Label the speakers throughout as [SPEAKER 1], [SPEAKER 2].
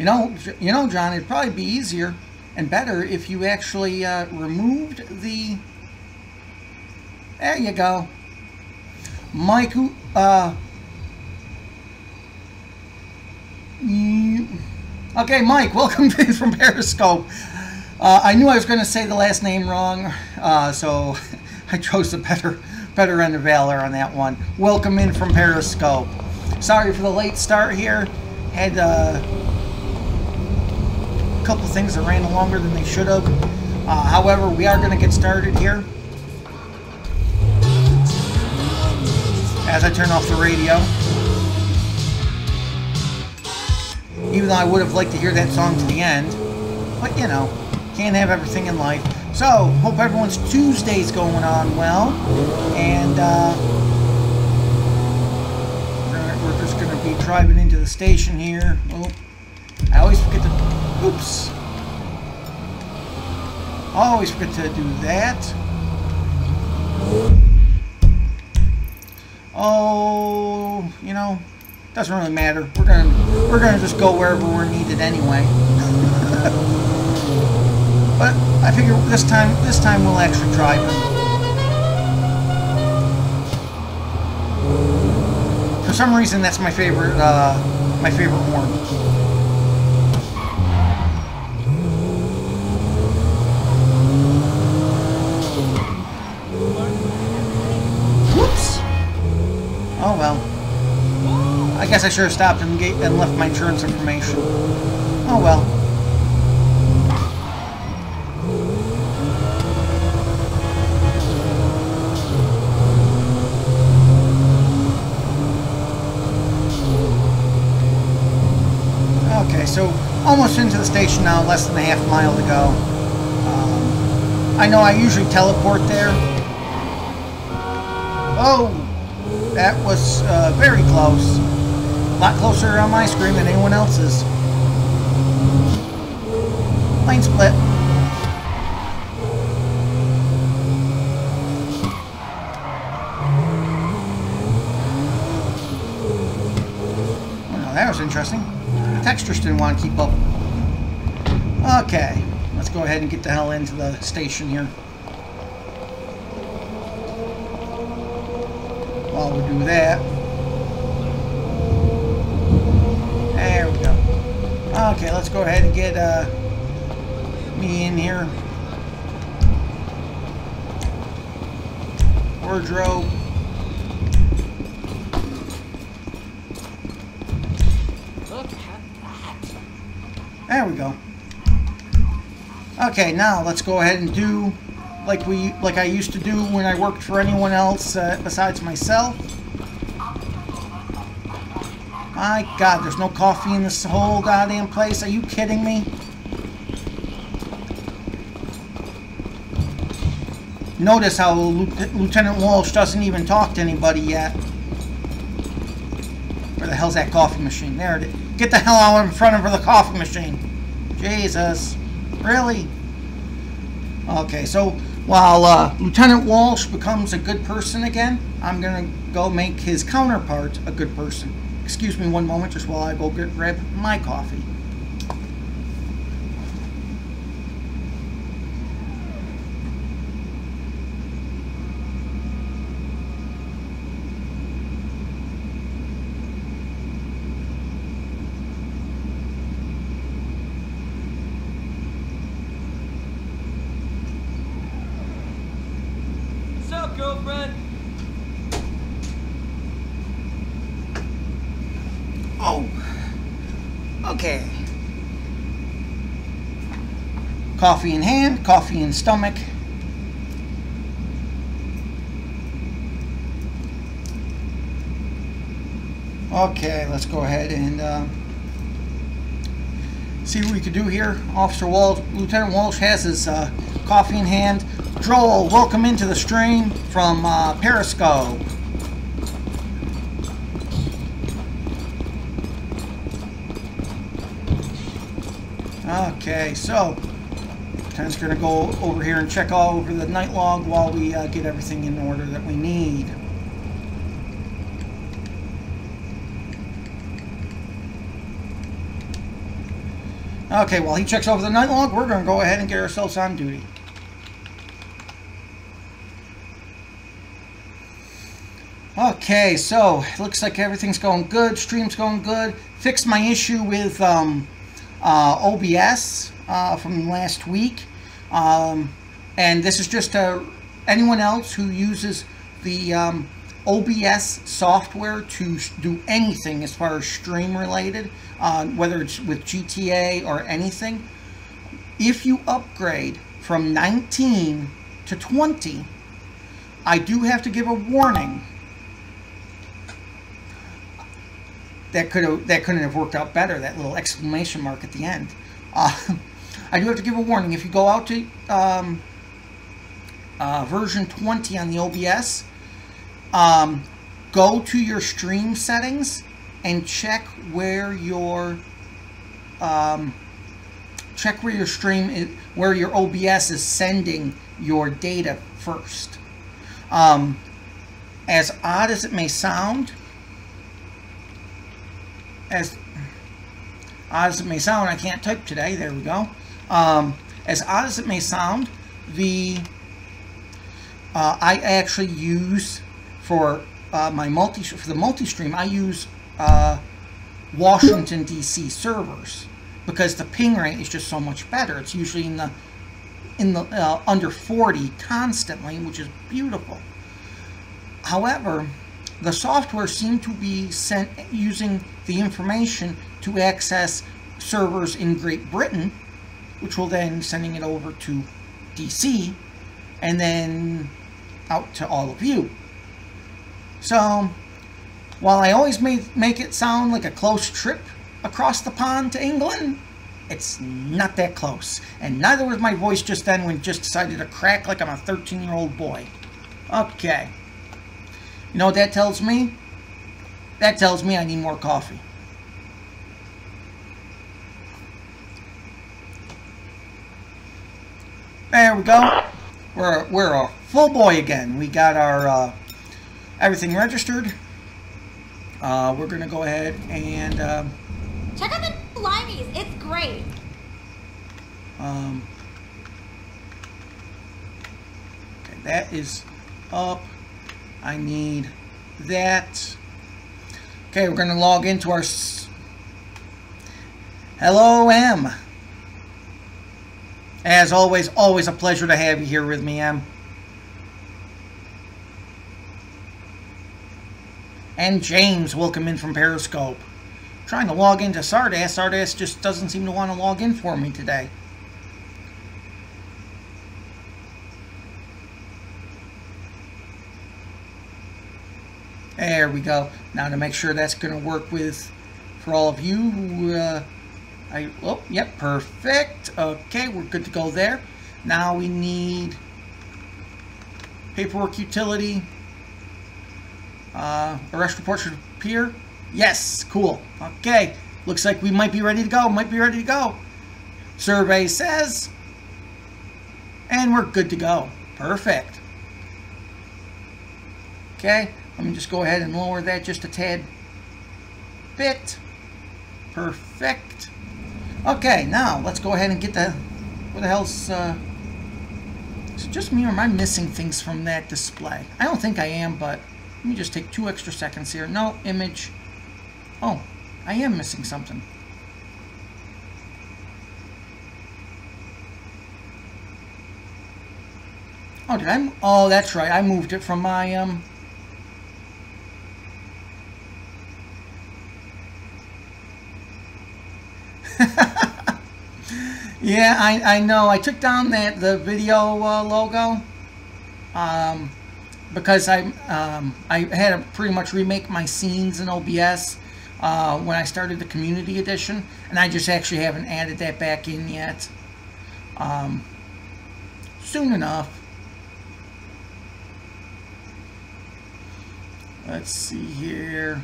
[SPEAKER 1] You know, John, it'd probably be easier and better if you actually removed the... There you go. Mike, okay, Mike, welcome from Periscope. I knew I was going to say the last name wrong, so I chose the better end of valor on that one. Welcome in from Periscope. Sorry for the late start here. Had a couple things that ran longer than they should have. However, we are going to get started here. As I turn off the radio. Even though I would have liked to hear that song to the end. But, you know, can't have everything in life. So, hope everyone's Tuesday's going on well. And, we're just going to be driving into the station here. Oh, I always forget to... Oops. I always forget to do that. Oh, you know, doesn't really matter. We're gonna just go wherever we're needed anyway. But I figure this time we'll actually drive it. For some reason, that's my favorite horn. Oh well. I guess I should have stopped and left my insurance information. Oh well. Okay, so almost into the station now, less than a half mile to go. I know I usually teleport there. Oh! That was very close. A lot closer on my screen than anyone else's. Lane split. Oh, that was interesting. The textures didn't want to keep up. Okay, let's go ahead and get the hell into the station here. While we do that. There we go. Okay, let's go ahead and get me in here. Wardrobe.
[SPEAKER 2] Look at that.
[SPEAKER 1] There we go. Okay, now let's go ahead and do like I used to do when I worked for anyone else besides myself. My God, there's no coffee in this whole goddamn place. Are you kidding me? Notice how Lieutenant Walsh doesn't even talk to anybody yet. Where the hell's that coffee machine? There it is. Get the hell out in front of the coffee machine. Jesus. Really? Okay, so while Lieutenant Walsh becomes a good person again, I'm going to go make his counterpart a good person. Excuse me one moment, just while I go grab my coffee.
[SPEAKER 2] What's up, girlfriend?
[SPEAKER 1] Oh, okay. Coffee in hand, coffee in stomach. Okay, let's go ahead and see what we can do here. Officer Walsh, Lieutenant Walsh has his coffee in hand. Joel, welcome into the stream from Periscope. Okay, so Lieutenant's going to go over here and check all over the night log while we get everything in order that we need. Okay, while he checks over the night log, we're going to go ahead and get ourselves on duty. Okay, so it looks like everything's going good. Stream's going good. Fixed my issue with OBS from last week. And this is just anyone else who uses the OBS software to do anything as far as stream related, whether it's with GTA or anything. If you upgrade from 19 to 20, I do have to give a warning. That couldn't have worked out better, that little exclamation mark at the end. I do have to give a warning. If you go out to version 20 on the OBS, go to your stream settings and check where your stream is, where your OBS is sending your data first. As odd as it may sound, I can't type today. There we go. As odd as it may sound, I actually use for the multi-stream, I use Washington D.C. servers because the ping rate is just so much better. It's usually in the under 40 constantly, which is beautiful. However, the software seemed to be using the information to access servers in Great Britain, which will then sending it over to DC and then out to all of you. So while I always make it sound like a close trip across the pond to England, it's not that close. And neither was my voice just then when it just decided to crack like I'm a 13-year-old boy. Okay. You know what that tells me? That tells me I need more coffee. There we go. We're a full boy again. We got our everything registered. We're gonna go ahead and
[SPEAKER 3] check out the Limeys. It's great.
[SPEAKER 1] Okay, that is up. I need that. Okay, we're gonna log into our. Hello, M. As always a pleasure to have you here with me, Em. And James, welcome in from Periscope. Trying to log into Sardass. Sardass just doesn't seem to want to log in for me today. There we go. Now to make sure that's going to work for all of you who yep, perfect. Okay, we're good to go there. Now we need paperwork utility. Arrest report should appear. Yes, cool. Okay, looks like we might be ready to go. Survey says, and we're good to go. Perfect. Okay, let me just go ahead and lower that just a tad bit. Perfect. Okay, now let's go ahead and get what the hell's, is it just me or am I missing things from that display? I don't think I am, but let me just take 2 extra seconds here. No, image. Oh, I am missing something. Oh, did I? Oh, that's right. I moved it from my, yeah, I know. I took down the video logo because I had to pretty much remake my scenes in OBS when I started the Community Edition, and I just actually haven't added that back in yet. Soon enough. Let's see here.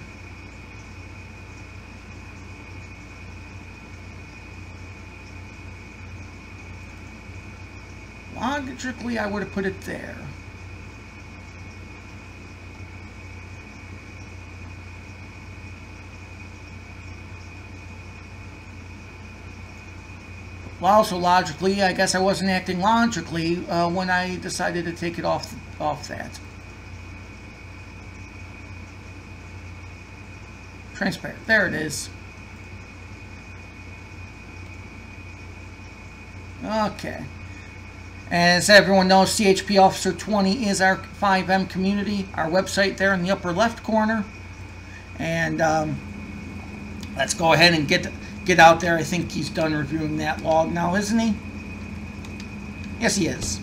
[SPEAKER 1] Logically, I would have put it there. Well, so logically, I guess I wasn't acting logically when I decided to take it off that. Transparent. There it is. Okay. As everyone knows, CHP Officer 20 is our fivem community, our website there in the upper left corner. And let's go ahead and get out there. I think he's done reviewing that log now, isn't he? Yes, he is.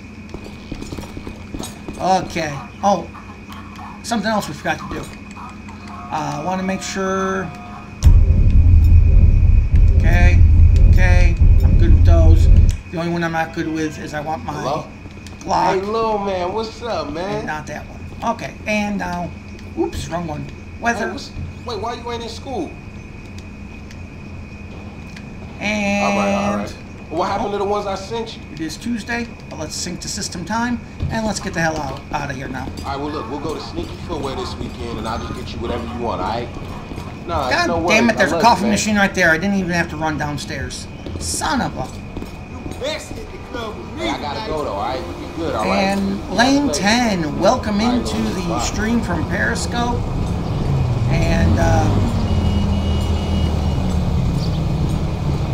[SPEAKER 1] Okay. Oh, something else we forgot to do. I want to make sure. Okay. Okay. I'm good with those. The only one I'm not good with is I want my clock.
[SPEAKER 4] Hey, little man, what's up, man?
[SPEAKER 1] Not that one. Okay. And now, oops, wrong one. Weather.
[SPEAKER 4] Hey, wait, why you ain't in school?
[SPEAKER 1] And
[SPEAKER 4] all right. What happened to the ones I sent you?
[SPEAKER 1] It is Tuesday, but let's sync to system time, and let's get the hell out of here now.
[SPEAKER 4] All right, well, look, we'll go to Sneaky Footwear this weekend, and I'll just get you whatever you want, all right? No,
[SPEAKER 1] God damn it, there's a coffee machine right there. I didn't even have to run downstairs. Son of a...
[SPEAKER 4] Hey, I gotta go, though, all right? You good, all right?
[SPEAKER 1] And Lane 10, welcome into the stream from Periscope. And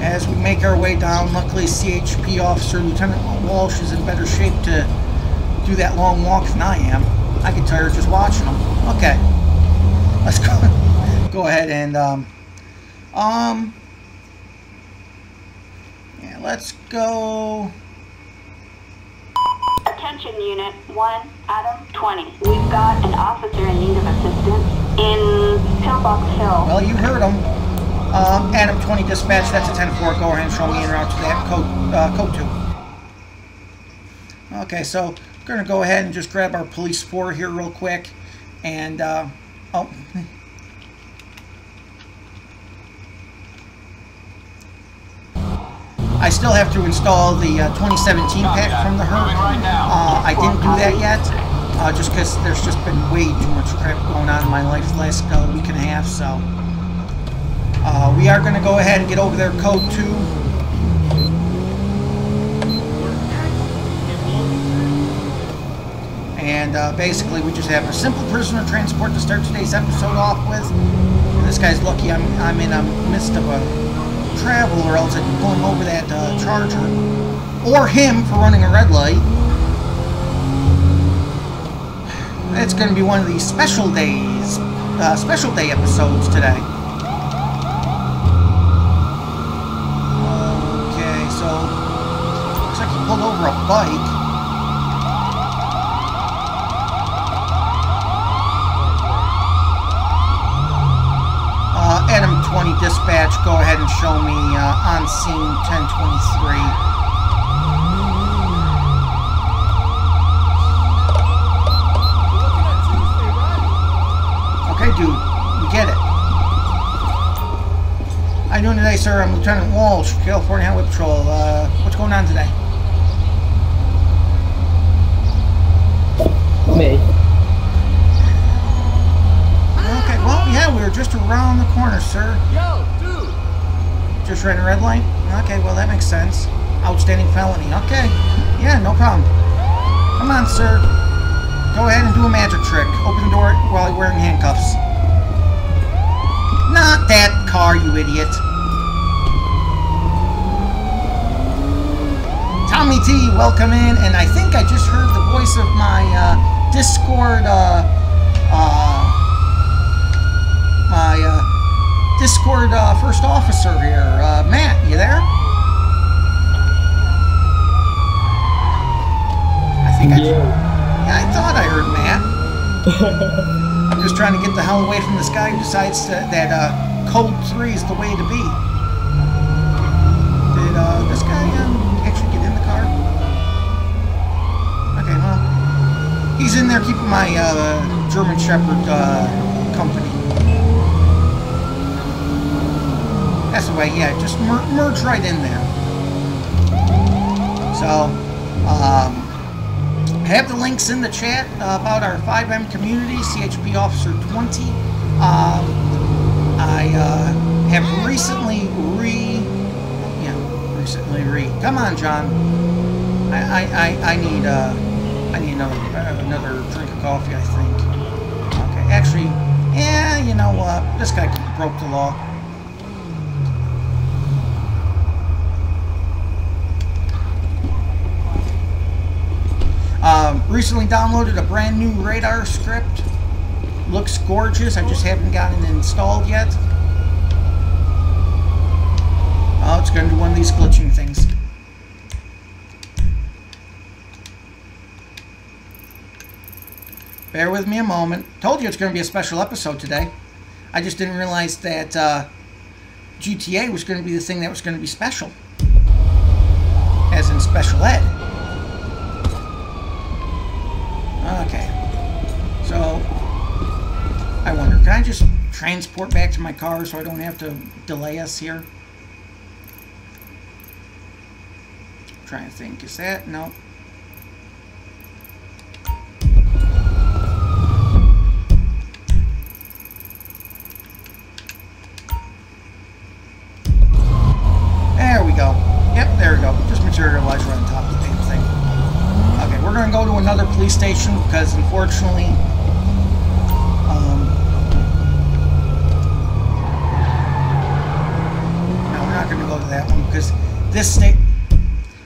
[SPEAKER 1] as we make our way down, luckily CHP Officer Lieutenant Walsh is in better shape to do that long walk than I am. I get tired just watching him. Okay, let's go ahead and yeah, let's go.
[SPEAKER 5] Attention Unit 1, Adam 20. We've got an officer in need of assistance in Pillbox Hill.
[SPEAKER 1] Well, you heard him. Adam 20 dispatch, that's a 10-4. Go ahead and show me en route to that code 2. Okay, so we're going to go ahead and just grab our police 4 here real quick. And, oh. I still have to install the 2017 pack from the HERC. I didn't do that yet, just because there's just been way too much crap going on in my life the last week and a half, so. We are going to go ahead and get over there, code 2. And basically we just have a simple prisoner transport to start today's episode off with. And this guy's lucky I'm in the midst of a travel, or else I'd be pulling over that charger, or him for running a red light. It's going to be one of these special day episodes today. Okay, so looks like he pulled over a bike. Adam 20 dispatch, go ahead and show me on scene 1023. Okay, dude, we get it. How you doing today, sir? I'm Lieutenant Walsh, California Highway Patrol. What's going on today?
[SPEAKER 6] Me.
[SPEAKER 1] Okay, well, yeah, we were just around the corner, sir.
[SPEAKER 2] Yo, dude!
[SPEAKER 1] Just ran a red light? Okay, well, that makes sense. Outstanding felony. Okay. Yeah, no problem. Come on, sir. Go ahead and do a magic trick. Open the door while you're wearing handcuffs. Not that car, you idiot. Tommy T, welcome in. And I think I just heard the voice of my Discord, Discord first officer here. Matt, you there? I thought I heard Matt. I'm just trying to get the hell away from this guy who decides that code 3 is the way to be. Did this guy actually get in the car? Okay, well, he's in there keeping my German Shepherd company. That's the way, yeah, just merge right in there. So, I have the links in the chat about our fivem community, CHP Officer 20. I have recently recently read. Come on, John. I need another drink of coffee, I think. Okay, actually, yeah, you know what? This guy broke the law. Recently downloaded a brand new radar script. Looks gorgeous. I just haven't gotten it installed yet. Oh, it's going to do one of these glitching things. Bear with me a moment. Told you it's going to be a special episode today. I just didn't realize that GTA was going to be the thing that was going to be special. As in special ed. Okay. So, I wonder, can I just transport back to my car so I don't have to delay us here? I'm trying to think. Is that? No. There we go. Yep, there we go. Just materialize right on top of the damn thing. Okay, we're going to go to another police station because, unfortunately, no, we're not going to go to that one because this state.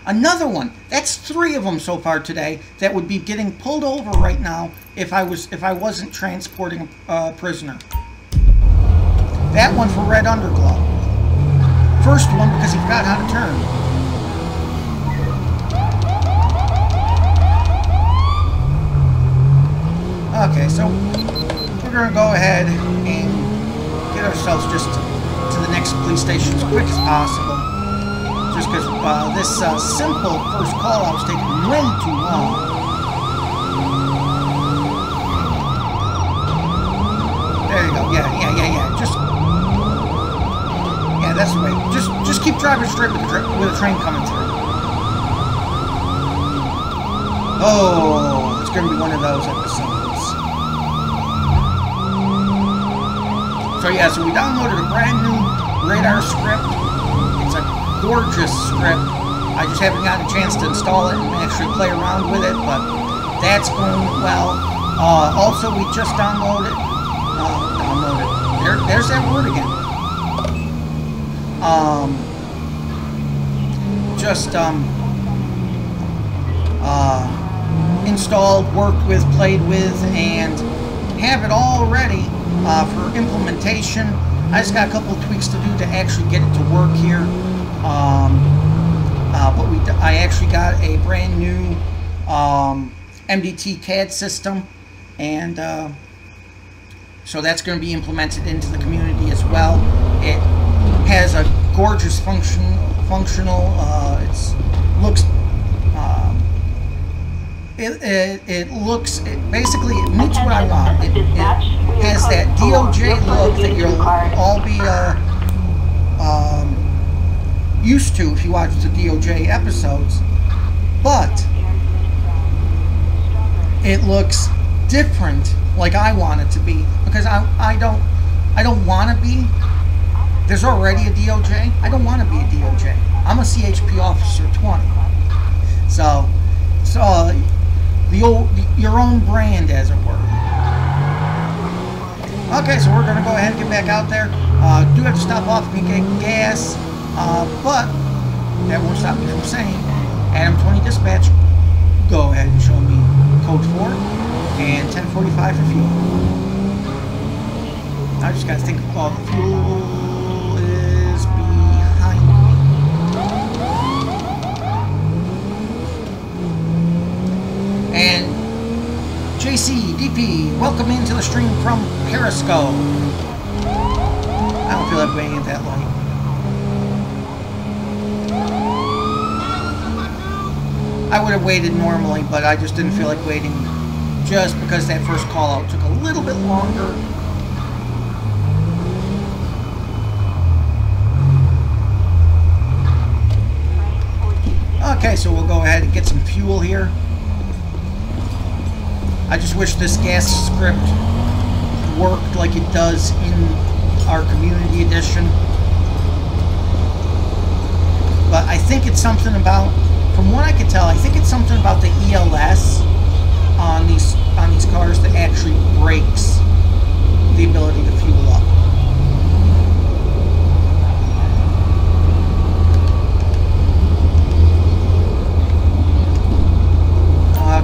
[SPEAKER 1] Another one. That's 3 of them so far today that would be getting pulled over right now if I wasn't transporting a prisoner. That one for red underglove. First one because he forgot how to turn. Okay, so we're going to go ahead and get ourselves just to the next police station as quick as possible. Just because this simple first call out was taking way too long. There you go. Yeah. Yeah, that's the way. Just keep driving straight with a train coming through. Oh, it's going to be one of those episodes. So yeah, so we downloaded a brand new radar script. It's a gorgeous script. I just haven't gotten a chance to install it and actually play around with it, but that's going well. Also, we just downloaded. There's that word again. Installed, worked with, played with, and have it all ready for implementation. I just got a couple of tweaks to do to actually get it to work here. But I actually got a brand new MDT CAD system, and so that's going to be implemented into the community as well. It has a gorgeous functional. It basically it meets what I want. It has that DOJ look that you'll all be used to if you watch the DOJ episodes, but it looks different, like I want it to be, because I don't want to be. There's already a DOJ. I don't want to be a DOJ. I'm a CHP officer 20. So your own brand, as it were. Okay, so we're going to go ahead and get back out there. Do have to stop off and get gas, but that won't stop me from saying, Adam 20 Dispatch, go ahead and show me code 4 and 1045 for fuel. I just got to think of all the fuel is behind me. And JC, DP, welcome into the stream from Periscope. I don't feel like waiting at that light. I would have waited normally, but I just didn't feel like waiting just because that first call out took a little bit longer. Okay, so we'll go ahead and get some fuel here. I just wish this gas script worked like it does in our community edition. But I think it's something about, from what I can tell, I think it's something about the ELS on these cars that actually breaks the ability to fuel up.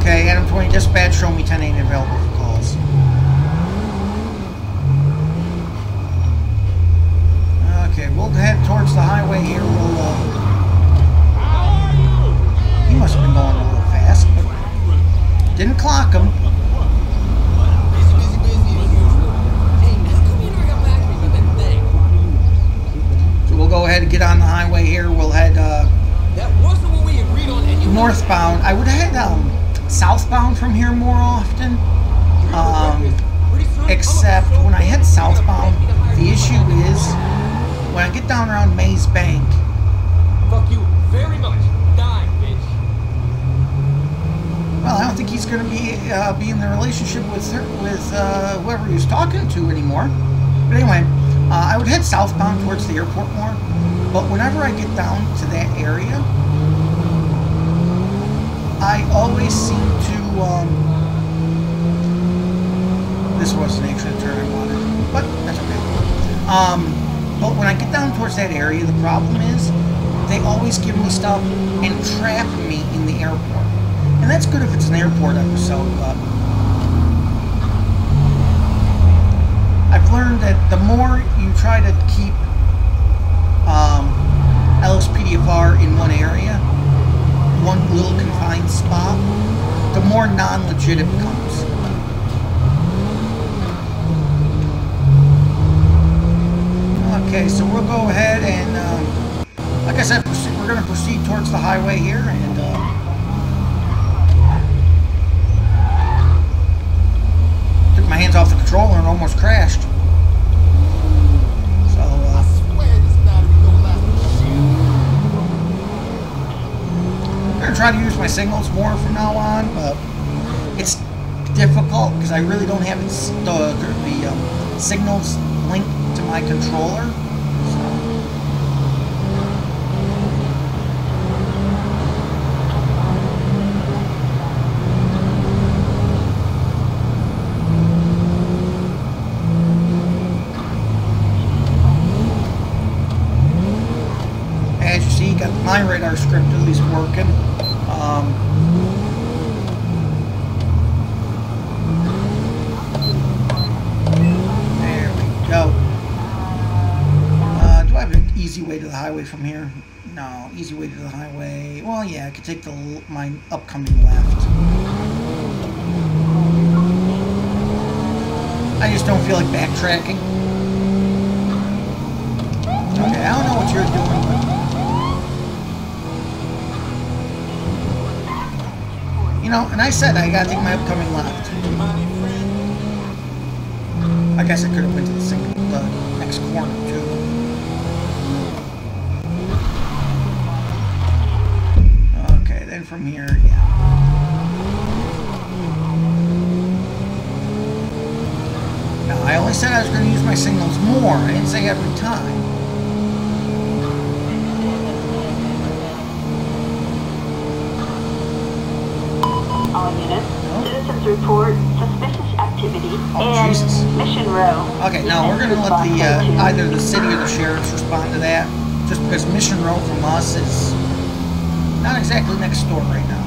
[SPEAKER 1] Okay, Adam 20 dispatch, show me 10 ain't available for calls. Okay, we'll head towards the highway here. We'll, he must have been going a little fast, but didn't clock him. So we'll go ahead and get on the highway here. We'll head northbound. I would head southbound from here more often. Except when I head southbound, the issue is when I get down around Mays Bank.
[SPEAKER 2] Fuck you very much. Die, bitch.
[SPEAKER 1] Well, I don't think he's going to be in the relationship with whoever he was talking to anymore. But anyway, I would head southbound towards the airport more. But whenever I get down to that area, I always seem to. This wasn't actually the turn I wanted, but that's okay. But when I get down towards that area, the problem is they always give me stuff and trap me in the airport. And that's good if it's an airport episode, but I've learned that the more you try to keep LSPDFR in one area, one little confined spot, the more non-legit it becomes. Okay, so we'll go ahead and, like I said, we're going to proceed towards the highway here, and took my hands off the controller and almost crashed. So,
[SPEAKER 4] I swear this battery don't last
[SPEAKER 1] I'm going to try to use my signals more from now on, but it's difficult because I really don't have the signals linked to my controller. As you see, got my radar script at least working. There we go. Do I have an easy way to the highway from here? No, easy way to the highway. Well, yeah, I could take my upcoming left. I just don't feel like backtracking. Okay, I don't know what you're doing, but you know, and I said I gotta take my upcoming left. I guess I could have went to the next corner too. Okay, then from here, yeah. Now, I only said I was going to use my signals more. I didn't say every time.
[SPEAKER 5] All units, citizens report suspicious activity in
[SPEAKER 1] Jesus.
[SPEAKER 5] Mission Row.
[SPEAKER 1] Okay, now we're going to let either the city or the sheriffs respond to that, just because Mission Row from us is not exactly next door right now.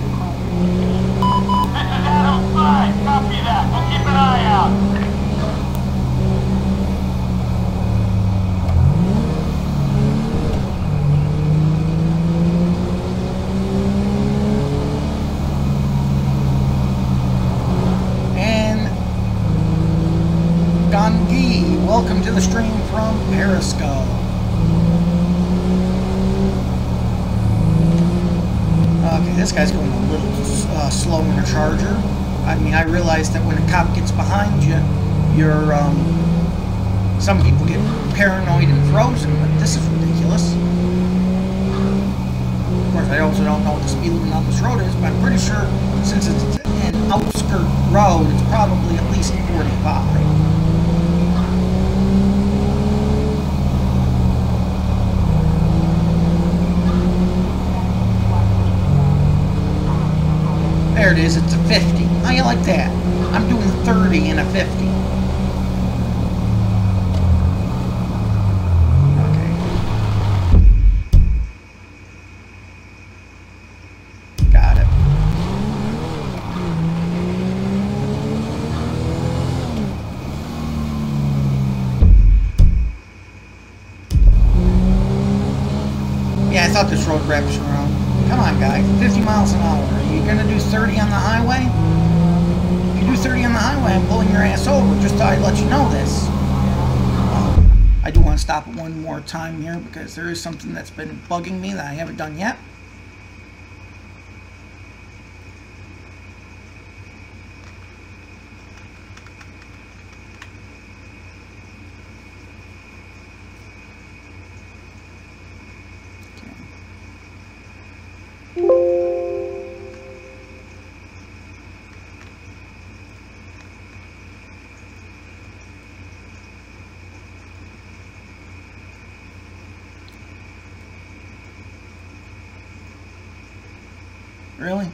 [SPEAKER 6] This is Adam 5. Copy that. We'll keep an eye out.
[SPEAKER 1] Gangi, welcome to the stream from Periscope. Okay, this guy's going a little slow in a charger. I mean, I realize that when a cop gets behind you, you're, some people get paranoid and frozen, but this is ridiculous. Of course, I also don't know what the speed limit on this road is, but I'm pretty sure since it's an outskirt road, it's probably at least 45. it is. It's a 50. How you like that? I'm doing 30 and a 50. Okay. Got it. Yeah, I thought this road wraps around. Come on, guy. 50 miles an hour. Are you going to do 30 on the highway? If you do 30 on the highway, I'm pulling your ass over. Just thought I'd let you know this. I do want to stop it one more time here because there is something that's been bugging me that I haven't done yet. Really?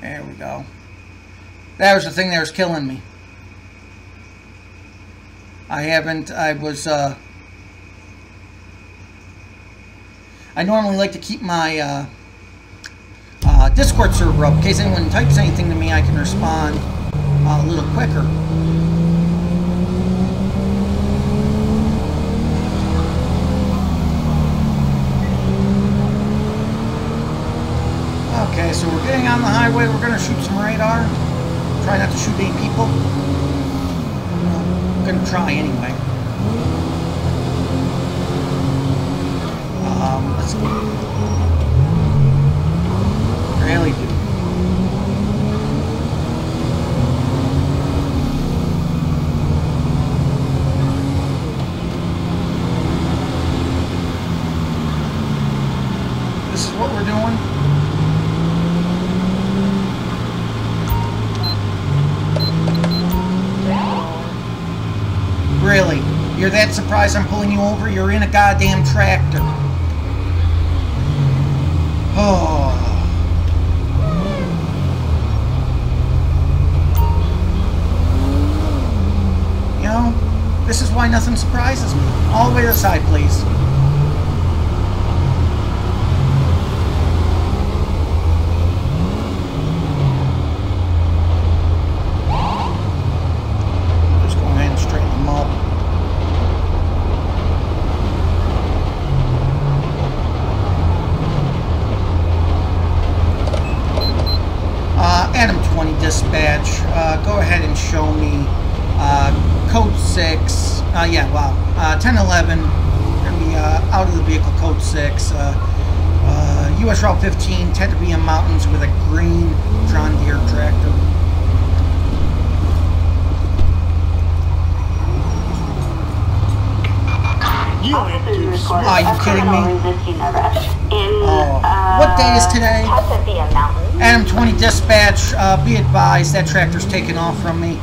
[SPEAKER 1] There we go. That was the thing that was killing me. I normally like to keep my Discord server up in case anyone types anything to me. I can respond a little quicker. Okay, so we're getting on the highway. We're going to shoot some radar. Try not to shoot any people. I'm going to try anyway. Let's see. Really do. This is what we're doing. Really? You're that surprised I'm pulling you over? You're in a goddamn tractor. Oh. You know, this is why nothing surprises me. All the way to the side, please. Adam 20 dispatch, go ahead and show me code 6, 1011, going to be out of the vehicle, code 6, US Route 15, Tetavia Mountains with a green John Deere tractor. Are you kidding me? What day is today? Adam 20 dispatch, be advised that tractor's taken off from me.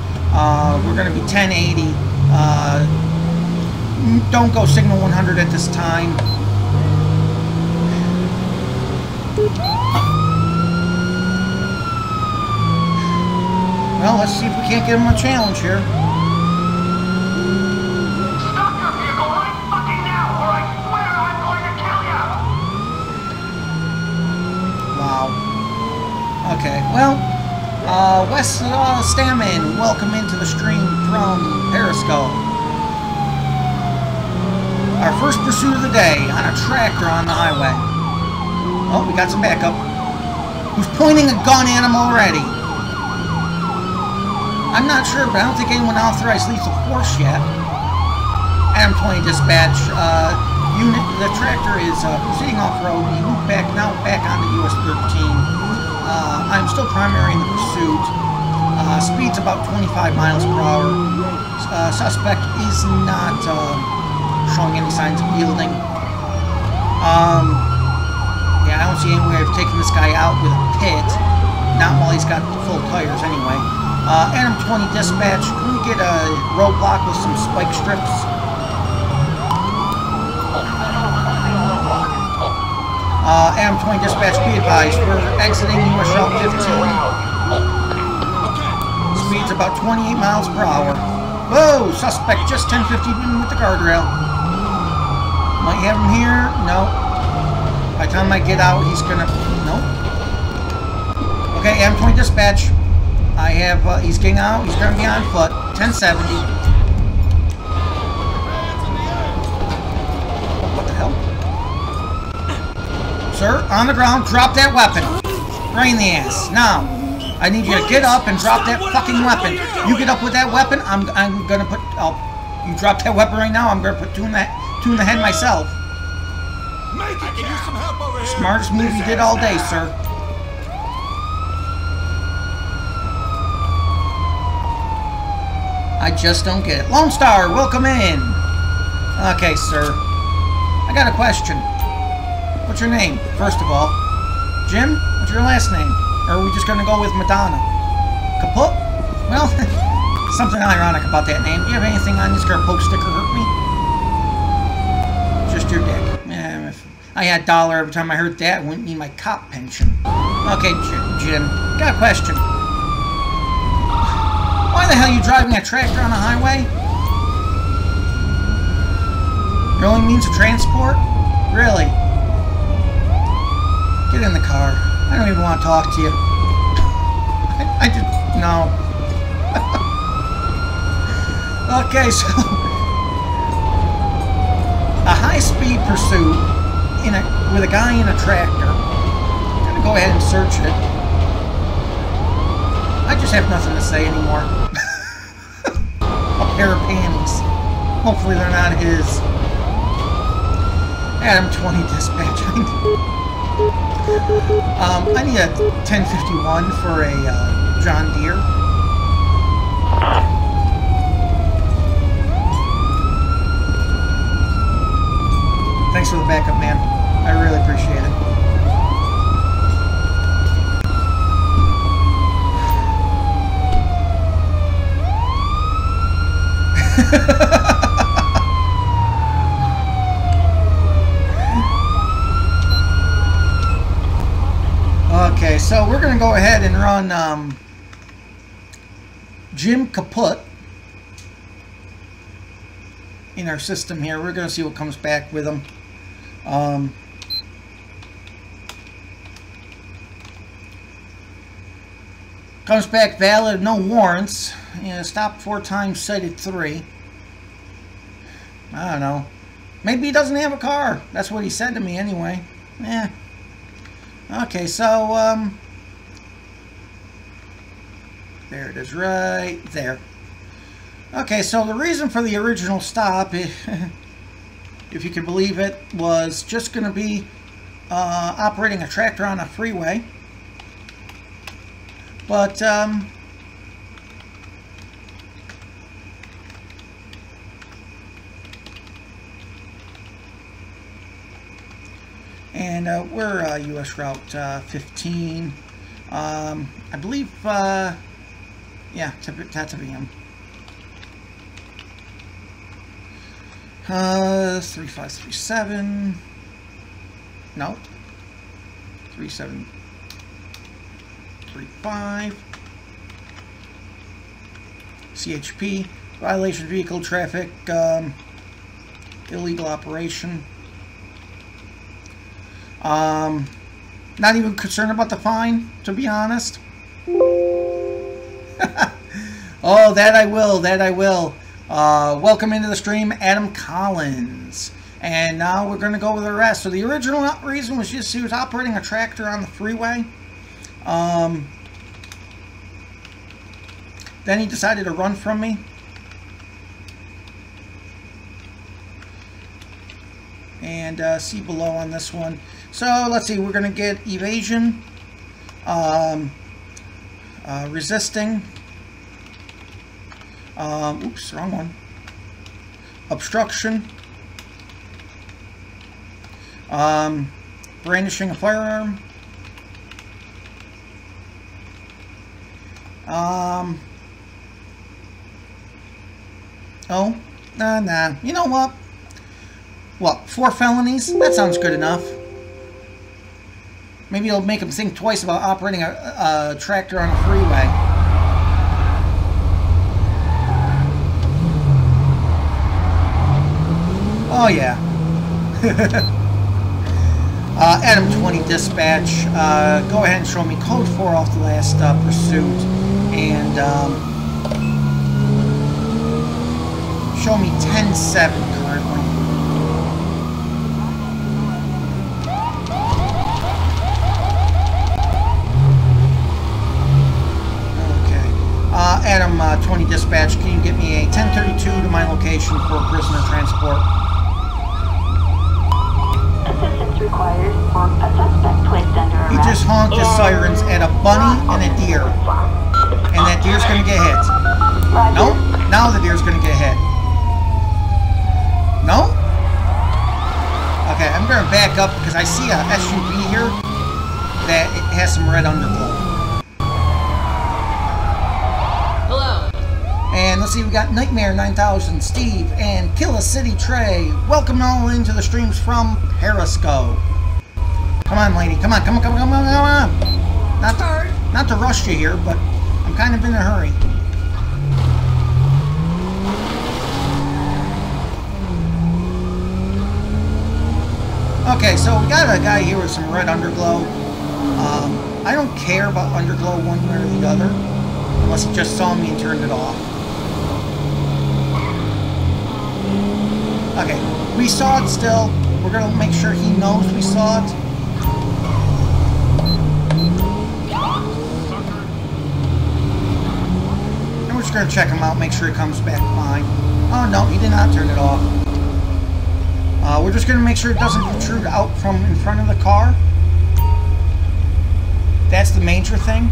[SPEAKER 1] We're going to be 1080. Don't go signal 100 at this time. Well, let's see if we can't give him a challenge here. Okay, well, Wes Stammen, welcome into the stream from Periscope. Our first pursuit of the day on a tractor on the highway. Oh, we got some backup. Who's pointing a gun at him already? I'm not sure, but I don't think anyone authorized lethal force yet. Adam 20 dispatch, unit, the tractor is proceeding off-road. We move back, now back onto US 13. I'm still primary in the pursuit. Speed's about 25 miles per hour. Suspect is not showing any signs of yielding. Yeah, I don't see any way of taking this guy out with a pit. Not while he's got full tires anyway. Adam 20 dispatch, can we get a roadblock with some spike strips? Adam 20 dispatch, be advised. We're exiting US Route 15. Speed's about 28 miles per hour. Whoa! Suspect just 1050 with the guardrail. Might have him here. No. By the time I get out, he's gonna... No. Okay, Adam 20 dispatch. I have... he's getting out. He's gonna be on foot. 1070. What the hell? Sir, on the ground, drop that weapon. Right in the ass. Now, I need you to get up and drop that fucking weapon. You get up with that weapon, I'm gonna put... Oh, you drop that weapon right now, I'm gonna put two in the head myself.
[SPEAKER 2] I can use some help over here.
[SPEAKER 1] Smartest move you did all day, sir. I just don't get it. Lone Star, welcome in. Okay, sir. I got a question. What's your name, first of all? Jim? What's your last name? Or are we just going to go with Madonna? Kaput? Well, something ironic about that name. Do you have anything on you that's going to poke, stick, or hurt me? Just your dick. If I had a dollar every time I heard that, I wouldn't need my cop pension. Okay, Jim. Got a question. Why the hell are you driving a tractor on a highway? Your only means of transport? Really? Get in the car. I don't even want to talk to you. I just... No. Okay, so... A high-speed pursuit with a guy in a tractor. I'm going to go ahead and search it. I just have nothing to say anymore. A pair of panties. Hopefully they're not his. Adam 20 dispatch. I need a 1051 for a John Deere. Thanks for the backup, man. I really appreciate it. Okay, so we're going to go ahead and run Jim Kaput in our system here. We're going to see what comes back with him. Comes back valid, no warrants. Yeah, stopped 4 times, cited 3. I don't know. Maybe he doesn't have a car. That's what he said to me anyway. Yeah. Okay, so, there it is right there. Okay, so the reason for the original stop, if you can believe it, was just going to be operating a tractor on a freeway. But, and we're US Route 15. I believe, yeah, that's a VM. 3537. No. 3735. CHP. Violation of vehicle traffic. Illegal operation. Not even concerned about the fine, to be honest. Oh, that I will. That I will. Welcome into the stream, Adam Collins. And now we're going to go with the rest. So the original reason was just he was operating a tractor on the freeway. Then he decided to run from me. And see below on this one. So let's see, we're going to get evasion, resisting, oops, wrong one, obstruction, brandishing a firearm, oh, nah, you know what? What, 4 felonies? That sounds good enough. Maybe it'll make him think twice about operating a tractor on a freeway. Oh yeah. Adam 20 dispatch. Go ahead and show me code 4 off the last pursuit, and show me 10-7 currently. Okay. Adam 20 dispatch. Can you get me a 1032 to my location for prisoner transport?
[SPEAKER 5] Assistance required for a suspect placed under arrest.
[SPEAKER 1] He just honked his sirens at a bunny and a deer. And that deer's gonna get hit. Nope. Now the deer's gonna get hit. No? Okay, I'm gonna back up because I see a SUV here that it has some red underglow.
[SPEAKER 2] Hello.
[SPEAKER 1] And let's see, we got Nightmare 9000, Steve, and Kill a City Trey. Welcome all into the streams from Periscope. Come on, lady. Come on, come on, come on, come on, come on. Not to rush you here, but I'm kind of in a hurry. Okay, so we got a guy here with some red underglow. I don't care about underglow one way or the other, unless he just saw me and turned it off. Okay, we saw it still. We're gonna make sure he knows we saw it. And we're just gonna check him out, make sure he comes back fine. Oh no, he did not turn it off. We're just gonna make sure it doesn't protrude out from in front of the car. That's the major thing.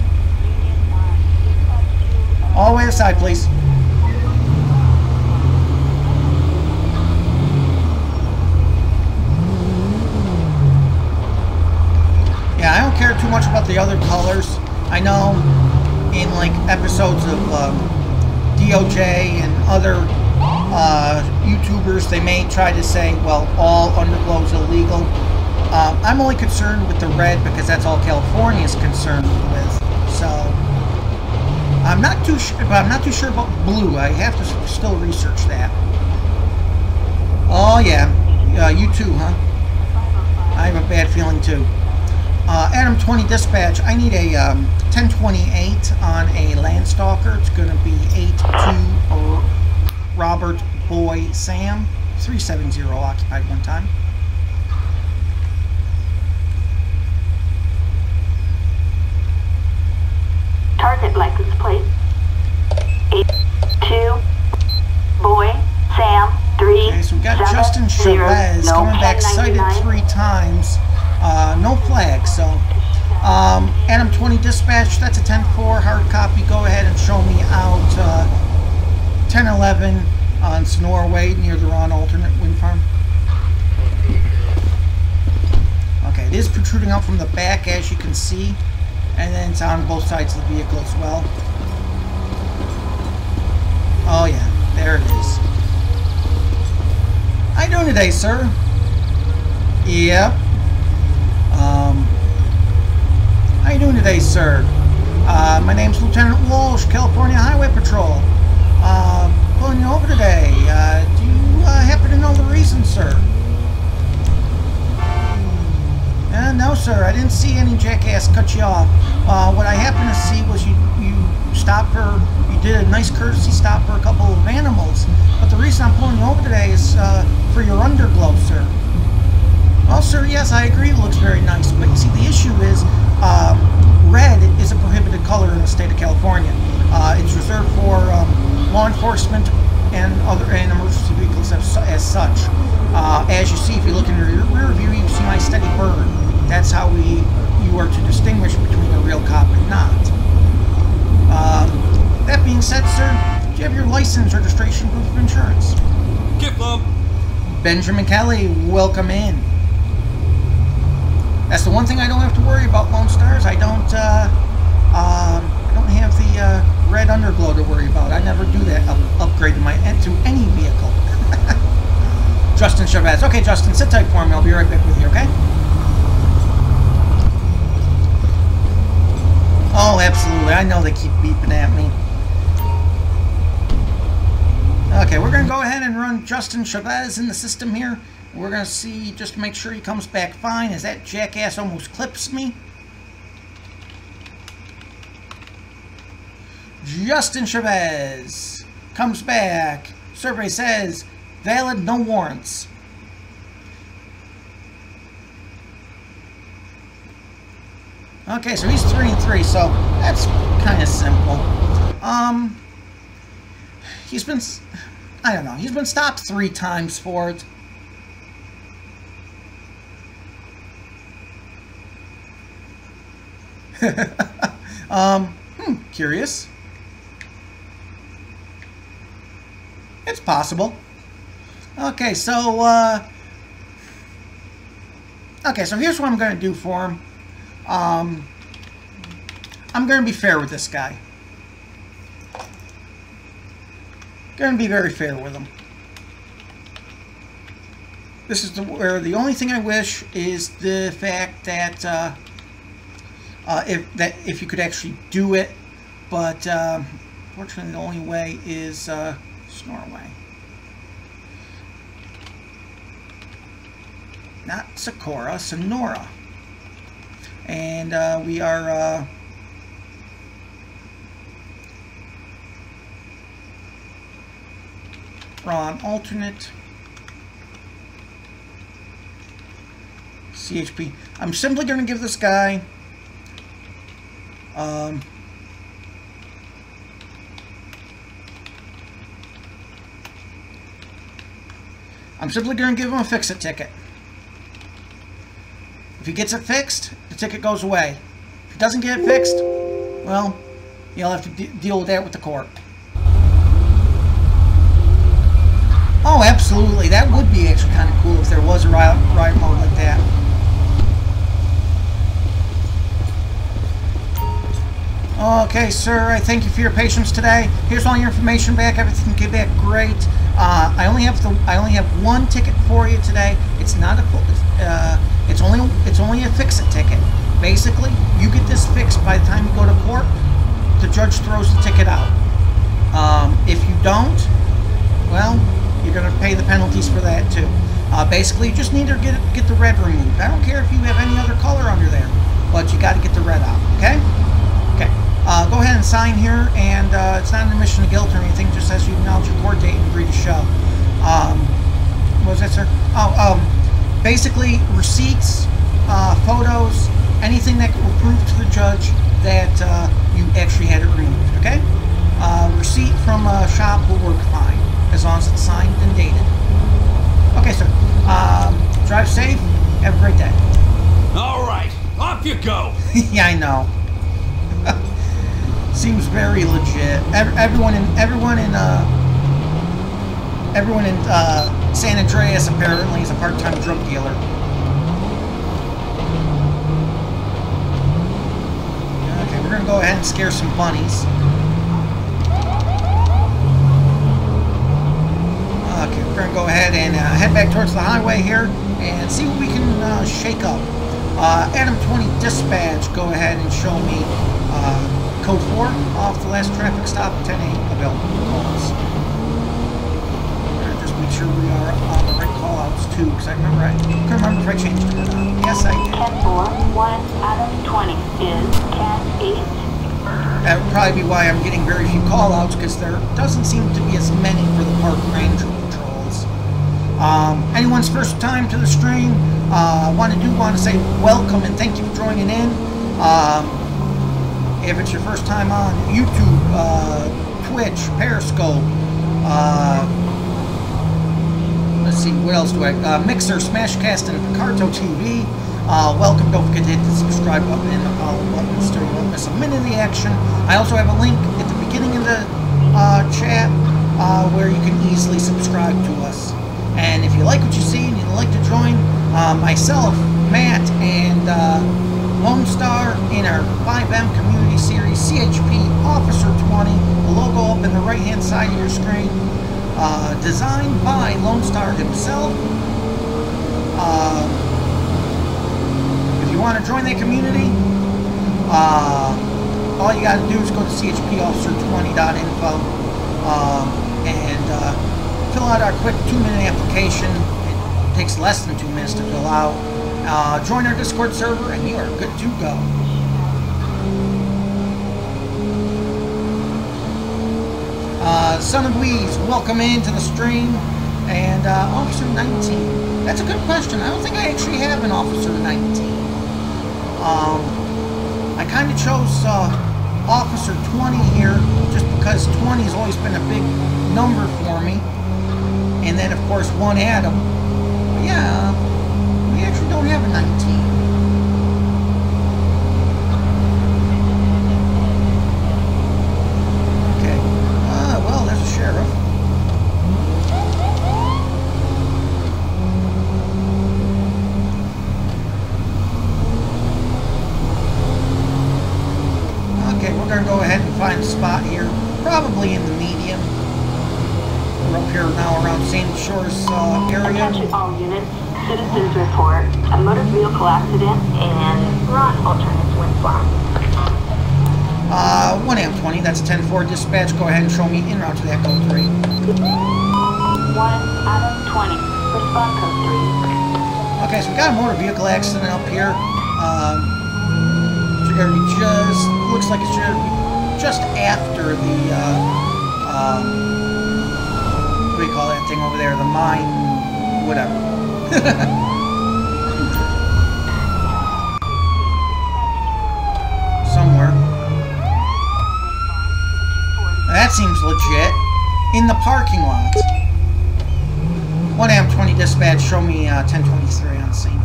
[SPEAKER 1] All the way aside, please. Yeah, I don't care too much about the other colors. I know in like episodes of DOJ and other YouTubers, they may try to say, well, all underglow is illegal. I'm only concerned with the red because that's all California is concerned with. So I'm not too sure, but I'm not too sure about blue. I have to still research that. Oh yeah, you too, huh? I have a bad feeling too. Adam 20 dispatch. I need a 1028 on a Landstalker. It's going to be 82 Robert Boy Sam 370 occupied one time.
[SPEAKER 5] Target license plate 82 Boy Sam 3.
[SPEAKER 1] Okay, so we got Justin Chavez coming back cited 3 times. No flag, so Adam 20 dispatch, that's a 10-4 hard copy. Go ahead and show me out 1011 on Sonora Way near the Ron alternate wind farm. Okay, it is protruding out from the back as you can see, and then it's on both sides of the vehicle as well. Oh yeah, there it is. How you doing today, sir? Yep. How you doing today, sir? My name's Lieutenant Walsh, California Highway Patrol. Pulling you over today. Do you happen to know the reason, sir? No, sir. I didn't see any jackass cut you off. What I happened to see was you stopped for, you did a nice courtesy stop for a couple of animals. But the reason I'm pulling you over today is for your underglow, sir. Well, sir, yes, I agree it looks very nice, but you see, the issue is red is a prohibited color in the state of California. It's reserved for law enforcement and other emergency vehicles as such. As you see, if you look in your rear view, you see my steady bird. That's how you are to distinguish between a real cop and not. That being said, sir, do you have your license, registration, proof of insurance?
[SPEAKER 2] Get Mom.
[SPEAKER 1] Benjamin Kelly, welcome in. That's the one thing I don't have to worry about, Lone Stars. I don't have the red underglow to worry about. I never do that upgrade to any vehicle. Justin Chavez. Okay, Justin, sit tight for me. I'll be right back with you, okay? Justin Chavez in the system here. We're going to see, just to make sure he comes back fine, as that jackass almost clips me. Justin Chavez comes back. Survey says, valid, no warrants. Okay, so he's 3 and 3, so that's kind of simple. He's been, I don't know, he's been stopped 3 times for it. Curious. It's possible. Okay, so here's what I'm going to do for him. I'm going to be fair with this guy. Going to be very fair with him. This is where the only thing I wish is the fact that if you could actually do it, but fortunately the only way is Norway. Not Sakura, Sonora. And we are on alternate CHP. I'm simply going to give this guy I'm simply going to give him a fix-it ticket. If he gets it fixed, the ticket goes away. If he doesn't get it fixed, well, you'll have to deal with that with the court. Oh, absolutely. That would be actually kind of cool if there was a riot mode like that. Okay, sir, I thank you for your patience today. Here's all your information back. Everything came back great. I only have one ticket for you today. It's not a it's only a fix-it ticket. Basically, you get this fixed by the time you go to court. The judge throws the ticket out. If you don't, well, you're going to pay the penalties for that too. Basically, you just need to get the red removed. I don't care if you have any other color under there, but you got to get the red out. Okay? Okay. Go ahead and sign here, and it's not an admission of guilt or anything. Just says you acknowledge your court date and agree to show. What was that, sir? Oh, basically receipts, photos, anything that will prove to the judge that you actually had it removed. Okay? Receipt from a shop will work fine as long as it's signed and dated. Okay, sir. Drive safe. Have a great day.
[SPEAKER 2] All right, off you go.
[SPEAKER 1] Yeah, I know. Seems very legit. Everyone in San Andreas apparently is a part-time drug dealer. Okay, we're gonna go ahead and scare some bunnies. Okay, we're gonna go ahead and head back towards the highway here and see what we can shake up. Adam 20 Dispatch, go ahead and show me code 4 off the last traffic stop, 10-8 available calls. Just make sure we are on the right call-outs too, because I couldn't remember if I changed it or not. Yes, I did.
[SPEAKER 5] 10-4, 1 Adam 20 is CAT 8.
[SPEAKER 1] That would probably be why I'm getting very few call-outs, because there doesn't seem to be as many for the park ranger patrols. Anyone's first time to the stream, want to say welcome and thank you for joining in. If it's your first time on YouTube, Twitch, Periscope, let's see, what else do I, Mixer, Smashcast, and Picarto TV, welcome. Don't forget to hit the subscribe button and the follow button so you won't miss a minute of the action. I also have a link at the beginning of the chat where you can easily subscribe to us. And if you like what you see and you'd like to join myself, Matt, and Lone Star in our fivem community series, CHP Officer 20, the logo up in the right-hand side of your screen, designed by Lone Star himself. If you want to join that community, all you got to do is go to chpofficer20.info and fill out our quick 2-minute application. It takes less than 2 minutes to fill out. Join our Discord server and you are good to go. Son of Weeze, welcome into the stream. And Officer 19. That's a good question. I don't think I actually have an Officer 19. I kind of chose Officer 20 here just because 20 has always been a big number for me. And then, of course, one Adam. But yeah, we actually don't have a 19. Okay. Well, there's a sheriff. Okay, we're going to go ahead and find a spot here, probably in the medium. We're up here now around Sandy Shores area.
[SPEAKER 5] Attention all units. Citizens report a motor vehicle accident and run alternates when flat.
[SPEAKER 1] 1AM20, that's 10-4 dispatch. Go ahead and show me en route to that code 3.
[SPEAKER 5] 1 Adam 20. Respond code 3.
[SPEAKER 1] Okay, so we got a motor vehicle accident up here. Looks like it should be just after the, what do you call that thing over there? The mine, whatever. Somewhere. That seems legit. In the parking lot. 1AM20 dispatch, show me 1023 on scene.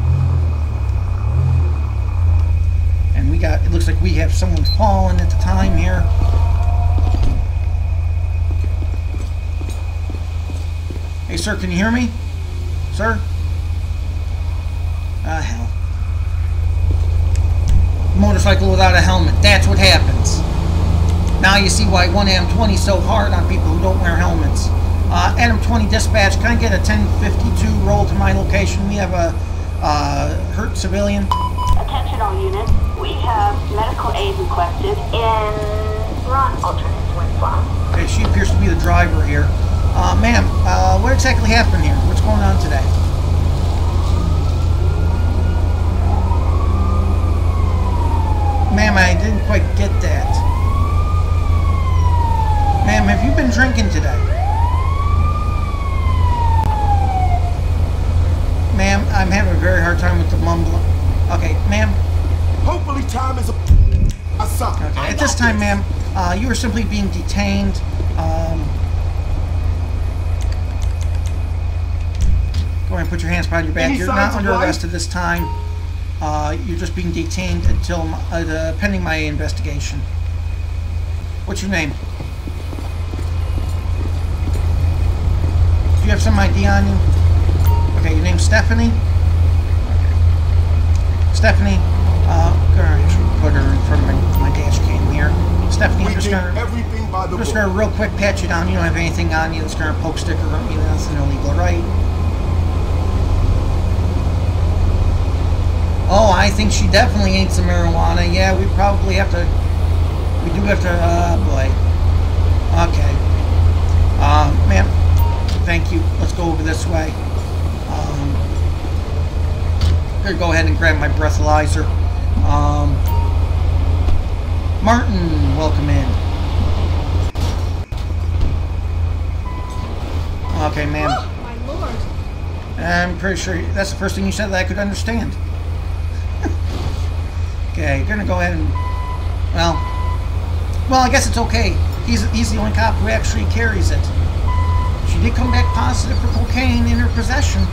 [SPEAKER 1] And we got, it looks like we have someone fallen at the time here. Hey, sir, can you hear me? Sir? Ah, hell. Motorcycle without a helmet. That's what happens. Now you see why 1AM20 is so hard on people who don't wear helmets. Adam 20 dispatch, can I get a 1052 roll to my location? We have a hurt civilian.
[SPEAKER 5] Attention all units. We have medical aid requested in run alternates when flat.
[SPEAKER 1] Okay, she appears to be the driver here. Ma'am, what exactly happened here? What's going on today? Ma'am, I didn't quite get that. Ma'am, have you been drinking today? Ma'am, I'm having a very hard time with the mumbling. Okay, ma'am.
[SPEAKER 4] Hopefully time is a suck.
[SPEAKER 1] Okay, at this time, ma'am, you are simply being detained. Go ahead and put your hands behind your back. You're not under arrest at this time. You're just being detained until pending my investigation. What's your name? Do you have some ID on you? Okay, your name's Stephanie? Okay. Stephanie, gonna actually put her in front of my dash cam here. Stephanie, I'm just gonna real quick pat you down. You don't have anything on you that's gonna poke sticker on you. That's illegal, right? Oh, I think she definitely ate some marijuana. Yeah, we probably have to. We do have to. Boy. Okay. Ma'am, thank you. Let's go over this way. Here, go ahead and grab my breathalyzer. Martin, welcome in. Okay, ma'am.
[SPEAKER 3] Oh, my lord.
[SPEAKER 1] I'm pretty sure that's the first thing you said that I could understand. Okay, you're gonna go ahead and, well, I guess it's okay. He's the only cop who actually carries it. She did come back positive for cocaine in her possession.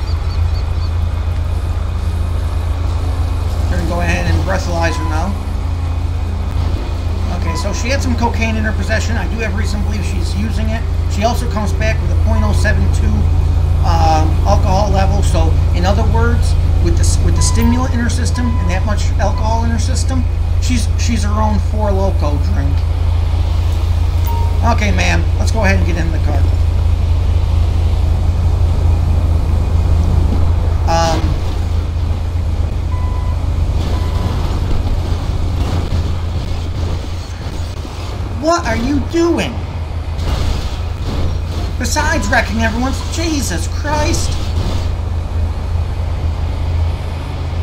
[SPEAKER 1] We're gonna go ahead and breathalyze her now. Okay, so she had some cocaine in her possession. I do have reason to believe she's using it. She also comes back with a .072 alcohol level. So, in other words, with the stimulant in her system and that much alcohol in her system, she's her own Four Loko drink. Okay, ma'am, let's go ahead and get in the car. What are you doing? Besides wrecking everyone's... Jesus Christ.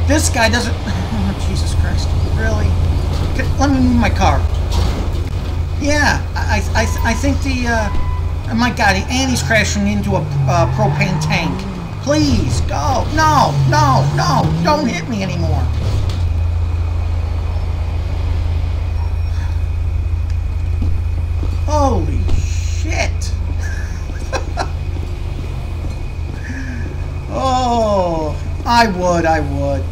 [SPEAKER 1] This guy doesn't... Oh, Jesus Christ. Really? Let me move my car. Yeah, I think the... oh my God, and he's crashing into a propane tank. Please, go. No, no, no. Don't hit me anymore. Holy shit. Oh, I would,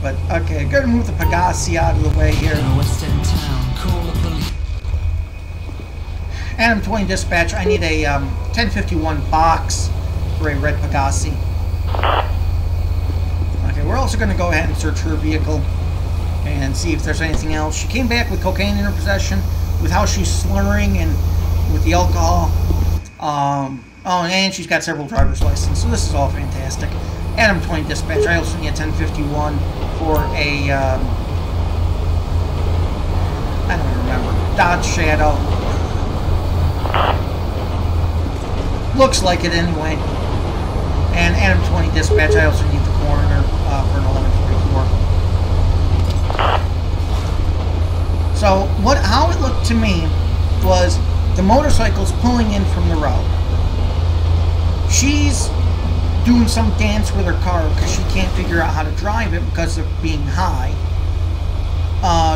[SPEAKER 1] but okay, gotta move the Pegassi out of the way here.
[SPEAKER 7] West End town, call the police.
[SPEAKER 1] Adam 20 dispatch, I need a 1051 box for a red Pegassi. Okay, we're also gonna go ahead and search her vehicle and see if there's anything else. She came back with cocaine in her possession, with how she's slurring and with the alcohol. Oh, and she's got several driver's licenses, so this is all fantastic. Adam 20 dispatch, I also need a 1051 for a, I don't remember, Dodge Shadow. Looks like it anyway. And Adam 20 dispatch, I also need the coroner for an 1144. So, how it looked to me was the motorcycle's pulling in from the road. She's doing some dance with her car because she can't figure out how to drive it because of being high.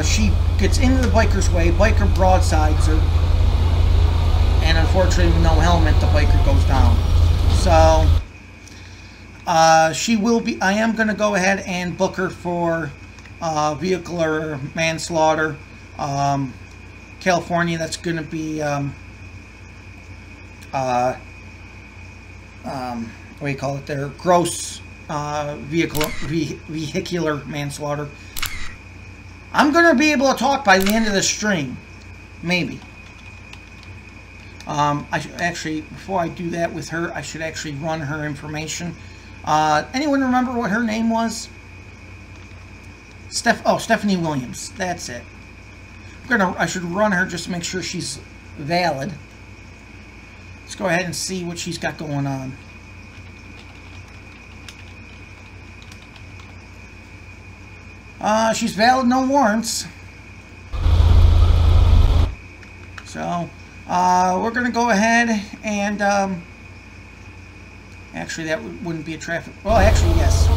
[SPEAKER 1] She gets into the biker's way, biker broadsides her, and unfortunately with no helmet the biker goes down. So she will be, I am going to go ahead and book her for vehicular manslaughter. California, that's going to be what do you call it there? Gross vehicular manslaughter. I'm going to be able to talk by the end of the stream. Maybe. I should actually, before I do that with her, I should actually run her information. Anyone remember what her name was? Stephanie Williams. That's it. I should run her just to make sure she's valid. Let's go ahead and see what she's got going on. She's valid, no warrants. So, we're going to go ahead and, actually that wouldn't be a traffic, well actually yes.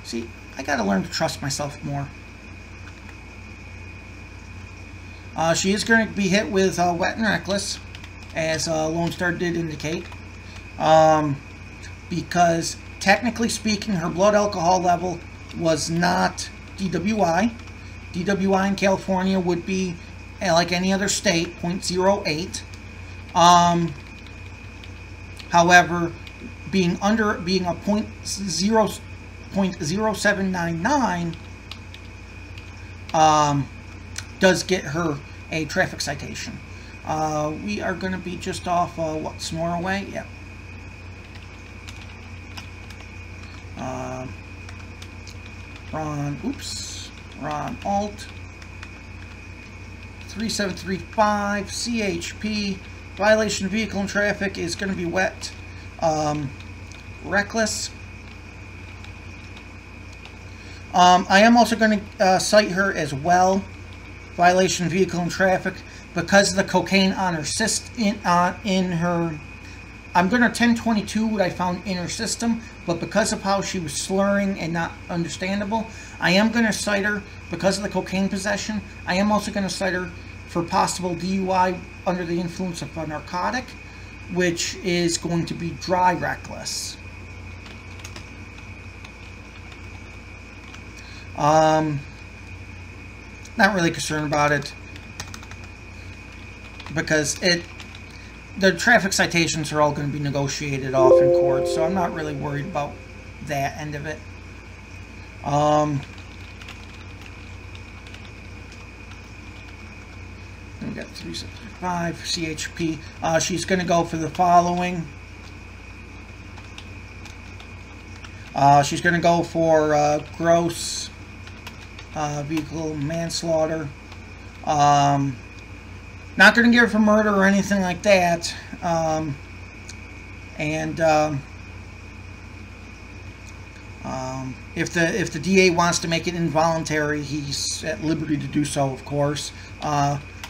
[SPEAKER 1] See, I got to learn to trust myself more. She is going to be hit with wet and reckless, as Lone Star did indicate, because technically speaking her blood alcohol level was not DWI. DWI in California would be, like any other state, 0.08. However, being a 0.0799 does get her a traffic citation. We are going to be just off what, Sonora Way? Yep. Ron Alt 3735 CHP. Violation of vehicle and traffic is going to be wet. Reckless. I am also going to cite her as well. Violation of vehicle and traffic because of the cocaine on her in her. I'm going to 1022 what I found in her system, but because of how she was slurring and not understandable, I am going to cite her because of the cocaine possession. I am also going to cite her for possible DUI under the influence of a narcotic, which is going to be dry reckless. Not really concerned about it because the traffic citations are all going to be negotiated off in court, so I'm not really worried about that end of it. We got 375 CHP. She's going to go for the following. She's going to go for gross vehicle manslaughter. Not going to give her for murder or anything like that. And if the DA wants to make it involuntary, he's at liberty to do so, of course.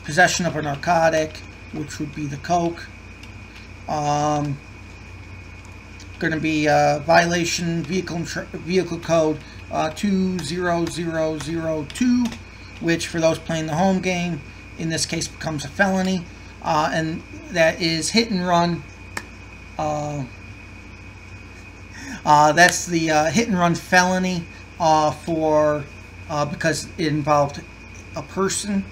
[SPEAKER 1] Possession of a narcotic, which would be the coke. Going to be violation vehicle code 20002, which for those playing the home game, in this case becomes a felony, and that is hit and run. That's the hit and run felony because it involved a person.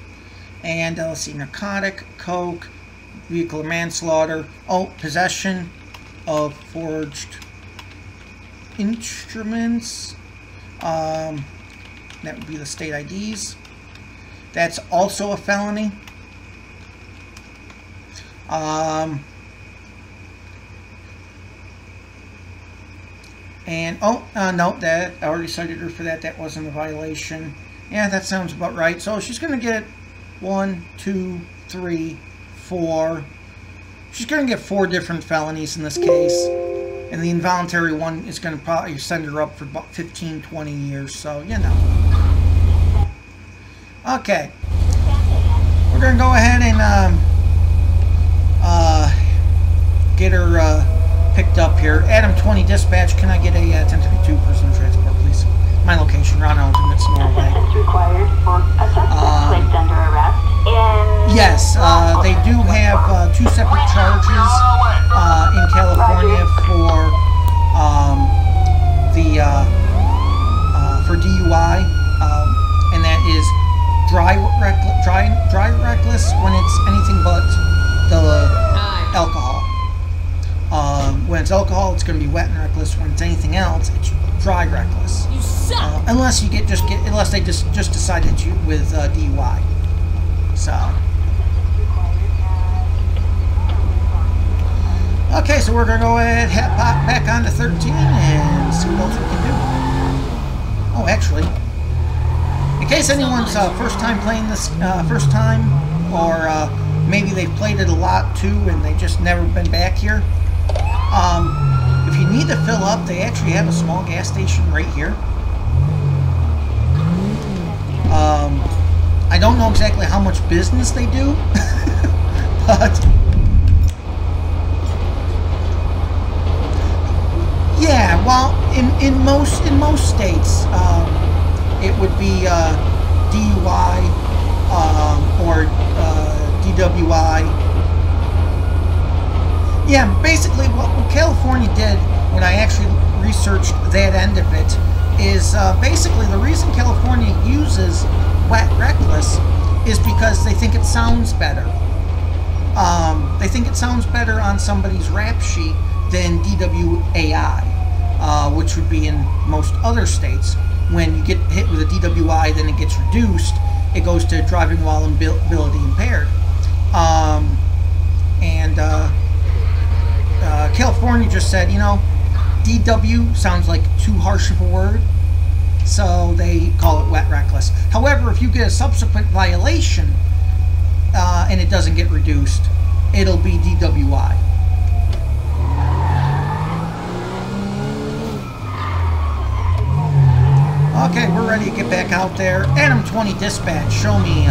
[SPEAKER 1] And let's see, narcotic, coke, vehicle manslaughter, possession of forged instruments. That would be the state IDs. That's also a felony. And no, that I already cited her for that. That wasn't a violation. Yeah, that sounds about right. So she's going to get 1, 2, 3, 4. She's going to get 4 different felonies in this case. And the involuntary one is going to probably send her up for about 15, 20 years. So, you know. Okay. We're going to go ahead and get her picked up here. Adam 20 dispatch, can I get a 1032 personal transport, please? My location, Ron Ultimates, Norway.
[SPEAKER 5] Assistance required for a suspect placed under arrest in...
[SPEAKER 1] Yes, they do have 2 separate charges in California for for DUI, and that is dry reckless when it's anything but the alcohol. When it's alcohol, it's going to be wet and reckless. When it's anything else, it's dry reckless.
[SPEAKER 3] You suck.
[SPEAKER 1] Unless they just decide that you with DUI. So. Okay, so we're going to go ahead and pop back on to 13 and see what else we can do. Oh, actually, in case anyone's first time playing this, or maybe they've played it a lot too and they've just never been back here. If you need to fill up, they actually have a small gas station right here. I don't know exactly how much business they do, but yeah, well, in most states, it would be DUI or DWI. Yeah, basically what California did when I actually researched that end of it is basically the reason California uses wet reckless is because they think it sounds better. They think it sounds better on somebody's rap sheet than DWAI, which would be in most other states. When you get hit with a DWI, then it gets reduced. It goes to driving while ability impaired. California just said, you know, DW sounds like too harsh of a word, so they call it wet reckless. However, if you get a subsequent violation and it doesn't get reduced, it'll be DWI. Okay, we're ready to get back out there. Adam 20 dispatch, show me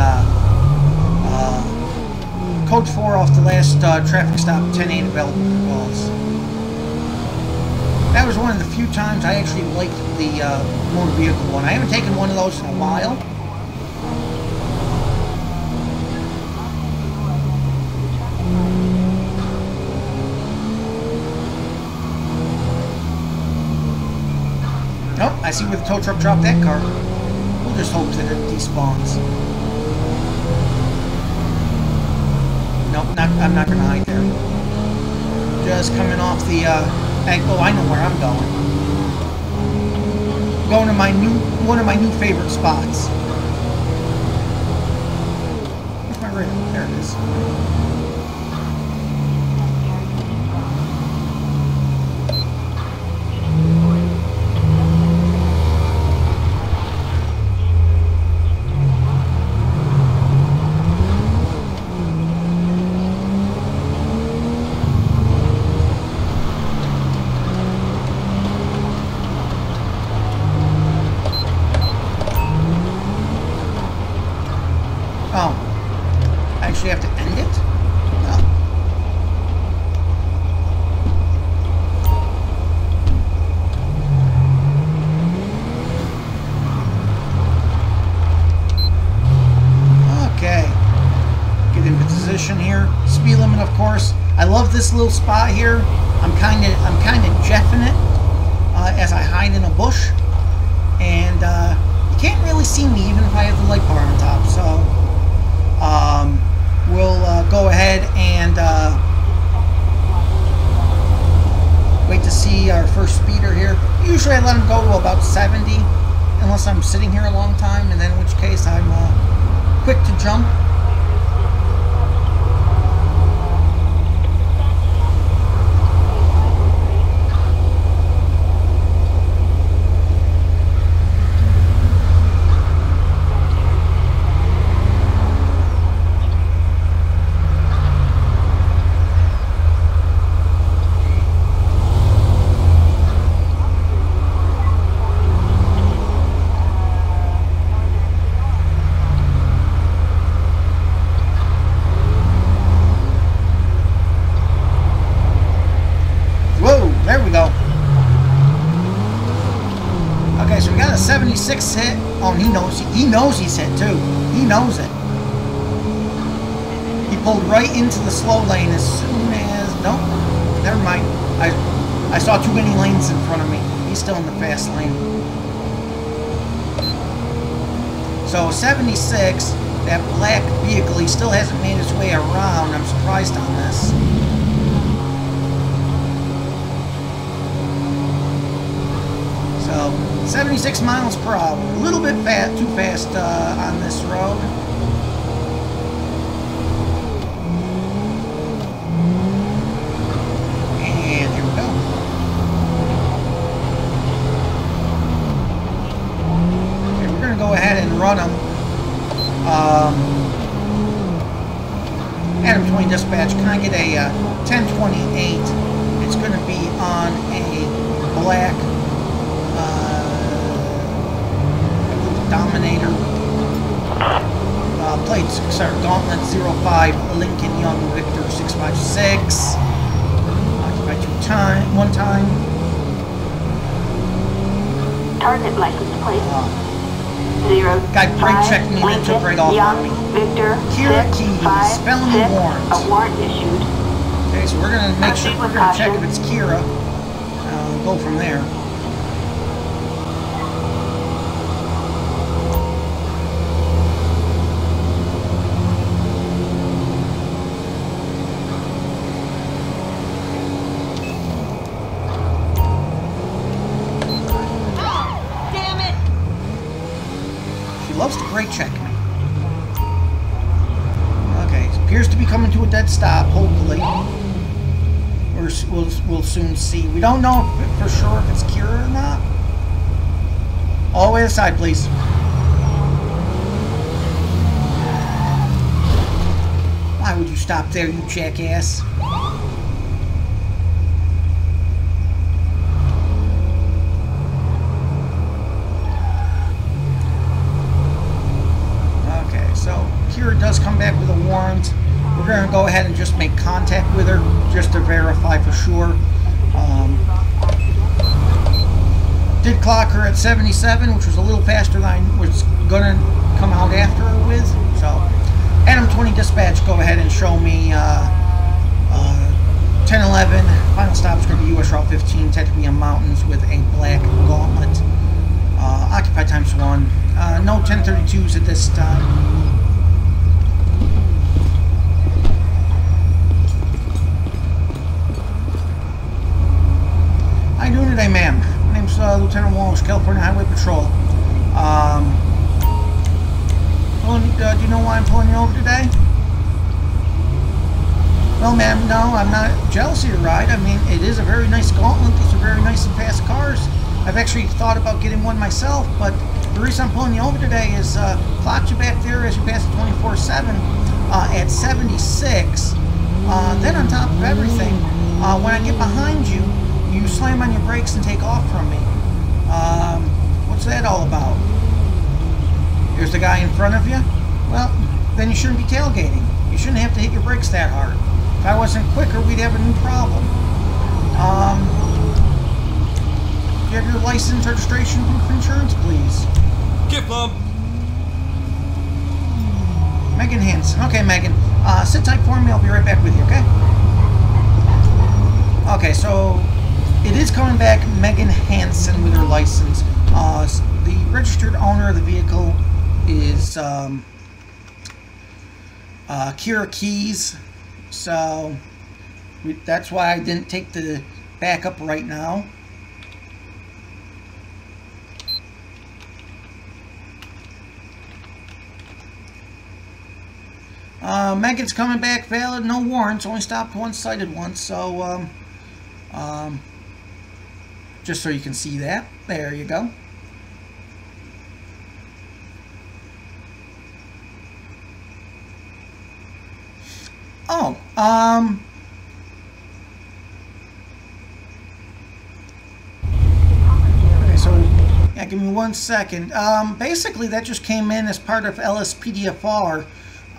[SPEAKER 1] code 4 off the last traffic stop, 10-8 available calls. That was one of the few times I actually liked the motor vehicle one. I haven't taken one of those in a while. Nope, I see where the tow truck dropped that car. We'll just hope that it despawns. Nope, I'm not going to hide there. Just coming off the... oh, I know where I'm going. Going to one of my new favorite spots. Where's my radar? There it is. mission here. Speed limit, of course. I love this little spot here. I'm kind of jeffing it as I hide in a bush, and you can't really see me even if I have the light bar on top. So we'll go ahead and wait to see our first speeder here. Usually I let him go to about 70, unless I'm sitting here a long time, and then in which case I'm quick to jump. There we go. Okay, so we got a 76 hit. Oh, he knows he's hit too. He knows it. He pulled right into the slow lane as soon as... Nope. Never mind. I saw too many lanes in front of me. He's still in the fast lane. So 76, that black vehicle, he still hasn't made his way around. I'm surprised on this. So 76 miles per hour, a little bit too fast on this road. And here we go. Okay, we're going to go ahead and run them. Adam 20 dispatch, can I get a 1028? It's going to be on a black Dominator. Plates, sorry, Gauntlet 05, Lincoln Young Victor 656. Occupied one time.
[SPEAKER 5] Target license plate. 0.
[SPEAKER 1] Guy brake checked me and took right off on me.
[SPEAKER 5] Victor
[SPEAKER 1] Kira Keys, felony warrant.
[SPEAKER 5] A warrant issued.
[SPEAKER 1] Okay, so we're gonna make sure, we're gonna check if it's Kira. Go from there. Loves to brake check me. Okay, appears to be coming to a dead stop, hopefully. We'll soon see. We don't know for sure if it's Kira or not. All the way to the side, please. Why would you stop there, you jackass? Kira does come back with a warrant. We're going to go ahead and just make contact with her just to verify for sure. Did clock her at 77, which was a little faster than I was going to come out after her with. So, Adam 20 dispatch, go ahead and show me 1011. Final stop is going to be US Route 15, Tetrapia Mountains with a black Gauntlet. Occupy times 1. No 1032s at this time. How you doing today, ma'am? My name's Lieutenant Walsh, California Highway Patrol. Do you know why I'm pulling you over today? Well, ma'am, no, I'm not jealous of your ride. I mean, it is a very nice Gauntlet. These are very nice and fast cars. I've actually thought about getting one myself, but the reason I'm pulling you over today is clocked you back there as you pass the 24/7 at 76. Then on top of everything, when I get behind you, you slam on your brakes and take off from me. What's that all about? Here's the guy in front of you? Well, then you shouldn't be tailgating. You shouldn't have to hit your brakes that hard. If I wasn't quicker, we'd have a new problem. Do you have your license, registration, proof of insurance, please?
[SPEAKER 2] Gift lump.
[SPEAKER 1] Megan Hansen. Okay, Megan. Sit tight for me. I'll be right back with you, okay? Okay, so it is coming back Megan Hansen with her license. The registered owner of the vehicle is Kira Keys. So that's why I didn't take the backup right now. Megan's coming back valid, no warrants, only stopped one-sided once, so just so you can see that. There you go. Oh, okay, so yeah, give me 1 second. Basically that just came in as part of LSPDFR.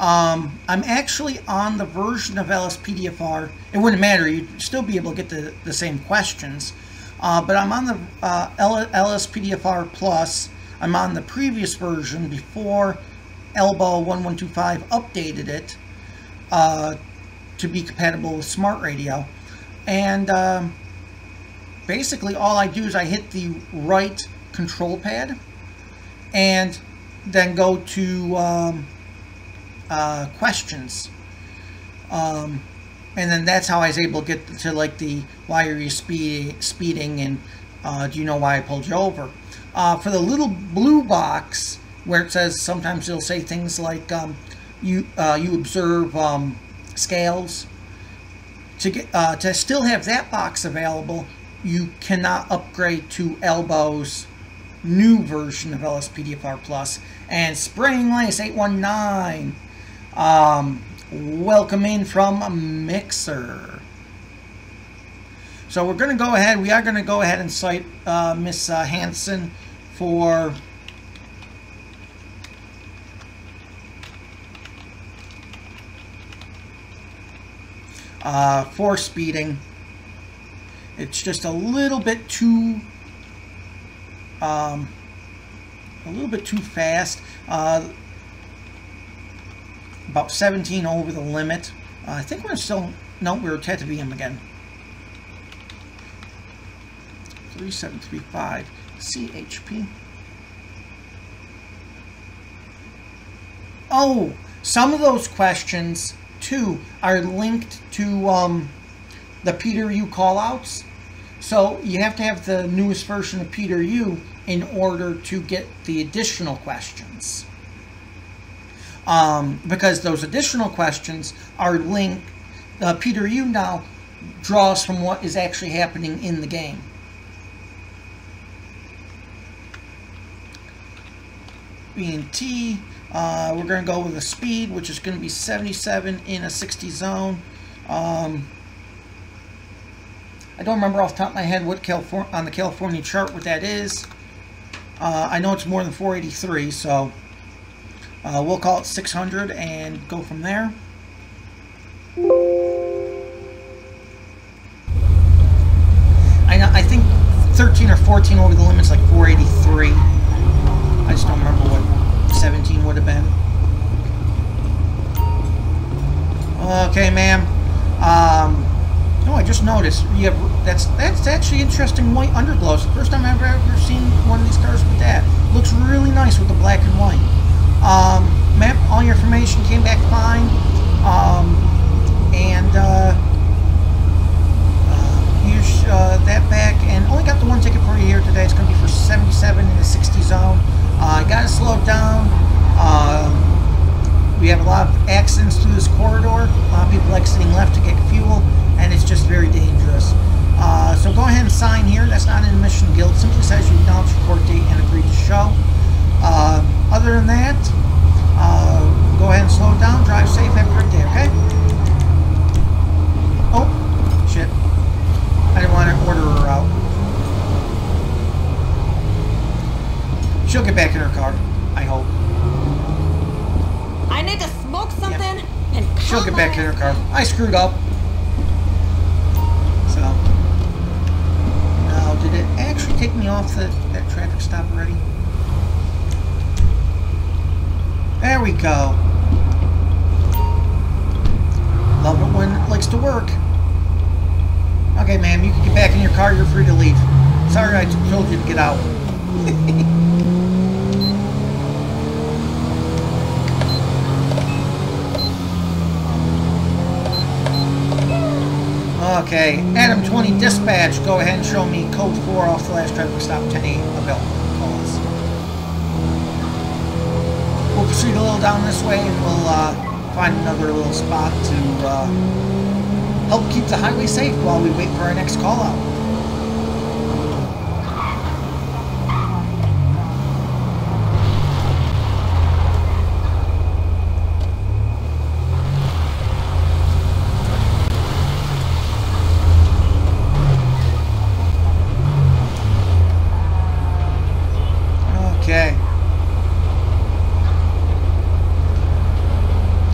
[SPEAKER 1] I'm actually on the version of LSPDFR. It wouldn't matter, you'd still be able to get the same questions. But I'm on the LSPDFR Plus. I'm on the previous version before Elbow 1125 updated it to be compatible with Smart Radio. And basically all I do is I hit the right control pad and then go to questions, and then that's how I was able to get to like the why are you speeding and do you know why I pulled you over. For the little blue box where it says, sometimes it'll say things like you observe scales. To get to still have that box available, you cannot upgrade to Elbow's new version of LSPDFR Plus. And Spring Lace 819, welcome in from Mixer. So we're going to go ahead, we are going to go ahead and cite Miss Hansen for speeding. It's just a little bit too fast. About 17 over the limit. I think we're still, no, we're at fivem again. 3735 CHP. Oh, some of those questions too are linked to the Peter U callouts. So you have to have the newest version of Peter U in order to get the additional questions. Because those additional questions are linked, Peter U now draws from what is actually happening in the game. B&T, we're going to go with a speed, which is going to be 77 in a 60 zone. I don't remember off the top of my head what on the California chart what that is. I know it's more than 483, so we'll call it 600 and go from there. I think 13 or 14 over the limit's like 483. I just don't remember what 17 would have been. Okay, ma'am. No, I just noticed you have that's actually interesting white underglows. First time I've ever seen one of these cars with that. Looks really nice with the black and white. Ma'am, all your information came back fine. Here's that back, and only got the one ticket for you here today. It's going to be for 77 in the 60 zone. I got to slow it down. We have a lot of accidents through this corridor. A lot of people exiting left to get fuel, and it's just very dangerous. So go ahead and sign here. That's not an admission to guilt. It simply says you acknowledge your court date and agree to show. Other than that, go ahead and slow it down. Drive safe. Have a great day, okay? Oh, shit. I didn't want to order her out. She'll get back in her car, I hope.
[SPEAKER 3] I need to smoke something and
[SPEAKER 1] she'll get back in her car. I screwed up. So. Now, did it actually take me off that traffic stop already? There we go. Love it when it likes to work. Okay, ma'am, you can get back in your car. You're free to leave. Sorry I told you to get out. Okay, Adam 20 dispatch. Go ahead and show me code 4 off the last traffic stop 10-8 available. Calls. We'll proceed a little down this way and we'll find another little spot to help keep the highway safe while we wait for our next call out. Okay.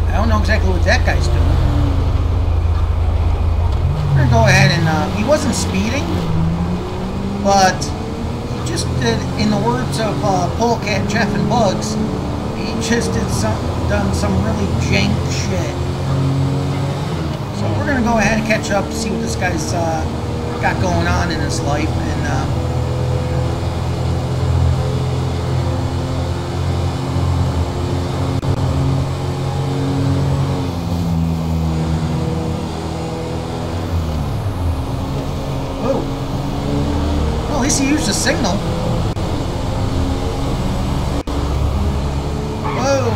[SPEAKER 1] I don't know exactly what that guy's doing. We're gonna go ahead and, he wasn't speeding, but he just did, in the words of Polecat, Jeff, and Bugs, he just done some really jank shit. So we're gonna go ahead and catch up, see what this guy's got going on in his life, and at least he used a signal. Whoa!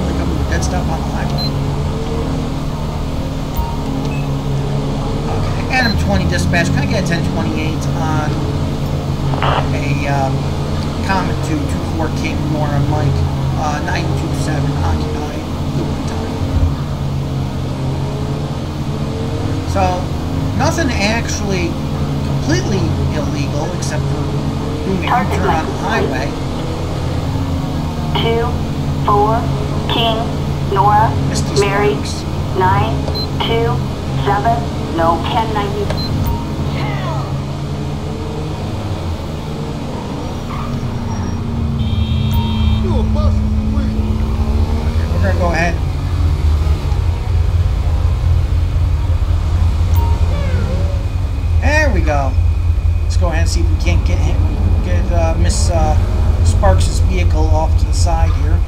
[SPEAKER 1] Like I'm a dead stop on the highway. Okay, Adam 20 dispatch. Can I get a 1028 on a comment to 24 King Nora Mike 927 occupied loop time. So nothing actually completely illegal except for doing a U-turn on the highway.
[SPEAKER 5] 24 King Nora Mary 927 no 1090.
[SPEAKER 1] Okay, we're gonna go ahead. There we go. Let's go ahead and see if we can't get Miss Sparks' vehicle off to the side here.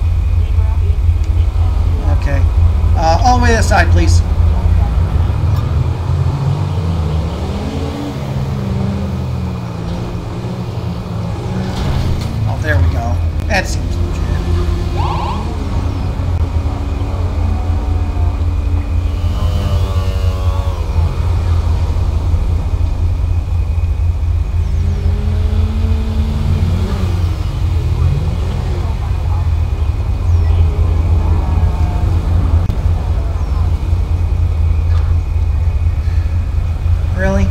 [SPEAKER 1] Okay. All the way to the side, please. Oh, there we go. That seems legit. Really?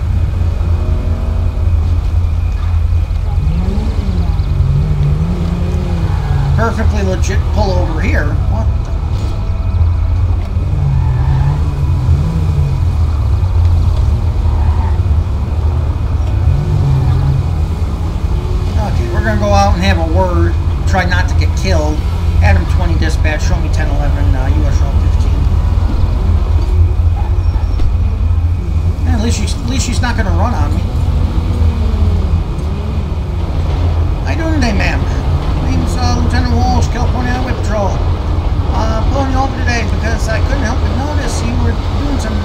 [SPEAKER 1] Perfectly legit pull over here. What the? Okay, we're gonna go out and have a word. Try not to get killed. Adam 20 dispatch. Show me 1011 US Route 15. At least she's not going to run on me. How you doing today, ma'am? My name's Lieutenant Walsh, California Highway Patrol. Pulling you over today because I couldn't help but notice you were doing some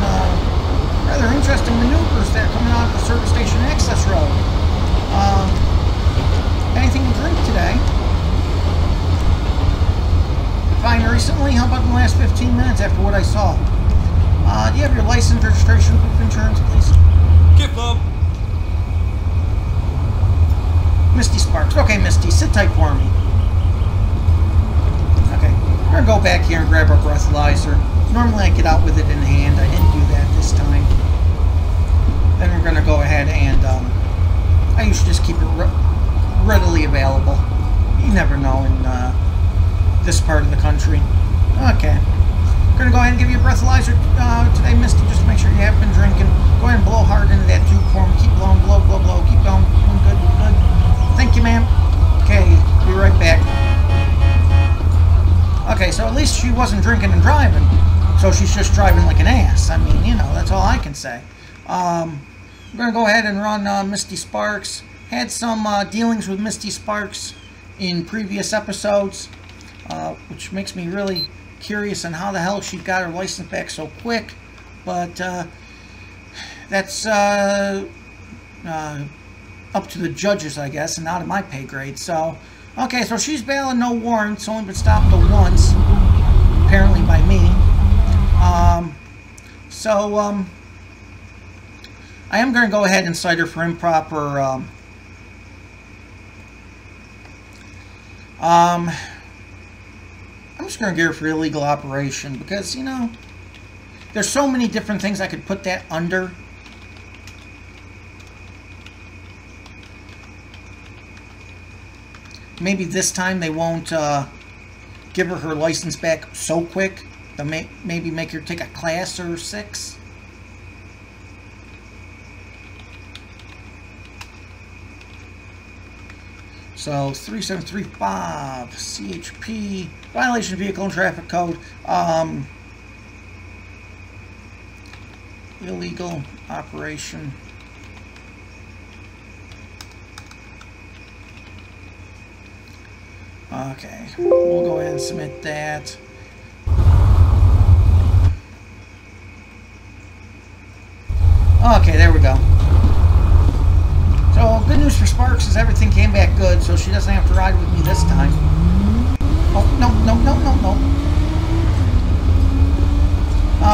[SPEAKER 1] rather interesting maneuvers there coming out of the service station access road. Anything to drink today? Fine recently? How about in the last 15 minutes after what I saw? Do you have your license, registration, proof of insurance, please?
[SPEAKER 2] Get Bob.
[SPEAKER 1] Misty Sparks. Okay, Misty, sit tight for me. Okay, we're gonna go back here and grab our breathalyzer. Normally I get out with it in hand. I didn't do that this time. Then we're gonna go ahead and I usually just keep it readily available. You never know in this part of the country. Okay. We're going to go ahead and give you a breathalyzer today, Misty, just to make sure you have been drinking. Go ahead and blow hard into that tube for me. Keep blowing, blow, blow, blow. Keep going. Good, good. Thank you, ma'am. Okay, be right back. Okay, so at least she wasn't drinking and driving. So she's just driving like an ass. I mean, you know, that's all I can say. I'm going to go ahead and run Misty Sparks. Had some dealings with Misty Sparks in previous episodes, which makes me really curious on how the hell she got her license back so quick. But that's up to the judges, I guess, and out of my pay grade. So, okay, so she's bailing no warrants, only been stopped once, apparently by me. I am going to go ahead and cite her for improper, I'm just going to get her for illegal operation because, you know, there's so many different things I could put that under. Maybe this time they won't give her license back so quick. They'll maybe make her take a class or 6. So 3735 CHP, violation of vehicle and traffic code, illegal operation. Okay, we'll go ahead and submit that. Okay, there we go. So, good news for Sparks is everything came back good, so she doesn't have to ride with me this time. Oh, no.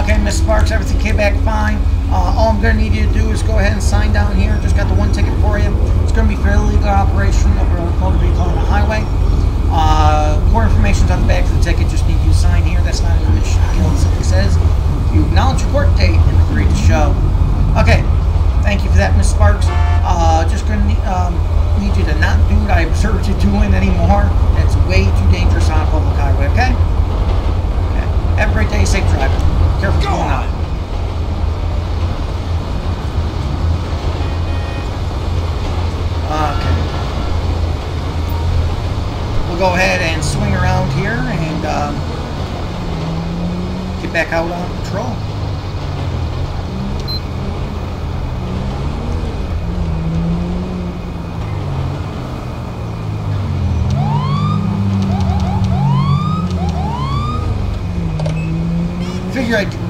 [SPEAKER 1] Okay, Miss Sparks, everything came back fine. All I'm going to need you to do is go ahead and sign down here. Just got the one ticket for you. It's going to be for illegal operation of a motor vehicle on the highway. Core information's on the back of the ticket. Just need you to sign here. That's not an admission to guilt. It simply says you acknowledge your court date and agree to show. Okay. Thank you for that, Miss Sparks. Just going to need you to not do what I observed you doing anymore. That's way too dangerous on a public highway, okay? Okay. Have a great day. Safe driving. Careful what's going on. Okay. We'll go ahead and swing around here and get back out on patrol.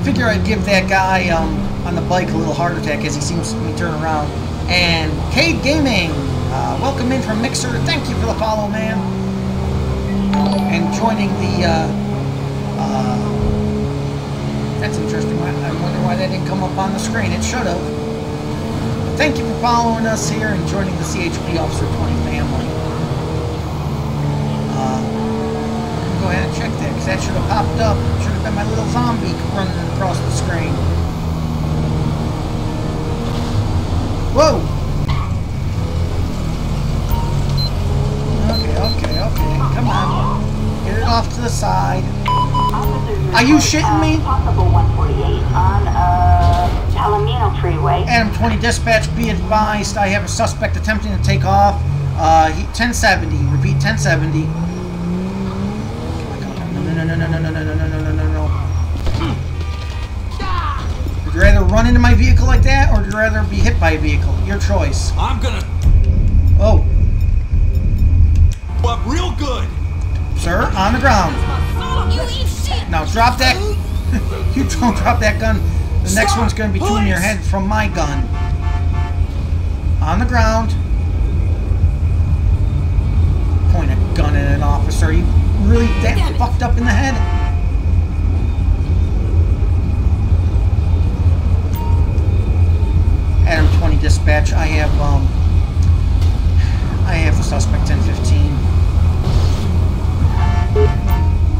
[SPEAKER 1] Figure I'd give that guy on the bike a little heart attack as he seems to be turning around. And Cade Gaming, welcome in from Mixer. Thank you for the follow, man. And joining the that's interesting. I wonder why that didn't come up on the screen. It should have. Thank you for following us here and joining the CHP Officer 20 family. Go ahead and check that because that should have popped up. Should have been my little zombie running across the screen. Whoa! Okay. Come on. Get it off to the side. Are you shitting me?
[SPEAKER 5] Possible 148 on Palomino Freeway.
[SPEAKER 1] Adam 20 dispatch, be advised. I have a suspect attempting to take off. 1070. Repeat, 1070. No. Would you rather run into my vehicle like that, or would you rather be hit by a vehicle? Your choice.
[SPEAKER 2] I'm gonna...
[SPEAKER 1] Oh.
[SPEAKER 2] Up real good.
[SPEAKER 1] Sir, on the ground.
[SPEAKER 3] You eat shit!
[SPEAKER 1] Now drop that. You don't drop that gun. The next one's going to be to your head from my gun. On the ground. Point a gun at an officer. Are you really that fucked up in the head? Adam 20 dispatch. I have the suspect 1015.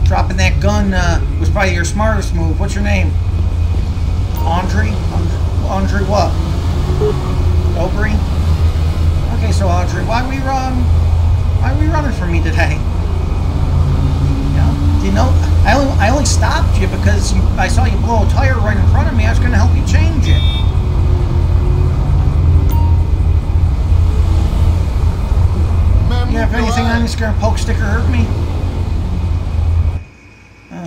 [SPEAKER 1] Dropping that gun was probably your smartest move. What's your name? Andre? Andre what? Dobry? Okay, so Andre, why are we running from me today? You know, I only stopped you because I saw you blow a tire right in front of me. I was going to help you change it. You have anything on you poke, stick, or hurt me?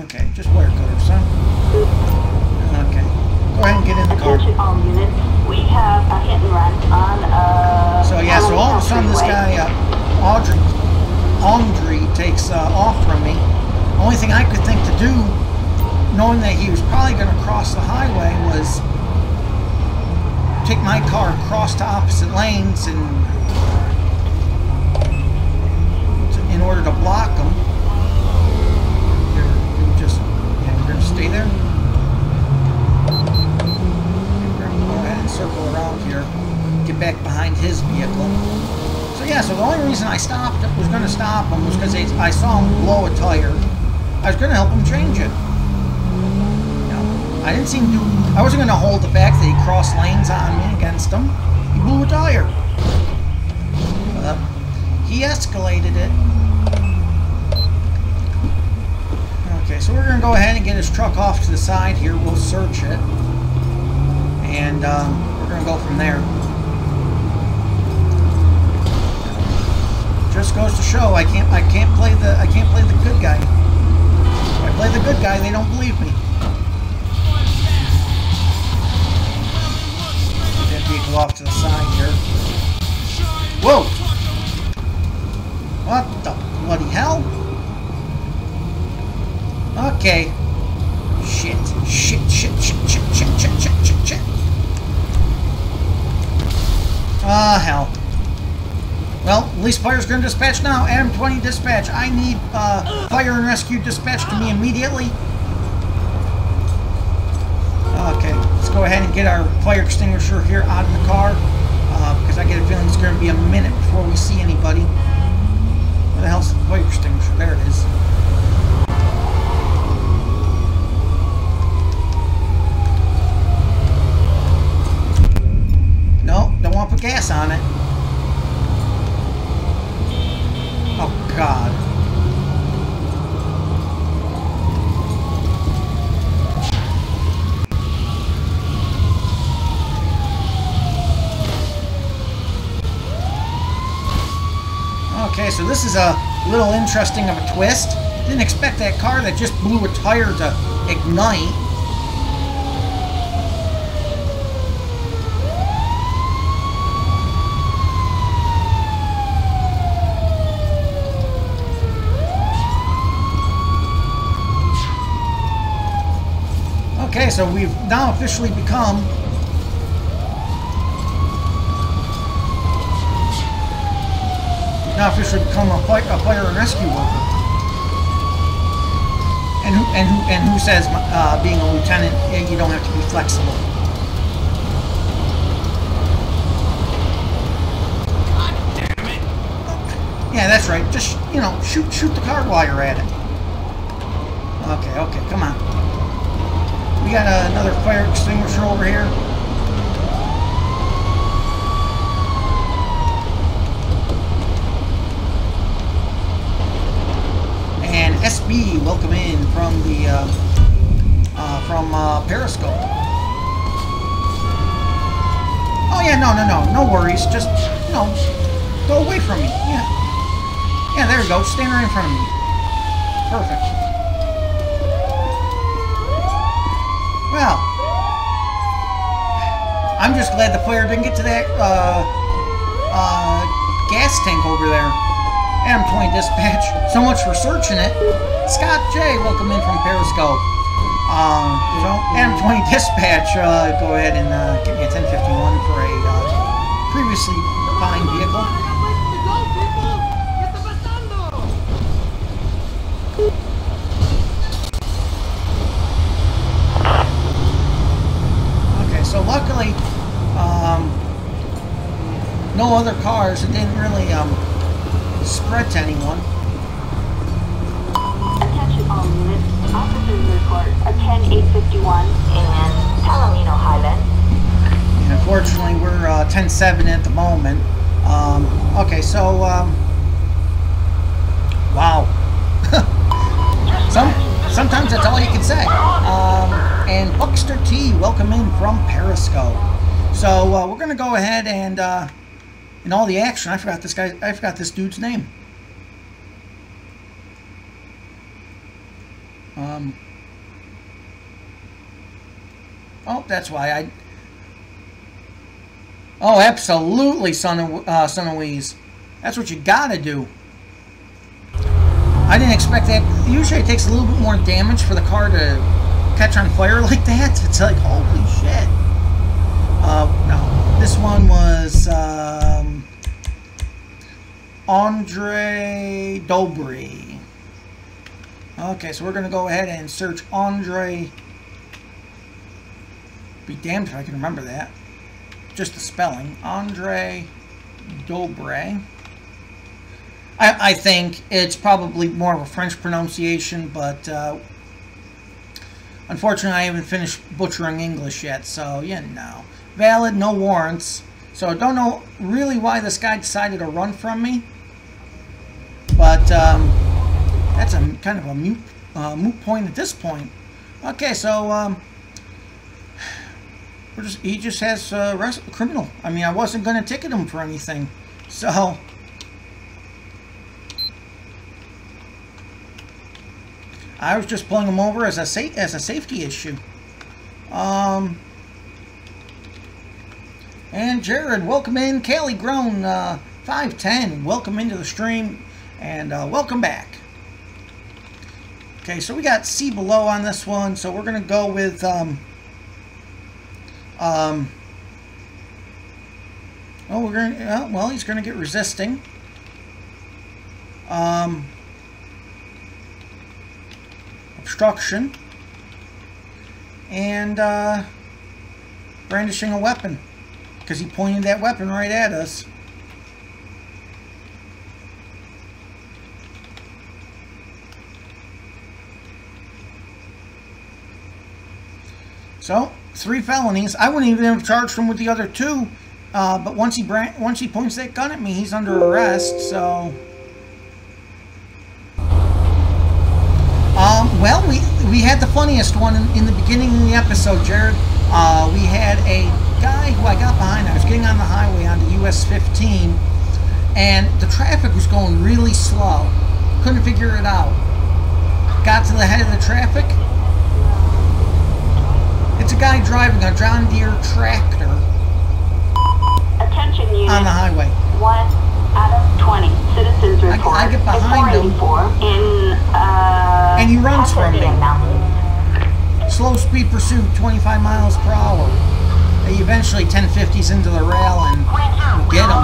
[SPEAKER 1] Okay, just wear gutters, son. Okay. Go ahead and get in the car.
[SPEAKER 5] Attention all units. We have a hit and run on
[SPEAKER 1] So yeah, so all of a sudden this guy, Audrey takes off from me. The only thing I could think to do, knowing that he was probably going to cross the highway, was take my car across to opposite lanes and in order to block him. We're going to stay there. We're going to go ahead and circle around here, get back behind his vehicle. So yeah, so the only reason I was going to stop him was because I saw him blow a tire. I was going to help him change it. I didn't seem to. I wasn't going to hold the fact that he crossed lanes on me against him. He blew a tire. He escalated it. Okay, so we're going to go ahead and get his truck off to the side here. We'll search it, and we're going to go from there. Just goes to show I can't play the good guy. If I play the good guy, they don't believe me. Get that vehicle off to the side here. Whoa! What the bloody hell? Okay. Shit. Hell. Well, at least fire's going to dispatch now. Adam 20 dispatch. I need fire and rescue dispatch to me immediately. Okay, let's go ahead and get our fire extinguisher here out of the car because I get a feeling it's going to be a minute before we see anybody. Where the hell's the fire extinguisher? There it is. No, don't want to put gas on it. Oh, God. Okay, so this is a little interesting of a twist. Didn't expect that car that just blew a tire to ignite. Okay, so we've now officially become a fire and rescue worker. And who says being a lieutenant you don't have to be flexible?
[SPEAKER 2] God damn it!
[SPEAKER 1] Yeah, that's right. Just shoot the car while you're at it. Okay, come on. We got another fire extinguisher over here. And SB, welcome in from the Periscope. Oh yeah, no worries. Just go away from me. Yeah, there you go. Stand right in front of me. Perfect. Well, I'm just glad the fire didn't get to that gas tank over there. Adam 20 dispatch. So much for searching it. Scott J, welcome in from Periscope. So Adam 20 dispatch. Go ahead and get me a 1051 for a previously fine vehicle. So luckily, no other cars. It didn't really spread to anyone.
[SPEAKER 5] Attention all units. Officers report a 10-851 in Palomino Highland.
[SPEAKER 1] And unfortunately, we're 10-7 at the moment. Okay, so wow. Sometimes that's all you can say. And Buckster T, welcome in from Periscope. So we're gonna go ahead and in all the action, I forgot this dude's name. Oh, that's why I... Oh, absolutely, son of Weeze. That's what you gotta do. I didn't expect that. Usually it takes a little bit more damage for the car to catch on fire like that. It's like, holy shit. No. This one was Andre Dobry. Okay, so we're going to go ahead and search Andre. Be damned if I can remember that. Just the spelling. Andre Dobry. I think it's probably more of a French pronunciation, but unfortunately I haven't finished butchering English yet, so you know. Valid, no warrants. So I don't know really why this guy decided to run from me, but that's a kind of a moot point at this point. Okay, so he just has arrested a criminal. I mean, I wasn't going to ticket him for anything, so. I was just pulling him over as a safety issue. And Jared, welcome in. Callie Grown, 510, welcome into the stream, and welcome back. Okay, so we got C below on this one, so we're gonna go with oh, we're gonna well, he's gonna get resisting. Obstruction, and brandishing a weapon, because he pointed that weapon right at us. So 3 felonies. I wouldn't even have charged him with the other 2, but once he points that gun at me, he's under arrest. So. Well, we had the funniest one in the beginning of the episode, Jared. We had a guy who I got behind. I was getting on the highway onto US 15, and the traffic was going really slow. Couldn't figure it out. Got to the head of the traffic. It's a guy driving a John Deere tractor.
[SPEAKER 5] Attention unit.
[SPEAKER 1] On the highway.
[SPEAKER 5] 1 out of 20 citizens report.
[SPEAKER 1] I get behind him. And he runs from me. Slow speed pursuit, 25 miles per hour. He eventually 1050s into the rail and get him.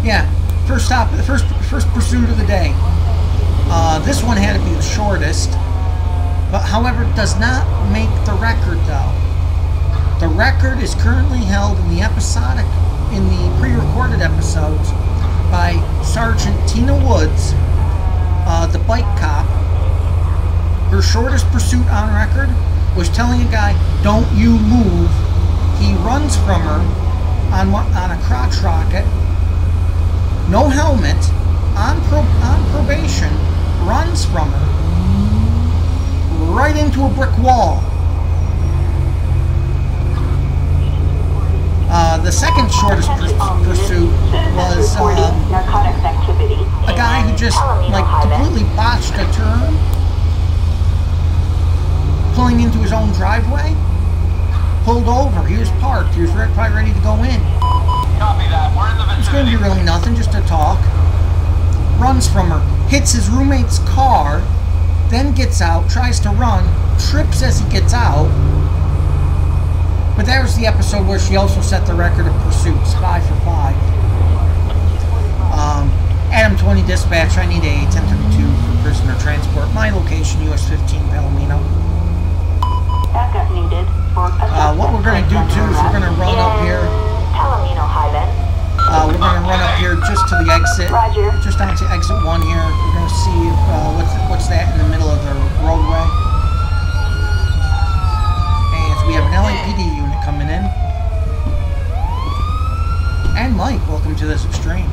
[SPEAKER 1] Yeah, first stop, the first pursuit of the day. This one had to be the shortest, but however, it does not make the record though. The record is currently held in the pre-recorded episodes by Sergeant Tina Woods, the bike cop. Her shortest pursuit on record was telling a guy, "Don't you move." He runs from her on a crotch rocket, no helmet, on probation, runs from her right into a brick wall. The second shortest pursuit was a guy who just completely botched a turn, pulling into his own driveway, pulled over. He was parked. He was probably ready to go in.
[SPEAKER 6] Copy that. We're in the vicinity.
[SPEAKER 1] It's going to be really nothing, just a talk. Runs from her, hits his roommate's car, then gets out, tries to run, trips as he gets out. But that was the episode where she also set the record of pursuits, 5 for 5. Adam 20 dispatch, I need a 1032 for prisoner transport. My location, US 15 Palomino.
[SPEAKER 5] Backup needed for
[SPEAKER 1] what we're going to do too is we're going to run up here.
[SPEAKER 5] Palomino Highland.
[SPEAKER 1] We're going to run up here just to the exit.
[SPEAKER 5] Roger.
[SPEAKER 1] Just onto exit 1 here. We're going to see if, what's that in the middle of the roadway. And we have an LAPD unit coming in. And Mike, welcome to this extreme.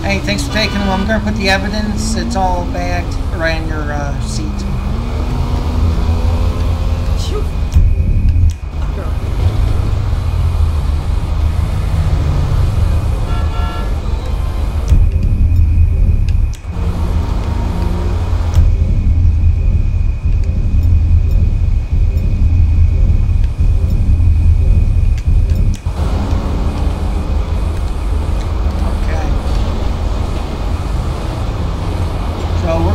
[SPEAKER 1] Hey, thanks for taking them. I'm going to put the evidence. It's all bagged right in your seat.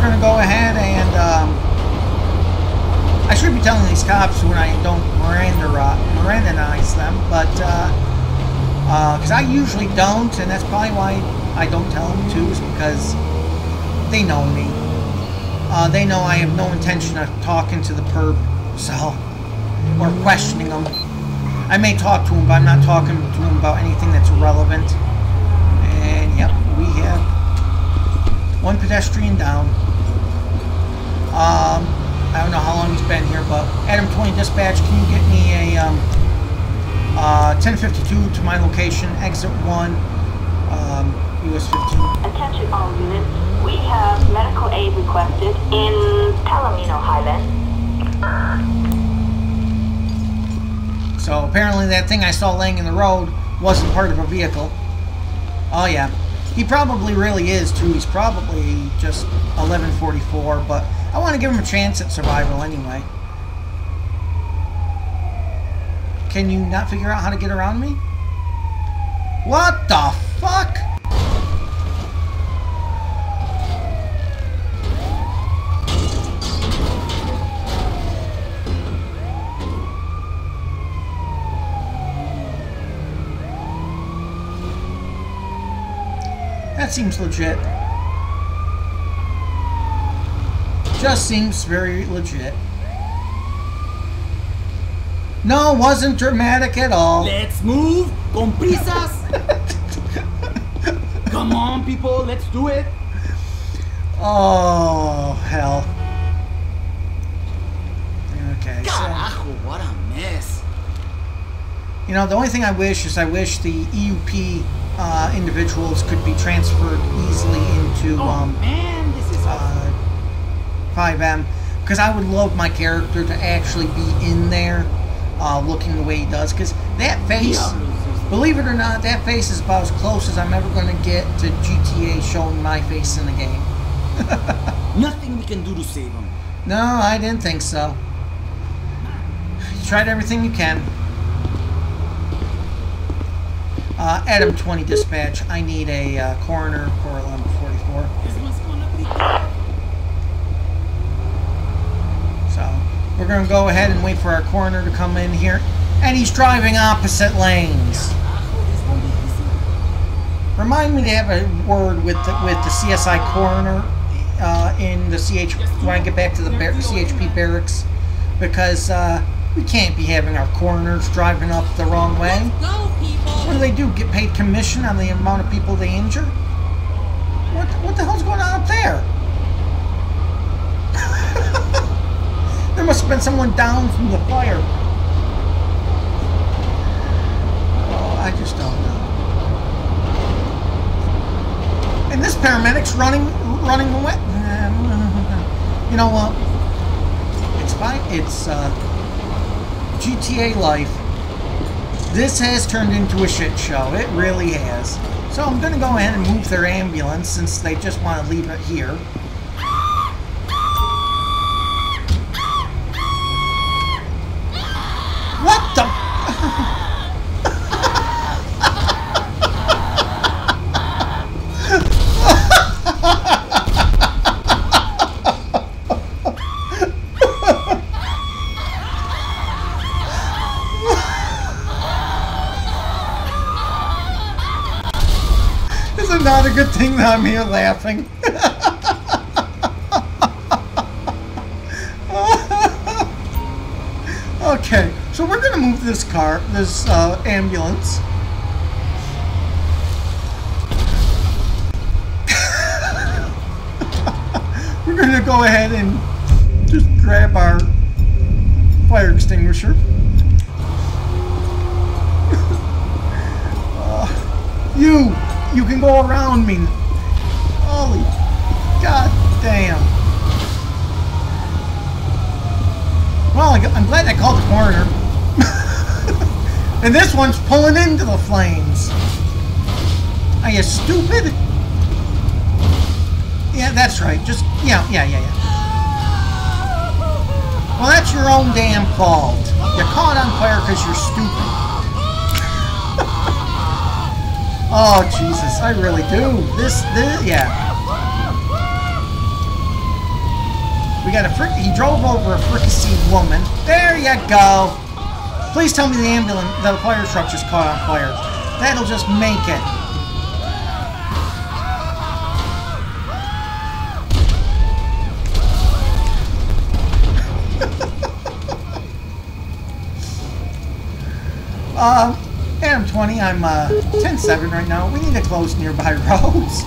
[SPEAKER 1] going to go ahead and I should be telling these cops when I don't Mirandanize them, but because I usually don't, and that's probably why I don't tell them to, is because they know me. They know I have no intention of talking to the perp, so, or questioning them. I may talk to him, but I'm not talking to him about anything that's relevant. And yep, we have one pedestrian down. I don't know how long he's been here, but Adam 20 dispatch, can you get me a 1052 to my location, exit 1, US 15.
[SPEAKER 5] Attention all units. We have medical aid requested in Palomino Highland.
[SPEAKER 1] So apparently that thing I saw laying in the road wasn't part of a vehicle. Oh yeah. He probably really is too. He's probably just 1144, but I want to give him a chance at survival anyway. Can you not figure out how to get around me? What the fuck? That seems legit. Just seems very legit. No, wasn't dramatic at all.
[SPEAKER 8] Let's move, con prisas. Come on, people, let's do it.
[SPEAKER 1] Oh, hell. Okay,
[SPEAKER 8] Carajo, what a mess.
[SPEAKER 1] You know, the only thing I wish is the EUP individuals could be transferred easily into
[SPEAKER 8] Man, this is
[SPEAKER 1] fivem, because I would love my character to actually be in there looking the way he does, because that face, believe it or not, that face is about as close as I'm ever going to get to GTA showing my face in the game.
[SPEAKER 8] nothing we can do to save him.
[SPEAKER 1] No, I didn't think so. You tried everything you can. Adam 20 dispatch, I need a coroner for 1144. So, we're going to go ahead and wait for our coroner to come in here. And he's driving opposite lanes. Remind me to have a word with the CSI coroner in the when I get back to the CHP barracks. Because we can't be having our coroners driving up the wrong way. What do they do? Get paid commission on the amount of people they injure? What the hell's going on up there? There must have been someone down from the fire. Oh, I just don't know. And this paramedic's running away. You know what? It's fine. It's GTA life. This has turned into a shit show. It really has. So I'm going to go ahead and move their ambulance since they just want to leave it here. What the? Is it not a good thing that I'm here laughing? Okay, so we're gonna move this ambulance. We're gonna go ahead and just grab our fire extinguisher. You can go around me. Holy god damn. Well, I'm glad I called the coroner. And this one's pulling into the flames. Are you stupid? Yeah, that's right. Just, yeah. Well, that's your own damn fault. You're caught on fire because you're stupid. Oh, Jesus, I really do. This, yeah. got a he drove over a fricassee woman. There you go. Please tell me the ambulance, the fire truck just caught on fire. That'll just make it. Adam 20, I'm 10-7 right now. We need to close nearby roads.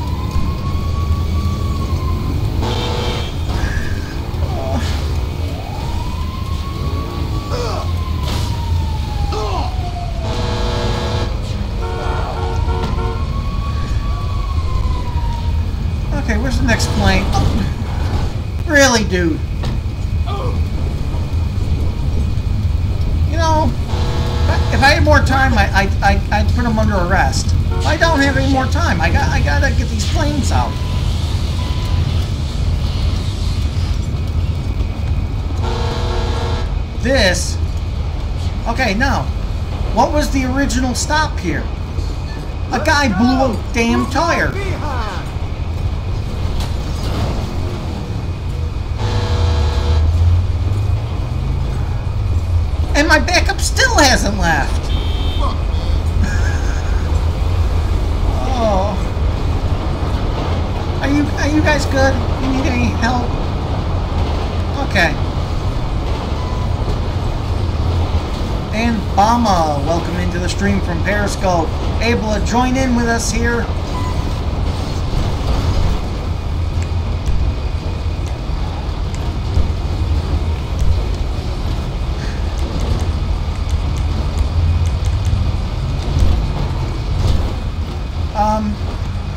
[SPEAKER 1] Okay, where's the next plane? Oh, really, dude? You know, if I had more time, I'd put them under arrest. I don't have any more time. I gotta get these planes out. This. Okay, now, what was the original stop here? A guy blew a damn tire. And my backup still hasn't left. Oh. Are you guys good? You need any help? Okay. And Bama, welcome into the stream from Periscope. Able to join in with us here.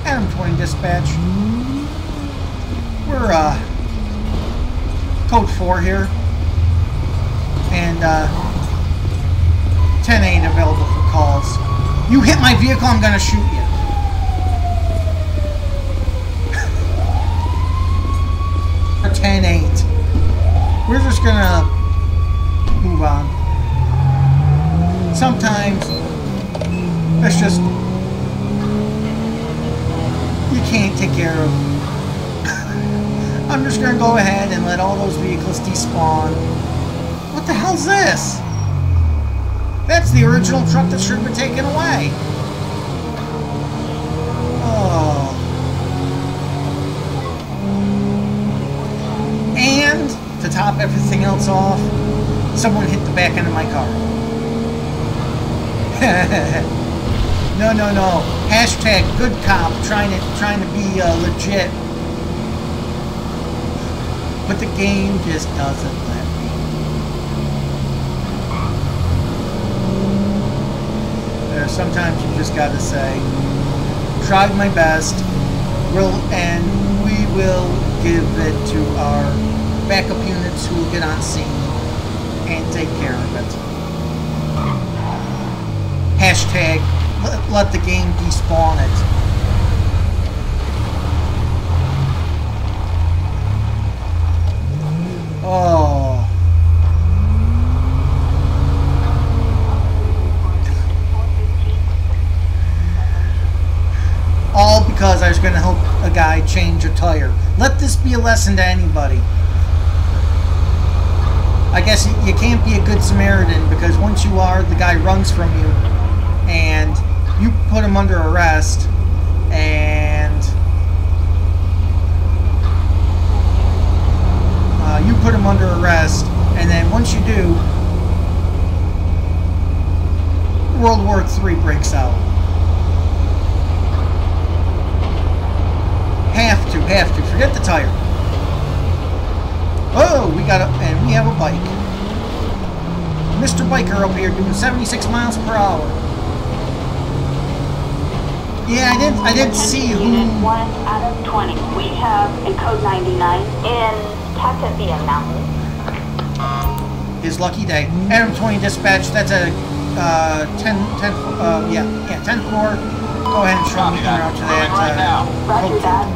[SPEAKER 1] Adam 20 dispatch. We're code 4 here, and 10 ain't available for calls. You hit my vehicle, I'm gonna shoot you. Or 10-8. We're just gonna move on. Sometimes it's just you can't take care of. I'm just gonna go ahead and let all those vehicles despawn. What the hell's this? That's the original truck that should have been taken away. Oh. And to top everything else off, someone hit the back end of my car. No, no, no. Hashtag good cop, trying to be legit. But the game just doesn't let me. Sometimes you just gotta say, tried my best, and we will give it to our backup units who will get on scene and take care of it. Hashtag let the game despawn it. Oh. All because I was going to help a guy change a tire. Let this be a lesson to anybody. I guess you can't be a good Samaritan, because once you are, the guy runs from you and you put him under arrest, and you put him under arrest, and then once you do, World War III breaks out. Have to. Forget the tire. Oh, we have a bike. Mr. Biker up here doing 76 miles per hour. Yeah, I did see who.
[SPEAKER 5] Unit 1 out of 20. We have a code 99 in Tatavia Mountain.
[SPEAKER 1] His lucky day. Adam 20 dispatch. That's a 10-4. Go ahead and show me the route to that.
[SPEAKER 6] Right now.
[SPEAKER 5] Roger that.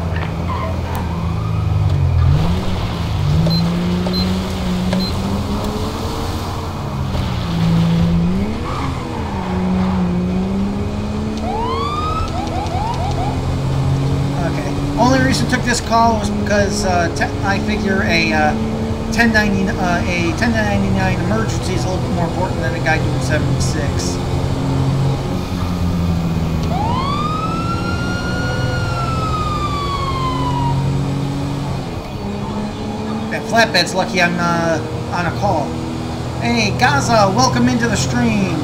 [SPEAKER 1] Only reason I took this call was because I figure a a 1099 emergency is a little bit more important than a guy doing 76. That flatbed's lucky I'm on a call. Hey, Gaza, welcome into the stream.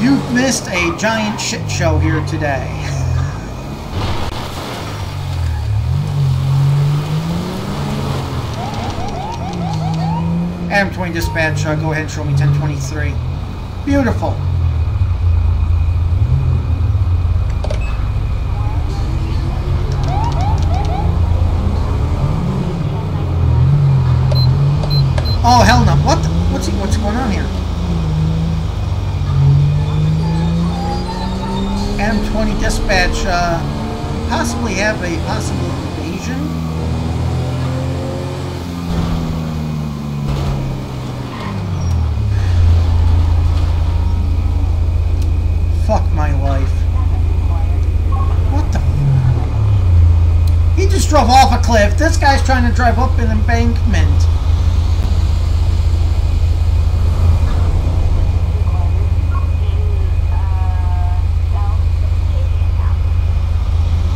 [SPEAKER 1] You've missed a giant shit show here today. Adam 20 dispatch, go ahead and show me 1023. Beautiful. Oh hell no! What? What's going on here? Adam 20 dispatch, possibly have a possible invasion. Fuck my life. What the? He just drove off a cliff. This guy's trying to drive up an embankment.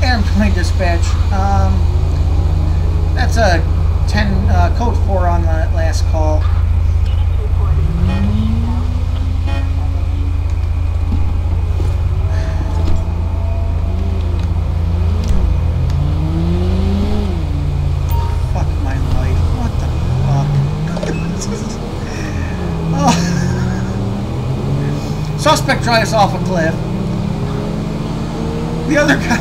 [SPEAKER 1] Airplane dispatch. That's a 10 code 4 on the last call. Suspect drives off a cliff. The other guy.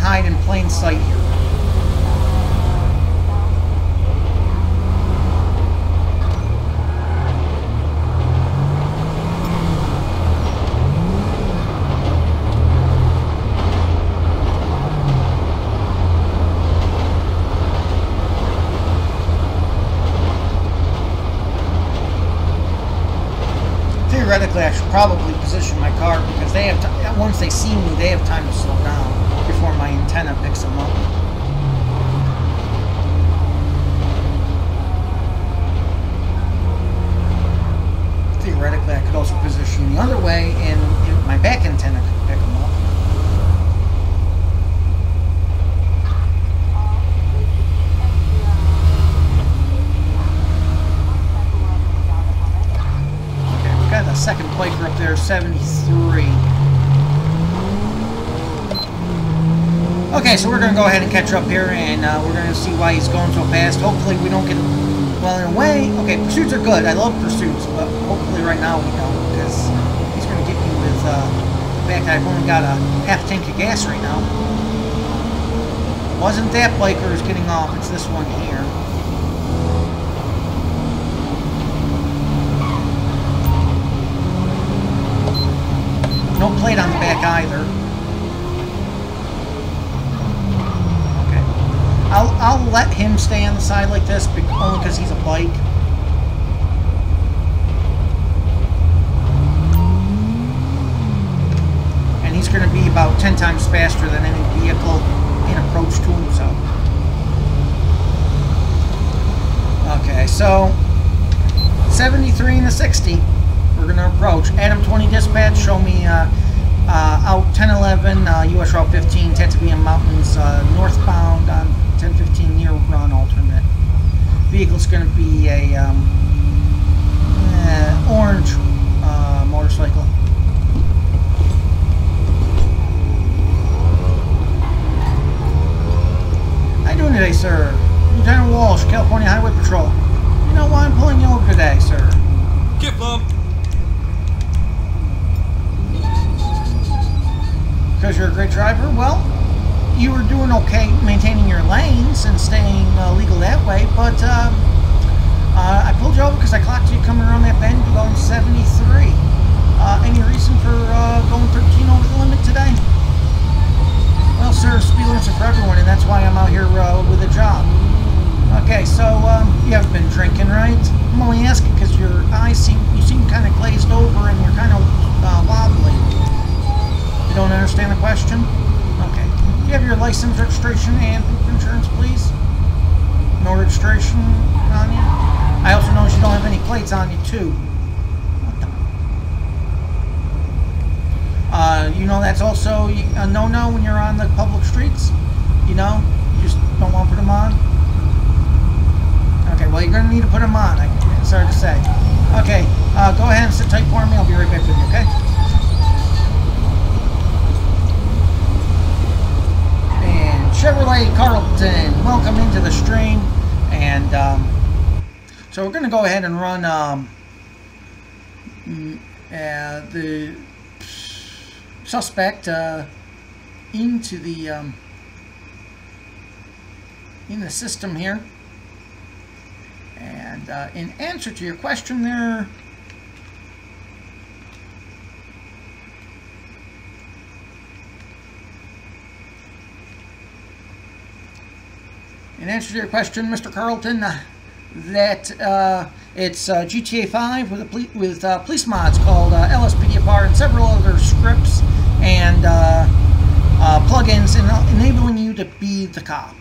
[SPEAKER 1] Hide in plain sight here. Theoretically, I should probably position my car because they have once they see me, they have time to slow down before my antenna picks them up. Theoretically, I could also position the other way and my back antenna could pick them up. Okay, we've got a second Quaker up there, 73. Okay, so we're going to go ahead and catch up here, and we're going to see why he's going so fast. Hopefully we don't get, well, in a way, okay, pursuits are good. I love pursuits, but hopefully right now we don't, because he's going to get me with the fact that I've only got a half tank of gas right now. Wasn't that biker who's getting off, it's this one here. No plate on the back either. I'll let him stay on the side like this, only because he's a bike. And he's going to be about 10 times faster than any vehicle in approach to him, so. Okay, so 73 and a 60. We're going to approach. Adam 20 dispatch, show me out 1011, US Route 15, Tatooine Mountains, northbound on 1015 near run alternate. Vehicle's going to be a orange motorcycle. How you doing today, sir? Lieutenant Walsh, California Highway Patrol. You know why I'm pulling you over today, sir?
[SPEAKER 2] Get bump.
[SPEAKER 1] Because you're a great driver? Well, you were doing okay maintaining your lanes and staying legal that way, but I pulled you over because I clocked you coming around that 73. Any reason for going 13 over the limit today? Well, sir, speed limits are for everyone, and that's why I'm out here with a job. Okay, so you haven't been drinking, right? I'm only asking because your eyes seem kind of glazed over and you're kind of wobbly. You don't understand the question? Okay. Do you have your license, registration, and insurance, please? No registration on you? I also notice you don't have any plates on you, too. What the? You know that's also a no-no when you're on the public streets? You know? You just don't want to put them on? Okay, well, you're going to need to put them on. Sorry to say. Okay, go ahead and sit tight for me. I'll be right back with you, okay? And Chevrolet Carlton, welcome into the stream. And so we're going to go ahead and run the suspect into the in the system here. And in answer to your question there, Mr. Carlton, that it's GTA 5 with police mods called LSPDFR and several other scripts and plugins enabling you to be the cop.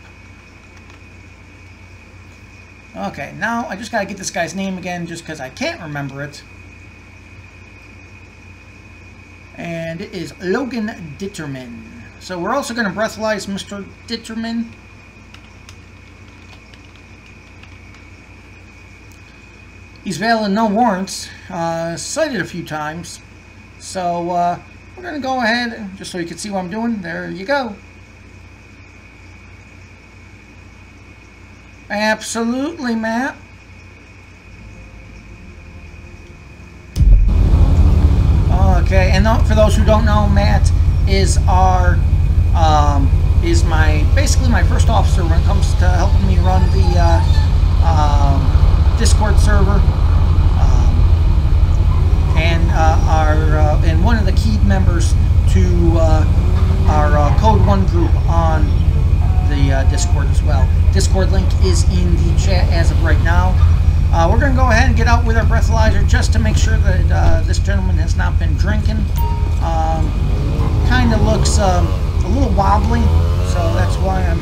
[SPEAKER 1] Okay, now I just gotta get this guy's name again just because I can't remember it. And it is Logan Ditterman. So we're also going to breathalyze Mr. Ditterman. He's valid no warrants, cited a few times. So we're going to go ahead, just so you can see what I'm doing. There you go. Absolutely, Matt. Okay, and for those who don't know, Matt is our basically my first officer when it comes to helping me run the Discord server, and one of the key members to our Code 1 group on the Discord as well. Discord link is in the chat as of right now. We're going to go ahead and get out with our breathalyzer just to make sure that this gentleman has not been drinking. Kind of looks a little wobbly, so that's why I'm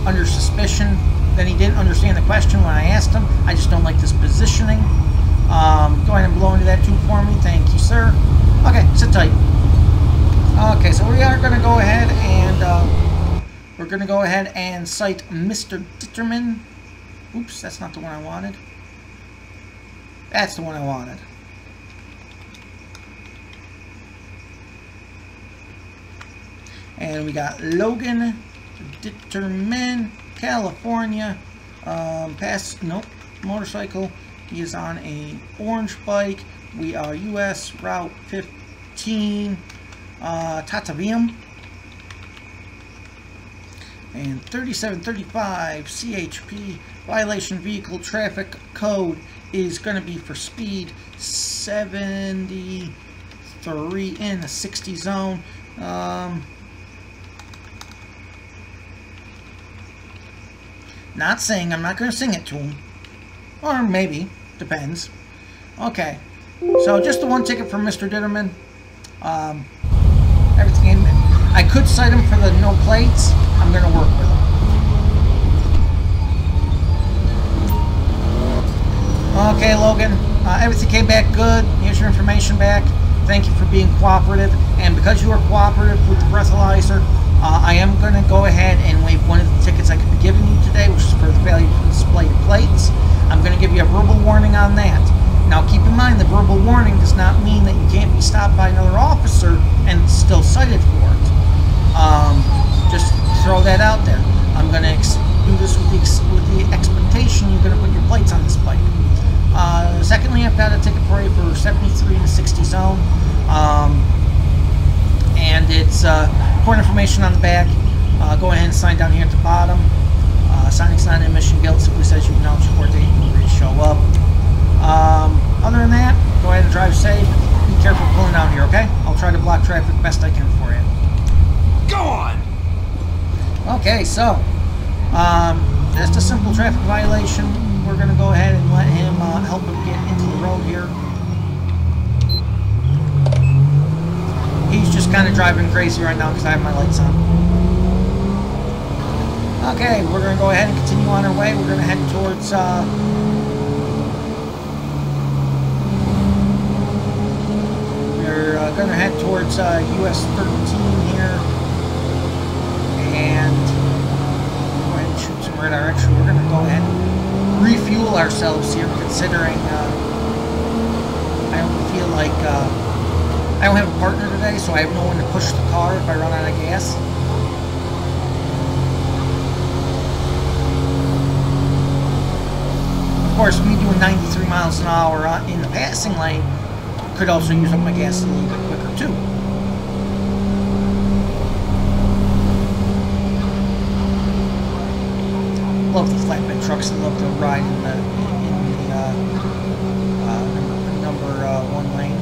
[SPEAKER 1] under suspicion. Then he didn't understand the question when I asked him. I just don't like this positioning. Go ahead and blow into that tube for me. Thank you, sir. Okay, sit tight. Okay, so we are going to go ahead and cite Mr. Ditterman. Oops, that's not the one I wanted. That's the one I wanted. And we got Logan Ditterman, California. Motorcycle. He is on a orange bike. We are US Route 15, Fivem. And 3735 CHP violation vehicle traffic code is going to be for speed 73 in the 60 zone. Not saying I'm not going to sing it to him, or maybe, depends. Okay, so just the one ticket from Mr. Ditterman. Everything. I could cite him for the no plates. I'm going to work with him. Okay, Logan. Everything came back good. Here's your information back. Thank you for being cooperative. And because you are cooperative with the breathalyzer, I am going to go ahead and waive one of the tickets I could be giving you today, which is for the failure to display your plates. I'm going to give you a verbal warning on that. Now, keep in mind, the verbal warning does not mean that you can't be stopped by another officer and still cited for it. Just throw that out there. I'm going to do this with the expectation you're going to put your plates on this bike. Secondly, I've got a ticket for you for 73 in the 60 zone. And it's important information on the back. Go ahead and sign down here at the bottom. Signing's not an admission guilt. Simply says you acknowledge your court date and you're ready to show up. Other than that, go ahead and drive Okay, so just a simple traffic violation. We're going to go ahead and let him help him get into the road here. He's just kind of driving crazy right now because I have my lights on. Okay, we're going to go ahead and continue on our way. We're going to head towards going to head towards US 13 here, and go ahead and shoot some radar extra. We're going to go ahead and refuel ourselves here, considering I don't feel like I don't have a partner today, so I have no one to push the car if I run out of gas. Of course, me doing 93 miles an hour in the passing lane could also use up my gas a little bit quicker too. Love the flatbed trucks that love to ride in the number one lane.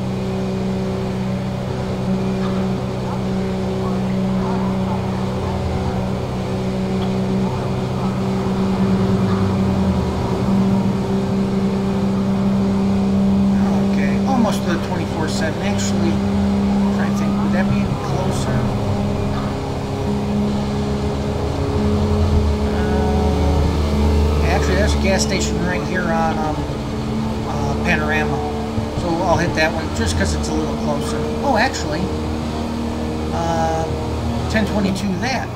[SPEAKER 1] Almost to the 24/7. Actually, I'm trying to think, would that be any closer? Actually, there's a gas station right here on Panorama, so I'll hit that one just because it's a little closer. Oh, actually, 1022 that.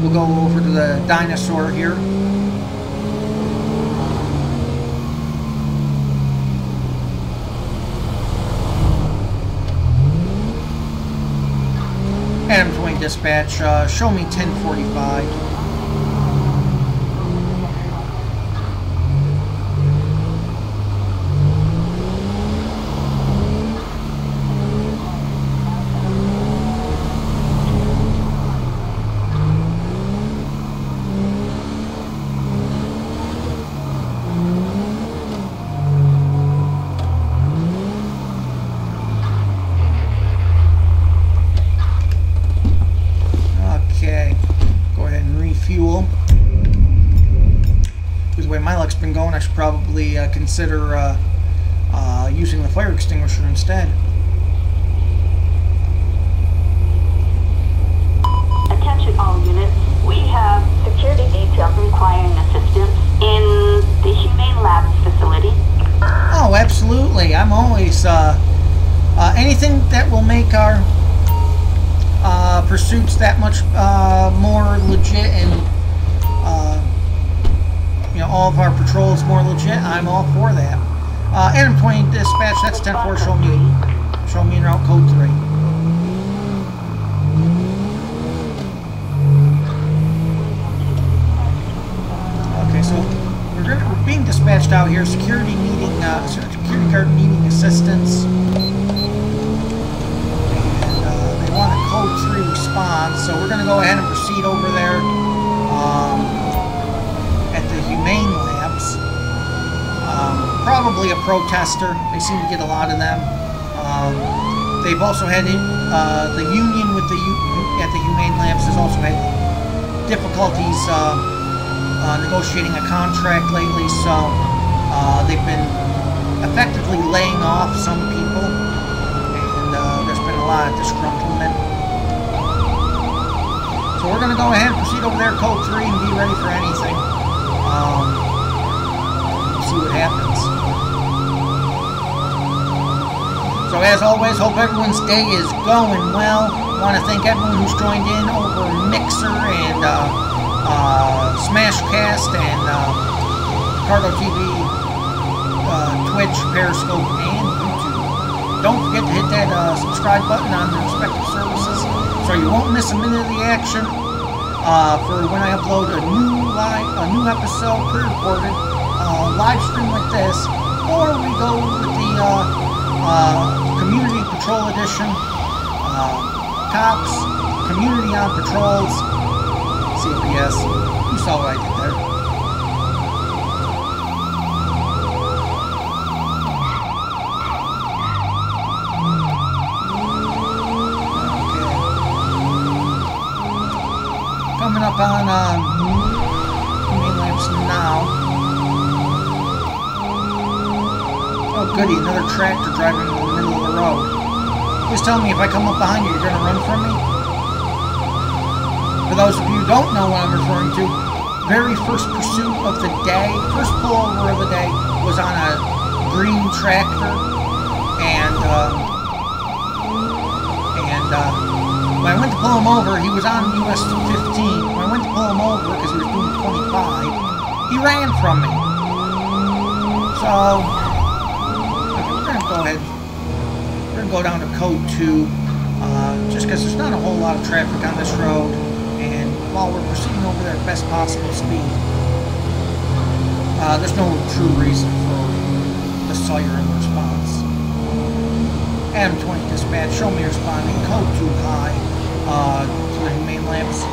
[SPEAKER 1] We'll go over to the dinosaur here. Adam 20 dispatch, show me 1045. Been going, I should probably consider using the fire extinguisher instead.
[SPEAKER 5] Attention all units, we have security details requiring assistance in the Humane Labs facility.
[SPEAKER 1] Oh, absolutely. I'm always anything that will make our pursuits that much more legit and all of our patrols more legit. I'm all for that. Adam 20 dispatch, that's 10-4, show me en route code 3. Okay, so we're being dispatched out here. Security guard needing assistance, and they want a code 3 response. So we're going to go ahead and proceed over there. At the Humane Labs. Probably a protester. They seem to get a lot of them. They've also had the union with at the Humane Labs has also had difficulties negotiating a contract lately, so they've been effectively laying off some people, and there's been a lot of disgruntlement. So we're going to go ahead and proceed over there, code 3, and be ready for anything. See what happens. So as always, hope everyone's day is going well. Want to thank everyone who's joined in over Mixer and Smashcast and Cargo TV, Twitch, Periscope, and YouTube. Don't forget to hit that subscribe button on the respective services so you won't miss a minute of the action. For when I upload a new episode pre-recorded live stream like this, or we go with the Community Patrol Edition, Cops, Community on Patrols, CPS. You saw what I did there. up on Humane Labs now. Oh goody, another tractor driving in the middle of the road. Please tell me if I come up behind you, you're going to run from me? For those of you who don't know what I'm referring to, very first pursuit of the day, first pullover of the day was on a green tractor, and when I went to pull him over, he was on US 15. When I went to pull him over, because he was doing 25, he ran from me. So, okay, we're going to go ahead. We're going to go down to code 2, just because there's not a whole lot of traffic on this road, and while we're proceeding over there at best possible speed, there's no true reason for the siren response. Adam 20 dispatch, show me responding, code 2 high, to the Humane Labs.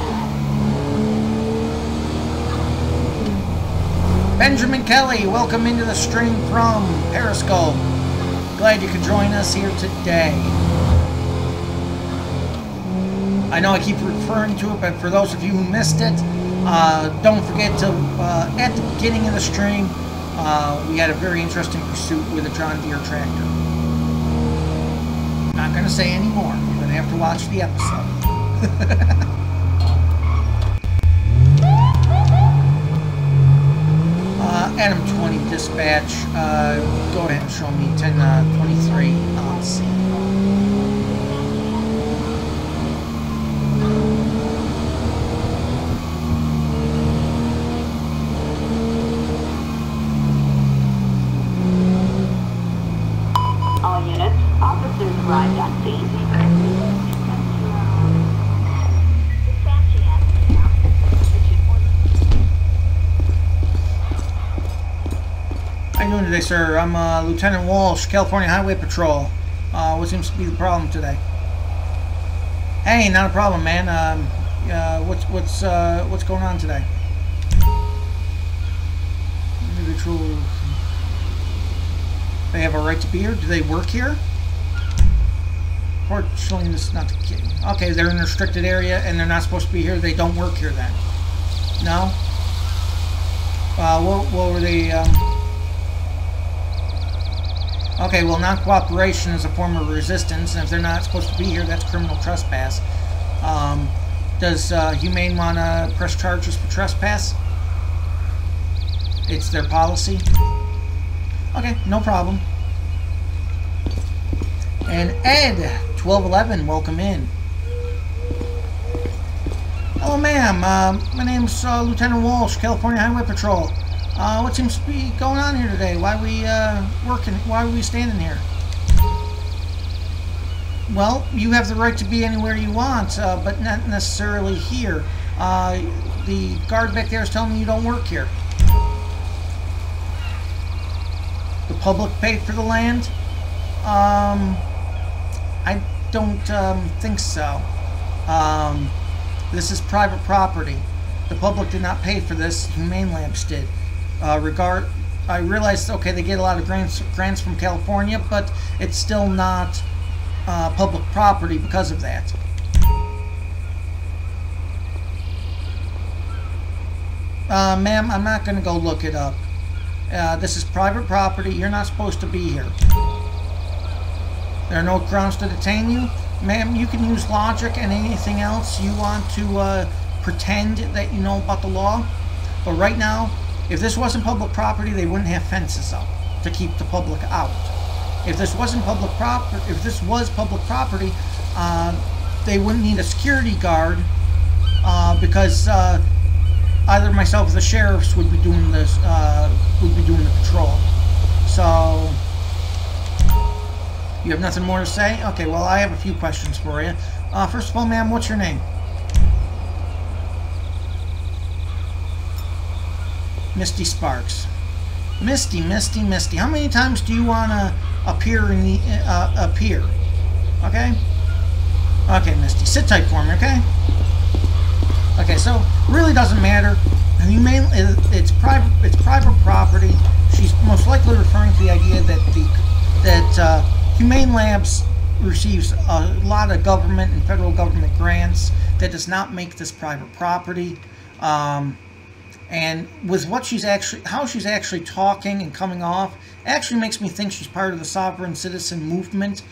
[SPEAKER 1] Benjamin Kelly, welcome into the stream from Periscope. Glad you could join us here today. I know I keep referring to it, but for those of you who missed it, don't forget to, at the beginning of the stream, we had a very interesting pursuit with a John Deere tractor. Not going to say any more. You're going to have to watch the episode. Adam 20 dispatch. Go ahead and show me 1023 on scene.
[SPEAKER 5] All units, officers arrived on scene.
[SPEAKER 1] How you doing today, sir? I'm Lieutenant Walsh, California Highway Patrol. What seems to be the problem today? Hey, not a problem, man. What's going on today? Individual. They have a right to be here. Do they work here? Fortunately, this is not the case. Okay, they're in a restricted area and they're not supposed to be here. They don't work here then. No. What were they? Okay, well, non-cooperation is a form of resistance, and if they're not supposed to be here, that's criminal trespass. Does Humane want to press charges for trespass? It's their policy. Okay, no problem. And Ed, 1211, welcome in. Hello, ma'am. My name's Lieutenant Walsh, California Highway Patrol. What seems to be going on here today? Why are we working? Why are we standing here? Well, you have the right to be anywhere you want, but not necessarily here. The guard back there is telling me you don't work here. The public paid for the land? I don't think so. This is private property. The public did not pay for this. Humane Labs did. I realized, okay, they get a lot of grants from California, but it's still not public property because of that. Ma'am, I'm not going to go look it up. This is private property. You're not supposed to be here. There are no grounds to detain you. Ma'am, you can use logic and anything else you want to pretend that you know about the law. But right now, if this wasn't public property, they wouldn't have fences up to keep the public out. If this wasn't public property, if this was public property, they wouldn't need a security guard because either myself or the sheriffs would be doing this, would be doing the patrol. So, you have nothing more to say? Okay, well, I have a few questions for you. First of all, ma'am, what's your name? Misty Sparks. Misty. How many times do you want to appear in the appear? Okay. Okay, Misty. Sit tight for me, okay? Okay, so really doesn't matter. It's private property. She's most likely referring to the idea that Humane Labs receives a lot of government and federal government grants. That does not make this private property. And with what she's actually, how she's actually talking and coming off, actually makes me think she's part of the sovereign citizen movement,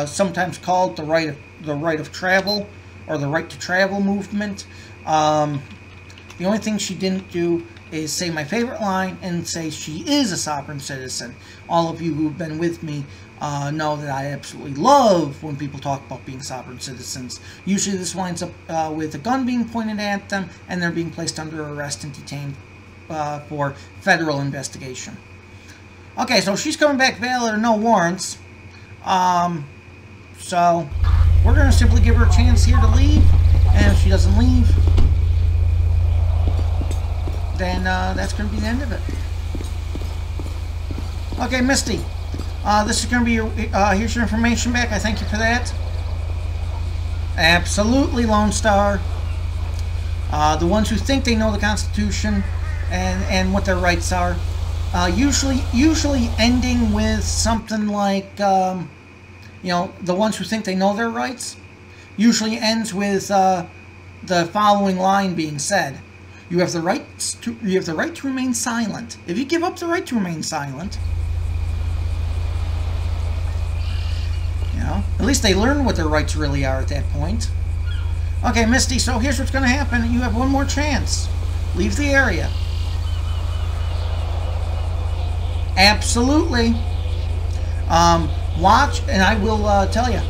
[SPEAKER 1] sometimes called the right of travel, or the right to travel movement. The only thing she didn't do is say my favorite line and say she is a sovereign citizen. All of you who've been with me know that I absolutely love when people talk about being sovereign citizens. Usually this winds up with a gun being pointed at them and they're being placed under arrest and detained for federal investigation. Okay, so she's coming back valid or no warrants. So we're going to simply give her a chance here to leave, and if she doesn't leave, then that's going to be the end of it. Okay, Misty, this is going to be your, here's your information back. I thank you for that. Absolutely, Lone Star. The ones who think they know the Constitution and what their rights are, usually ending with something like, you know, the ones who think they know their rights, usually ends with the following line being said. You have the right to remain silent. If you give up the right to remain silent, you know, at least they learn what their rights really are at that point. Okay, Misty, so here's what's going to happen. You have one more chance. Leave the area. Absolutely. Watch, and I will tell you,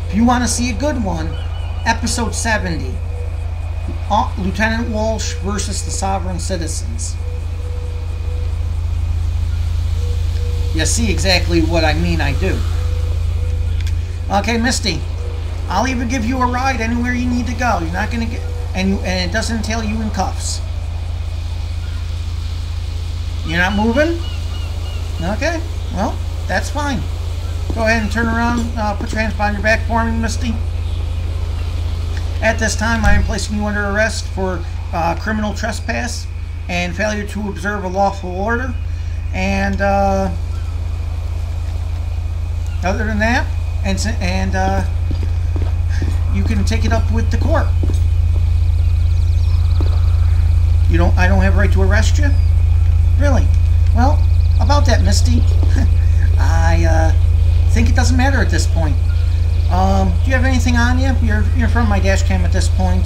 [SPEAKER 1] if you want to see a good one, episode 70. Lieutenant Walsh versus the Sovereign Citizens. You see exactly what I mean I do. Okay, Misty, I'll even give you a ride anywhere you need to go. You're not going to get, and it doesn't entail you in cuffs. You're not moving? Okay, well, that's fine. Go ahead and turn around, put your hands behind your back for me, Misty. At this time, I am placing you under arrest for criminal trespass and failure to observe a lawful order. And other than that, you can take it up with the court. I don't have a right to arrest you? Really? Well, about that, Misty, I think it doesn't matter at this point. Do you have anything on you? You're from my dash cam at this point.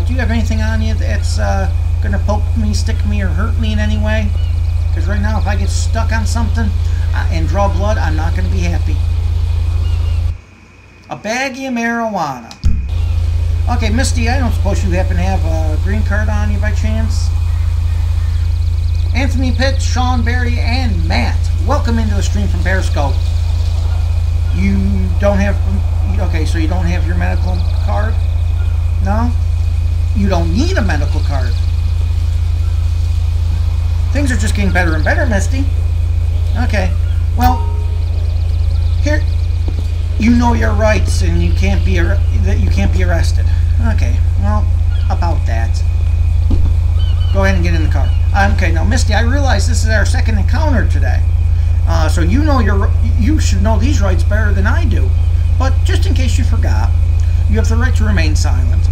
[SPEAKER 1] Do you have anything on you that's going to poke me, stick me, or hurt me in any way? Because right now, if I get stuck on something and draw blood, I'm not going to be happy. A baggie of marijuana. Okay, Misty, I don't suppose you happen to have a green card on you by chance? Anthony Pitt, Sean Barry, and Matt, welcome into the stream from Periscope. You don't have... Okay, so you don't have your medical card? No? You don't need a medical card. Things are just getting better and better, Misty. Okay, well, here, you know your rights and you can't be arrested. Okay, well, about that. Go ahead and get in the car. Okay, now, Misty, I realize this is our second encounter today. So you should know these rights better than I do. But just in case you forgot, you have the right to remain silent.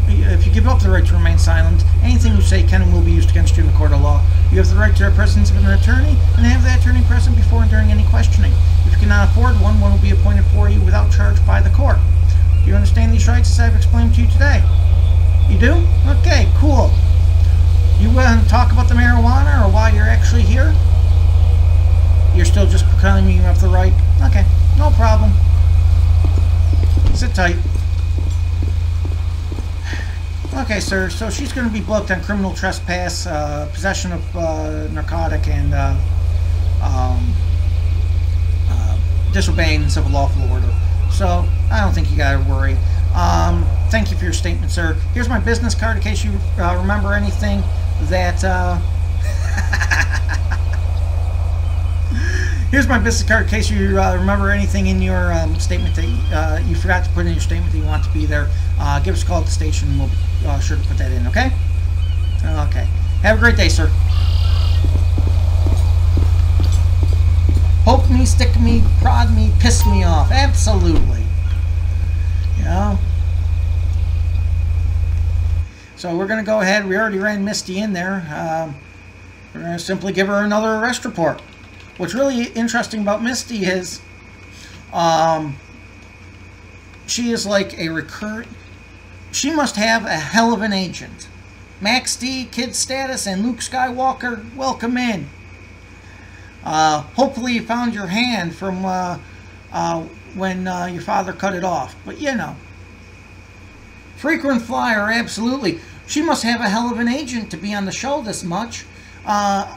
[SPEAKER 1] If you give up the right to remain silent, anything you say can and will be used against you in the court of law. You have the right to the presence of an attorney and have that attorney present before and during any questioning. If you cannot afford one will be appointed for you without charge by the court. Do you understand these rights as I've explained to you today? You do? Okay, cool. You want to talk about the marijuana or why you're actually here? You're still just proclaiming you have the right? Okay, no problem. Sit tight. Okay, sir, so she's going to be booked on criminal trespass, possession of narcotic, and disobeying civil lawful order. So, I don't think you got to worry. Thank you for your statement, sir. Here's my business card in case you remember anything that... Here's my business card in case you remember anything in your statement that you forgot to put in your statement that you want to be there. Give us a call at the station and we'll be sure to put that in, okay? Okay. Have a great day, sir. Poke me, stick me, prod me, piss me off. Absolutely. You know? So we're going to go ahead. We already ran Misty in there. We're going to simply give her another arrest report. What's really interesting about Misty is she is like a recurrent... She must have a hell of an agent. Max D, Kid Status, and Luke Skywalker, welcome in. Hopefully you found your hand from when your father cut it off. But you know. Frequent flyer, absolutely. She must have a hell of an agent to be on the show this much. I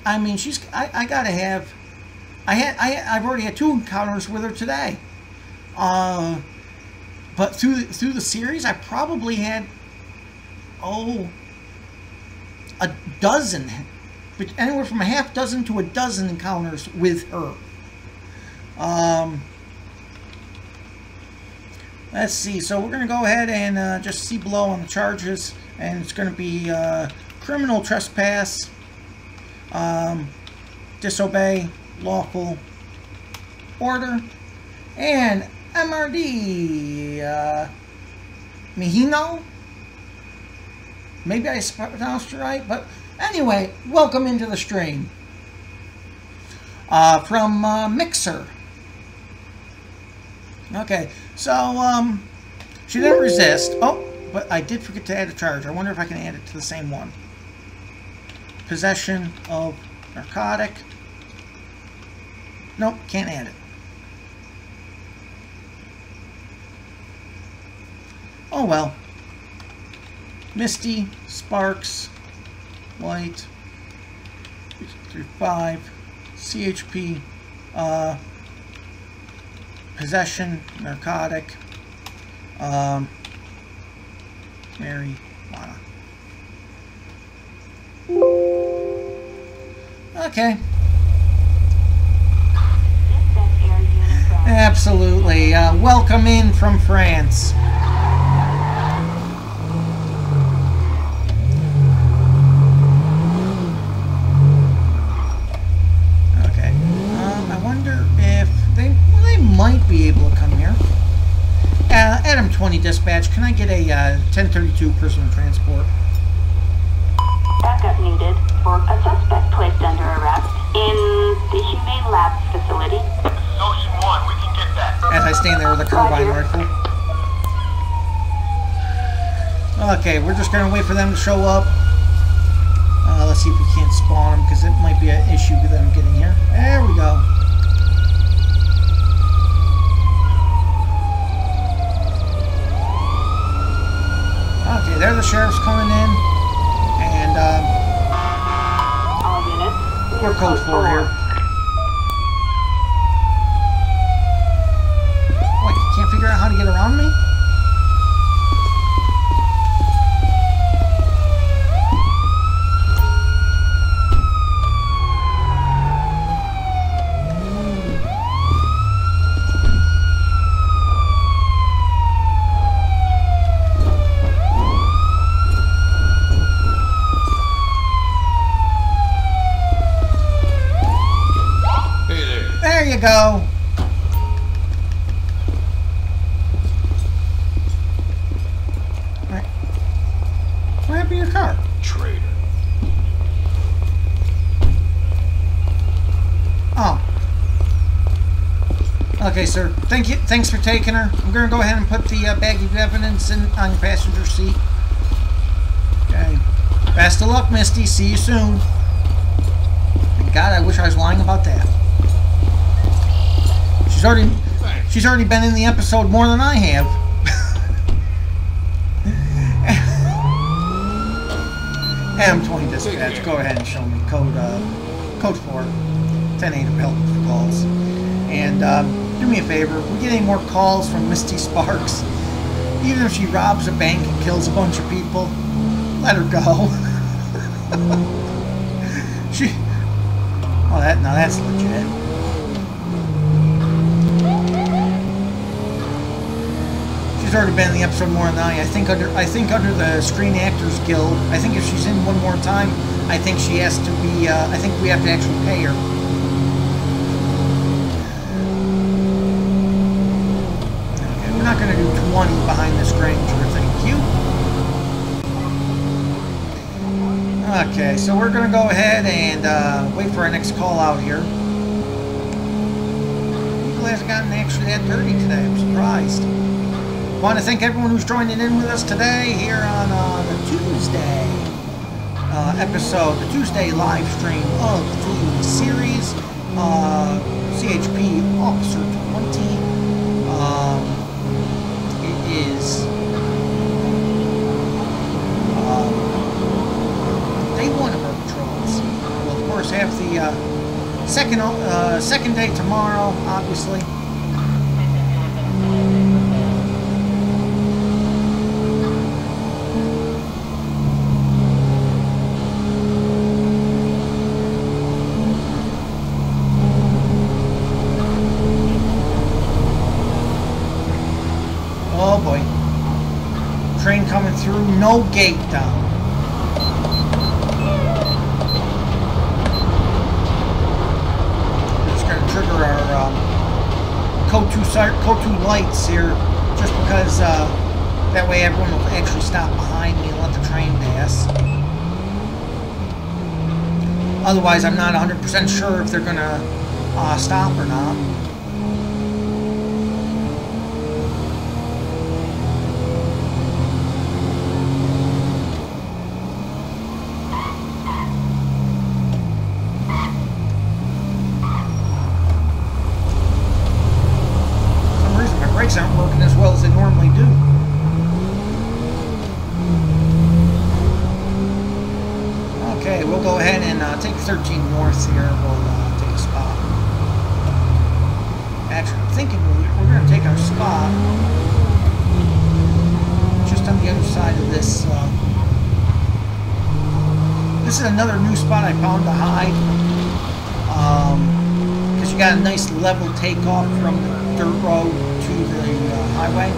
[SPEAKER 1] mean, I gotta have. I've already had 2 encounters with her today. But through the series, I probably had a dozen, anywhere from a half dozen to a dozen encounters with her. Let's see. So we're going to go ahead and just see below on the charges, and it's going to be criminal trespass, disobey lawful order, and MRD Mihino. Maybe I pronounced it right, but anyway, welcome into the stream from Mixer. Okay, so she didn't resist. Oh, but I did forget to add a charge. I wonder if I can add it to the same one. Possession of narcotic. Nope, can't add it. Oh well. Misty, Sparks, Light, 35, CHP, possession, narcotic, marijuana. Okay. Absolutely. Welcome in from France. Might be able to come here. Adam 20 dispatch, can I get a 1032 personal transport?
[SPEAKER 5] Backup needed for a suspect placed under arrest in the Humane Labs facility.
[SPEAKER 6] Ocean 1, we can get that.
[SPEAKER 1] As I stand there with a carbine rifle. Okay, we're just going to wait for them to show up. Let's see if we can't spawn them, because it might be an issue with them getting here. There we go. Okay, there the sheriff's coming in, and
[SPEAKER 5] All units.
[SPEAKER 1] we're code 4 here. What, you can't figure out how to get around me? There you go. Right. What happened to your car?
[SPEAKER 4] Traitor.
[SPEAKER 1] Oh. Okay, sir. Thank you. Thanks for taking her. I'm going to go ahead and put the bag of evidence on your passenger seat. Okay. Best of luck, Misty. See you soon. Thank God, I wish I was lying about that. She's already been in the episode more than I have. M20 dispatch, go ahead and show me code 4, 10-8 of help for calls. And do me a favor, if we get any more calls from Misty Sparks, even if she robs a bank and kills a bunch of people, let her go. Now that's legit. She's already been in the episode more than I think under the Screen Actors Guild. I think if she's in one more time, I think she has to be. I think we have to actually pay her. Okay, we're not going to do 20 behind this Granger. Thank you. Okay, so we're going to go ahead and wait for our next call out here. People hasn't gotten actually that dirty today. I'm surprised. Want to thank everyone who's joining in with us today here on the Tuesday episode, the Tuesday live stream of the series, CHP Officer 20. It is day one of our patrols. We'll of course have the second day tomorrow, obviously. Oh boy. Train coming through, no gate down. Just gonna trigger our code 2 lights here, just because that way everyone will actually stop behind me and let the train pass. Otherwise, I'm not 100% sure if they're gonna stop or not. Aren't working as well as they normally do. Okay, we'll go ahead and take 13 north here. We'll take a spot. Actually, I'm thinking we're going to take our spot just on the other side of this. This is another new spot I found to hide, because you got a nice level takeoff from the dirt road to the highway,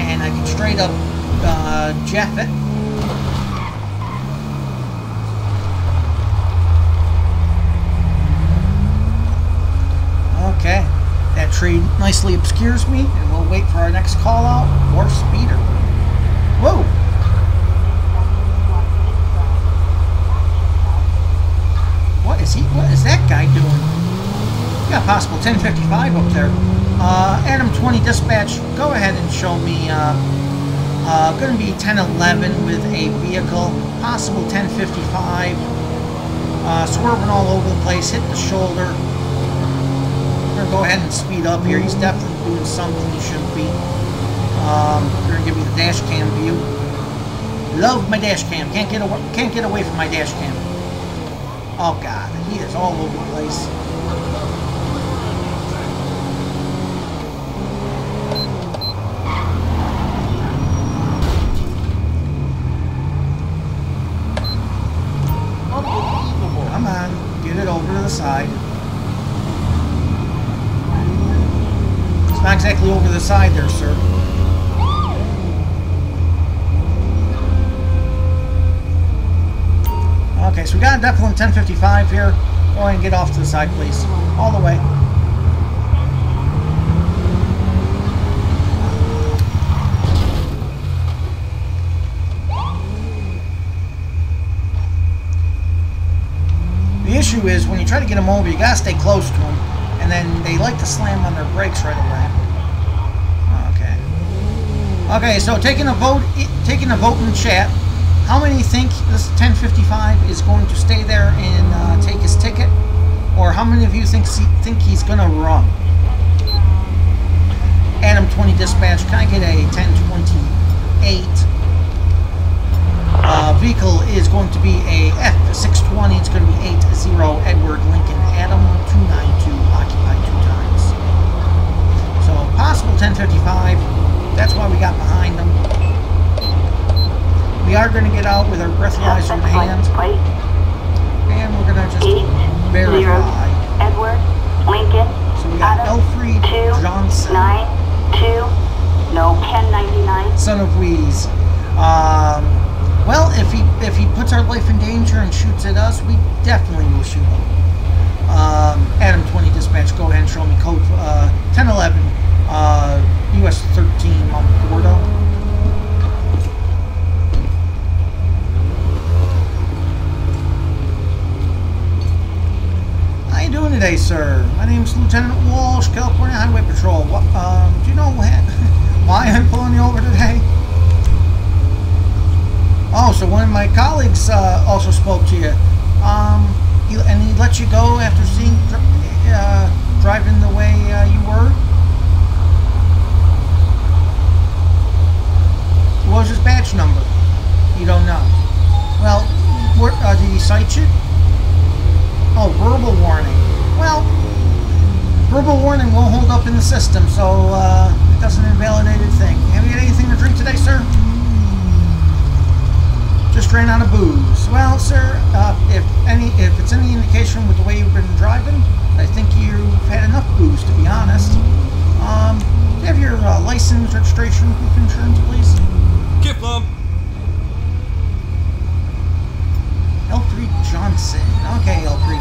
[SPEAKER 1] and I can straight up jeff it. Okay, that tree nicely obscures me, and we'll wait for our next call out or speeder. Whoa! What is that guy doing? Got possible 1055 up there. Adam 20 dispatch, go ahead and show me. Going to be 1011 with a vehicle, possible 1055. Swerving all over the place, hit the shoulder. We're going to go ahead and speed up here. He's definitely doing something he shouldn't be. We're going to give you the dash cam view. Love my dash cam. Can't get away from my dash cam. Oh God, he is all over the place. Come on, get it over to the side. It's not exactly over the side there, sir. Okay, so we got a Deflin 1055 here. Go ahead and get off to the side, please. All the way. The issue is when you try to get them over, you gotta stay close to them, and then they like to slam on their brakes right away. Okay. Okay, so taking a vote in chat. How many think this 1055 is going to stay there and take his ticket, or how many of you think he's gonna run? Adam 20 dispatch. Can I get a 1028? Vehicle is going to be a F620. It's going to be 80 Edward Lincoln Adam 292 occupied 2 times. So possible 1055. That's why we got behind them. We are going to get out with our breathalyzer in hand, and we're going to just verify.
[SPEAKER 5] Edward Lincoln.
[SPEAKER 1] So we got Elfried Johnson,
[SPEAKER 5] 92. No 1099.
[SPEAKER 1] son of Wheeze. Well, if he puts our life in danger and shoots at us, we definitely will shoot him. Adam 20 dispatch, go ahead and show me code 1011, US 13 Mount Gordo. Patrol. Do you know why I'm pulling you over today? Oh, so one of my colleagues also spoke to you. And he let you go after seeing driving the way you were? What was his badge number? You don't know. Well, did he cite you? Oh, verbal warning. Well, verbal warning won't hold up in the system, so it doesn't invalidate a thing. Have you had anything to drink today, sir? Just ran out of booze. Well, sir, if it's any indication with the way you've been driving, I think you've had enough booze, to be honest. Do you have your license, registration, proof of insurance, please?
[SPEAKER 2] Gift lump.
[SPEAKER 1] L3 Johnson. Okay, L3.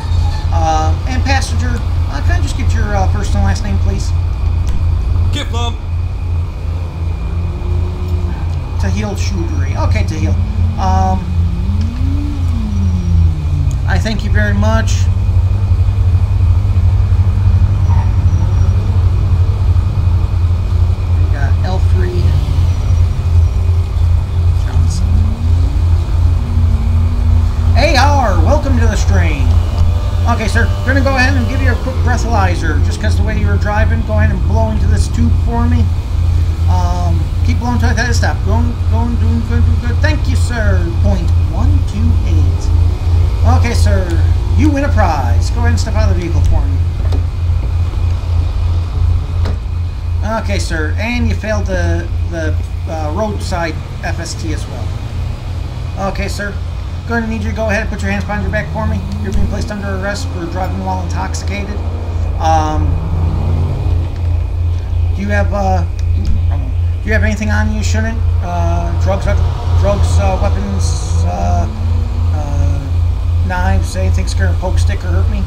[SPEAKER 1] And passenger, can I just get your first and last name, please?
[SPEAKER 2] Gift lump.
[SPEAKER 1] Tahil Choudhury. Okay, Tahil. I thank you very much. We got L3 Johnson. AR, welcome to the stream. Okay, sir, we're going to go ahead and give you a quick breathalyzer. Just because the way you were driving, go ahead and blow into this tube for me. Keep blowing until I tell you to stop. Doing good. Thank you, sir. 0.128. Okay, sir. You win a prize. Go ahead and step out of the vehicle for me. Okay, sir. And you failed the roadside FST as well. Okay, sir. Going to need you to go ahead and put your hands behind your back for me. You're being placed under arrest for driving while intoxicated. Do you have anything on you shouldn't? Drugs, weapons, knives, anything scared to poke, stick, or hurt me?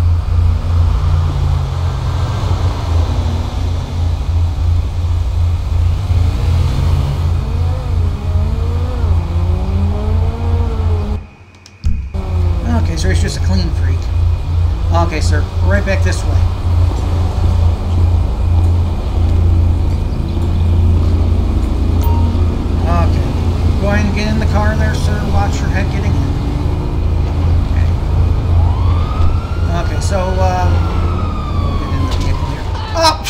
[SPEAKER 1] Okay, sir, he's just a clean freak. Okay, sir, right back this way. Okay, go ahead and get in the car there, sir. Watch your head getting in. Okay, so, we'll get in the vehicle here. Oh!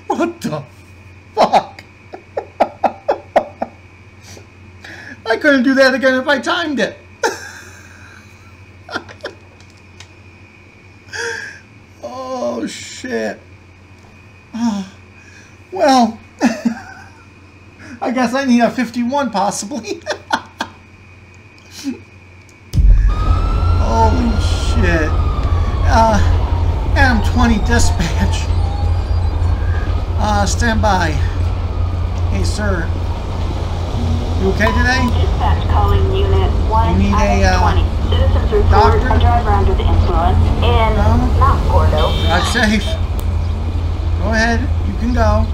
[SPEAKER 1] What the fuck? I couldn't do that again if I timed it. Oh, shit. Oh, well, I guess I need a 51 possibly. Holy shit. Adam 20 dispatch. Stand by. Hey, sir. You okay today?
[SPEAKER 5] Dispatch calling unit 1
[SPEAKER 1] You need a,
[SPEAKER 5] 20. Citizens report
[SPEAKER 1] doctor?
[SPEAKER 5] a driver under the influence in Mount Gordo.
[SPEAKER 1] Drive safe. Go ahead. You can go.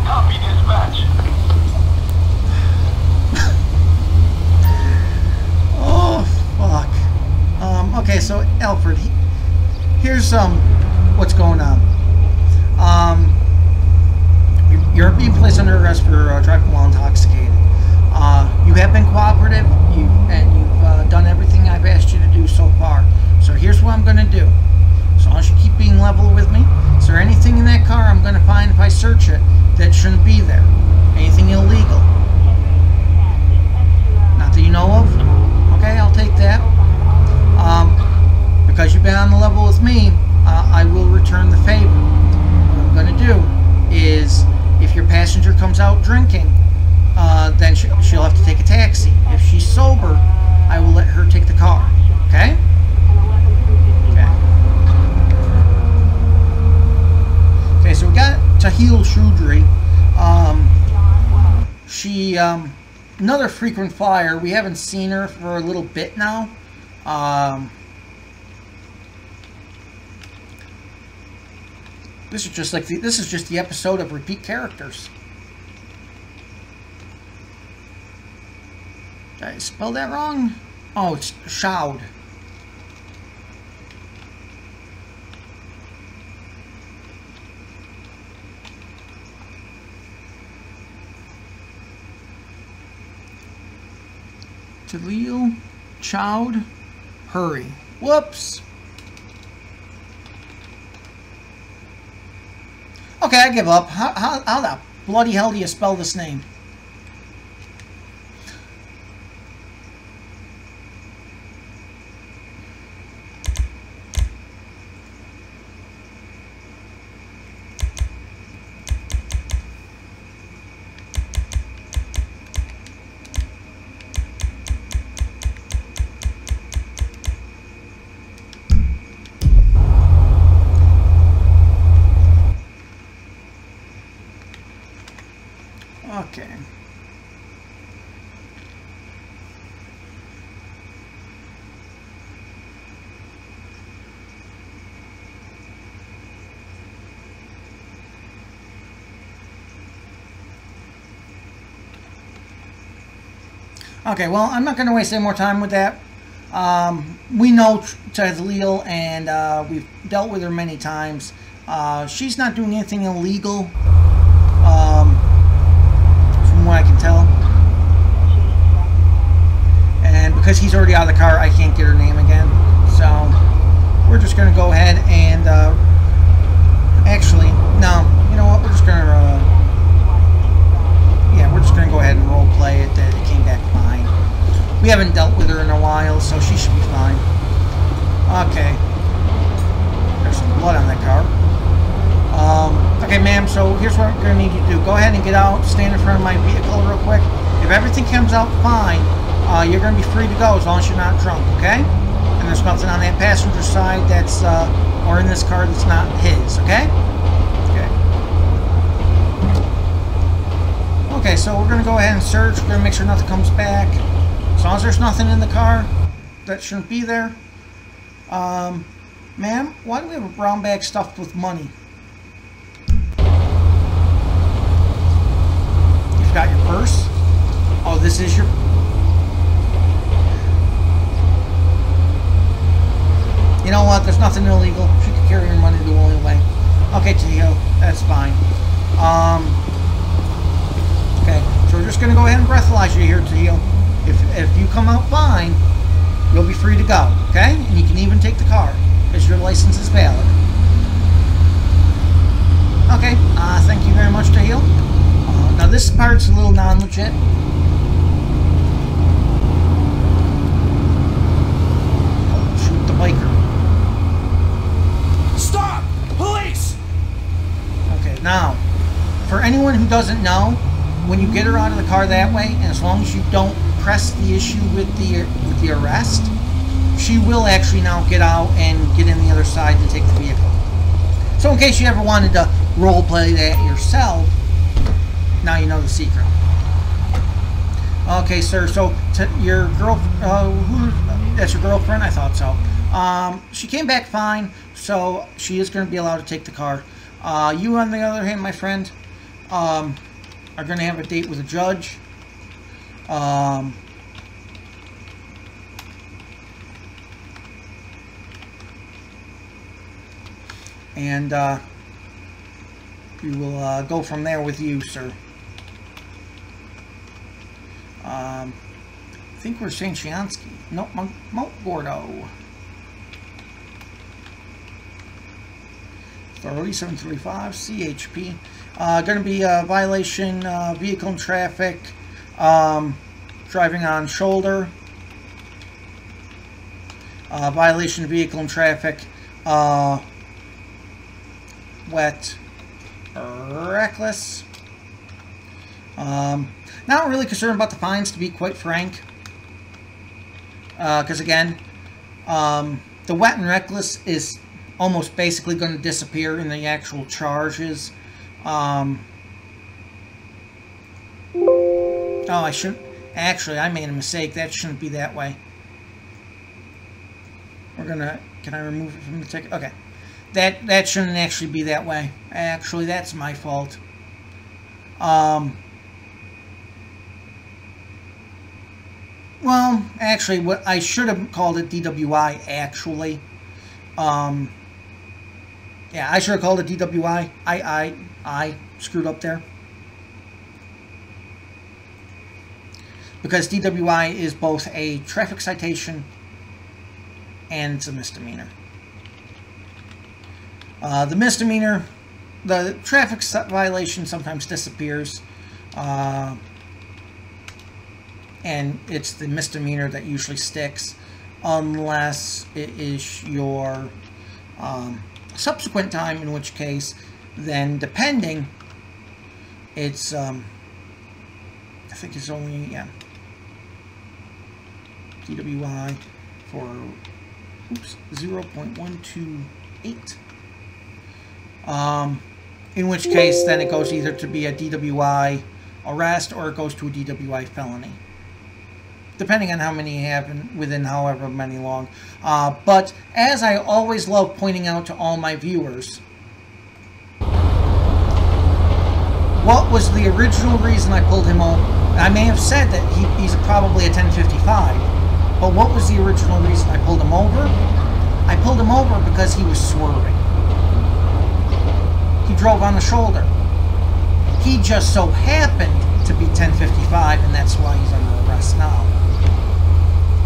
[SPEAKER 6] Copy, dispatch.
[SPEAKER 1] Oh, fuck. Okay, so, Alfred, here's what's going on. You're being placed under arrest for driving while intoxicated. You have been cooperative, and you've done everything I've asked you to do so far. So here's what I'm going to do. As long as you keep being level with me, is there anything in that car I'm going to find if I search it that shouldn't be there? Anything illegal? Not that you know of? Okay, I'll take that. Because you've been on the level with me, I will return the favor. What I'm going to do is, if your passenger comes out drinking, then she'll have to take a taxi. If she's sober, I will let her take the car. Okay? Okay. Okay, so we got Tahil Choudhury. She, another frequent flyer. We haven't seen her for a little bit now. This is just like this is just the episode of repeat characters. Did I spell that wrong? Oh, it's Shoud. Talil, Choud, hurry. Whoops. Okay, I give up. How the bloody hell do you spell this name? Okay. Okay, well, I'm not going to waste any more time with that. We know Talil, and we've dealt with her many times. She's not doing anything illegal, from what I can tell. And because he's already out of the car, I can't get her name again. So, we're just going to go ahead and, actually, no, you know what, we're just going to, yeah, we're just going to go ahead and role play it that it came back fine. We haven't dealt with her in a while, so she should be fine. Okay. There's some blood on that car. Okay, ma'am, so here's what I'm going to need you to do. Go ahead and get out, stand in front of my vehicle real quick. If everything comes out fine, you're going to be free to go as long as you're not drunk, okay? And there's nothing on that passenger side that's, or in this car that's not his, okay? Okay. Okay, so we're going to go ahead and search. We're going to make sure nothing comes back. As long as there's nothing in the car that shouldn't be there. Ma'am, why do we have a brown bag stuffed with money? You've got your purse? Oh, this is your... You know what? There's nothing illegal. She could carry your money the only way. Okay, Tio, that's fine. Okay, so we're just going to go ahead and breathalyze you here, Tio. If you come out fine, you'll be free to go, okay? And you can even take the car, because your license is valid. Okay, thank you very much, Tahil. Now this part's a little non-legit. Shoot the biker.
[SPEAKER 2] Stop! Police!
[SPEAKER 1] Okay, now, for anyone who doesn't know, when you get her out of the car that way, and as long as you don't press the issue with the arrest, she will actually now get out and get in the other side to take the vehicle. So in case you ever wanted to role play that yourself, now you know the secret. Okay, sir, so your girl, that's your girlfriend? I thought so. She came back fine, so she is going to be allowed to take the car. You, on the other hand, my friend, are going to have a date with a judge. And we will go from there with you, sir. I think we're St. Shiansky. Nope, Mount Gordo. 3735 CHP. Going to be a violation, vehicle and traffic, driving on shoulder, violation of vehicle and traffic, wet, reckless. Not really concerned about the fines, to be quite frank, because again, the wet and reckless is almost basically going to disappear in the actual charges. Oh, I shouldn't. Actually, I made a mistake. That shouldn't be that way. We're gonna, can I remove it from the ticket? Okay. That shouldn't actually be that way. Actually, that's my fault. Well, actually, what I should have called it DWI, actually. Yeah, I should have called it DWI. I screwed up there. Because DWI is both a traffic citation and it's a misdemeanor. The misdemeanor, the traffic violation sometimes disappears. And it's the misdemeanor that usually sticks unless it is your subsequent time, in which case then depending it's I think it's only, yeah, DWI for 0.128, in which case then it goes either to be a DWI arrest or it goes to a DWI felony, depending on how many you have within however many long. But as I always love pointing out to all my viewers, what was the original reason I pulled him over? I may have said that he's probably a 1055, but what was the original reason I pulled him over? I pulled him over because he was swerving. He drove on the shoulder. He just so happened to be 1055, and that's why he's under arrest now.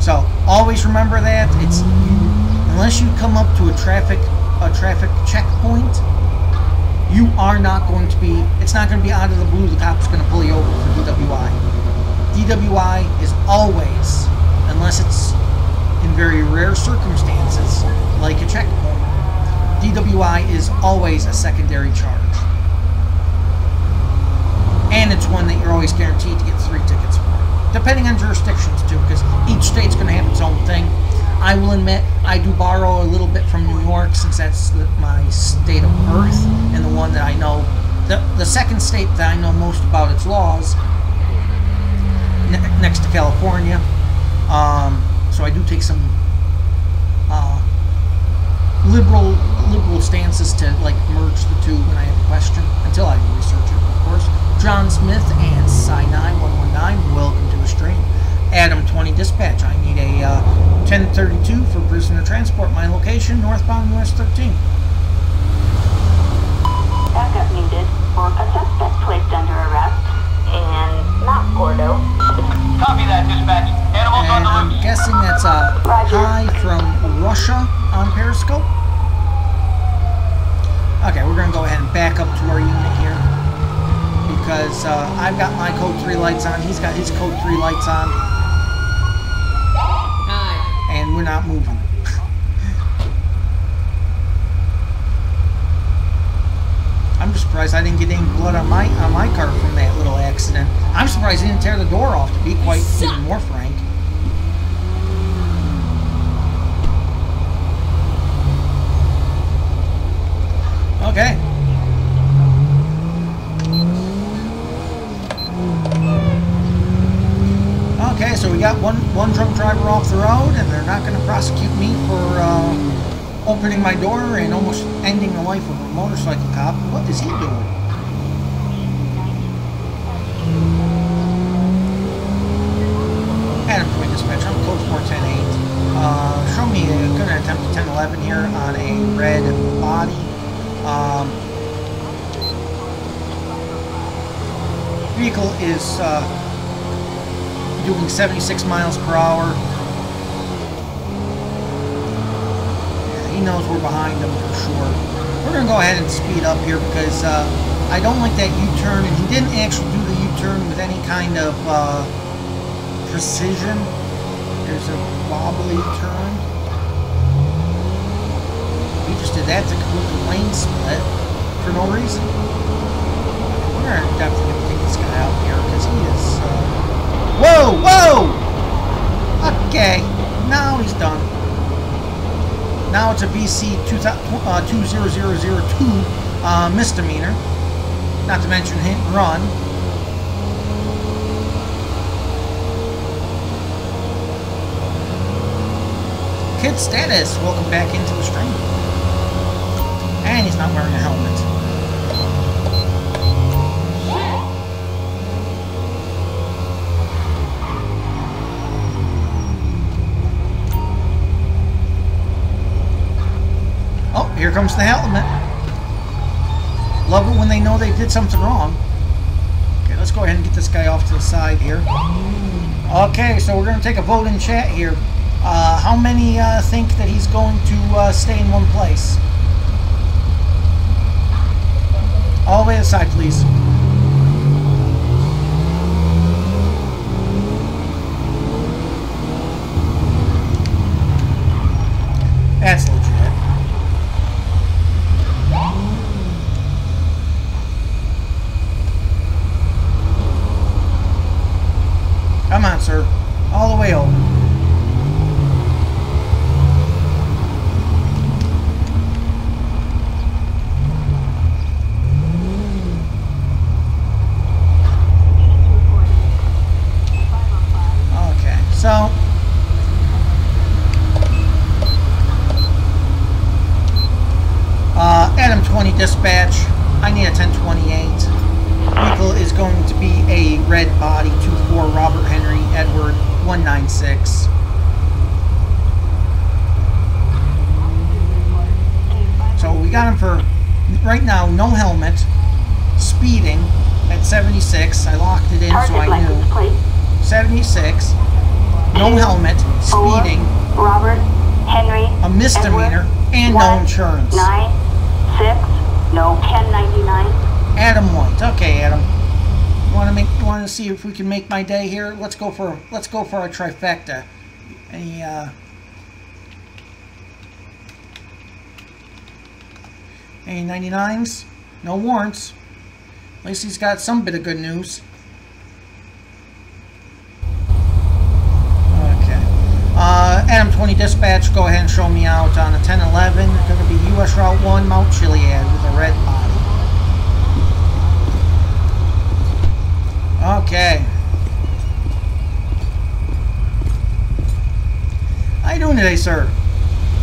[SPEAKER 1] So always remember that it's unless you come up to a traffic checkpoint, you are not going to be. It's not going to be out of the blue. The cop's going to pull you over for DWI. DWI is always, unless it's in very rare circumstances like a checkpoint, DWI is always a secondary charge, and it's one that you're always guaranteed to get 3 tickets for. Depending on jurisdictions too, because each state's going to have its own thing. I will admit, I do borrow a little bit from New York since that's my state of birth and the one that I know, the second state that I know most about its laws, next to California. So I do take some liberal stances to like merge the two when I have a question, until I research it, of course. John Smith and Sinai119, welcome to the stream. Adam 20 Dispatch, I need a 1032 for prisoner transport. My location, northbound US 13.
[SPEAKER 5] Backup needed for a suspect placed under arrest in not Gordo.
[SPEAKER 6] Copy that, dispatch. Animals on
[SPEAKER 1] And
[SPEAKER 6] the
[SPEAKER 1] I'm
[SPEAKER 6] loose.
[SPEAKER 1] guessing that's a hi from Russia on Periscope. Okay, we're going to go ahead and back up to our unit here, because I've got my code 3 lights on, he's got his code 3 lights on, and we're not moving. I'm just surprised I didn't get any blood on my car from that little accident. I'm surprised he didn't tear the door off, to be quite even more frank. Okay. Okay, so we got one drunk driver off the road, and they're not going to prosecute me for opening my door and almost ending the life of a motorcycle cop. What is he doing? Adam Point Dispatch, I'm code 4108. Show me a good attempt at 1011 here on a red body. Vehicle is doing 76 miles per hour. Yeah, he knows we're behind him for sure. We're going to go ahead and speed up here because I don't like that U-turn, and he didn't actually do the U-turn with any kind of precision. There's a wobbly turn. He just did that to complete the lane split for no reason. We're definitely going to take this guy out here because he is... Whoa! Whoa! Okay. Now he's done. Now it's a VC 20002 misdemeanor. Not to mention hit and run. Kid Status, welcome back into the stream. And he's not wearing a helmet. Oh, here comes the helmet. Love it when they know they did something wrong. Okay, let's go ahead and get this guy off to the side here. Okay, so we're going to take a vote in chat here. How many think that he's going to stay in one place? All the way to the side, please. That's legit. Come on, sir. All the way over. Okay, so Adam 20 dispatch. I need a 1028. Vehicle is going to be a red body 24 Robert Henry Edward 196. So we got him for right now, no helmet, speeding at 76. I locked it in so I knew. 76, no helmet, speeding,
[SPEAKER 5] Robert Henry
[SPEAKER 1] a misdemeanor, and no insurance.
[SPEAKER 5] 9-6, no 1099.
[SPEAKER 1] Adam White. Okay, Adam. Want to see if we can make my day here? Let's go for a trifecta. Any 99s? No warrants. At least he's got some bit of good news. Okay. Adam 20 dispatch, go ahead and show me out on a 1011. Going to be US Route 1, Mount Chiliad with a red body. Okay. How you doing today, sir?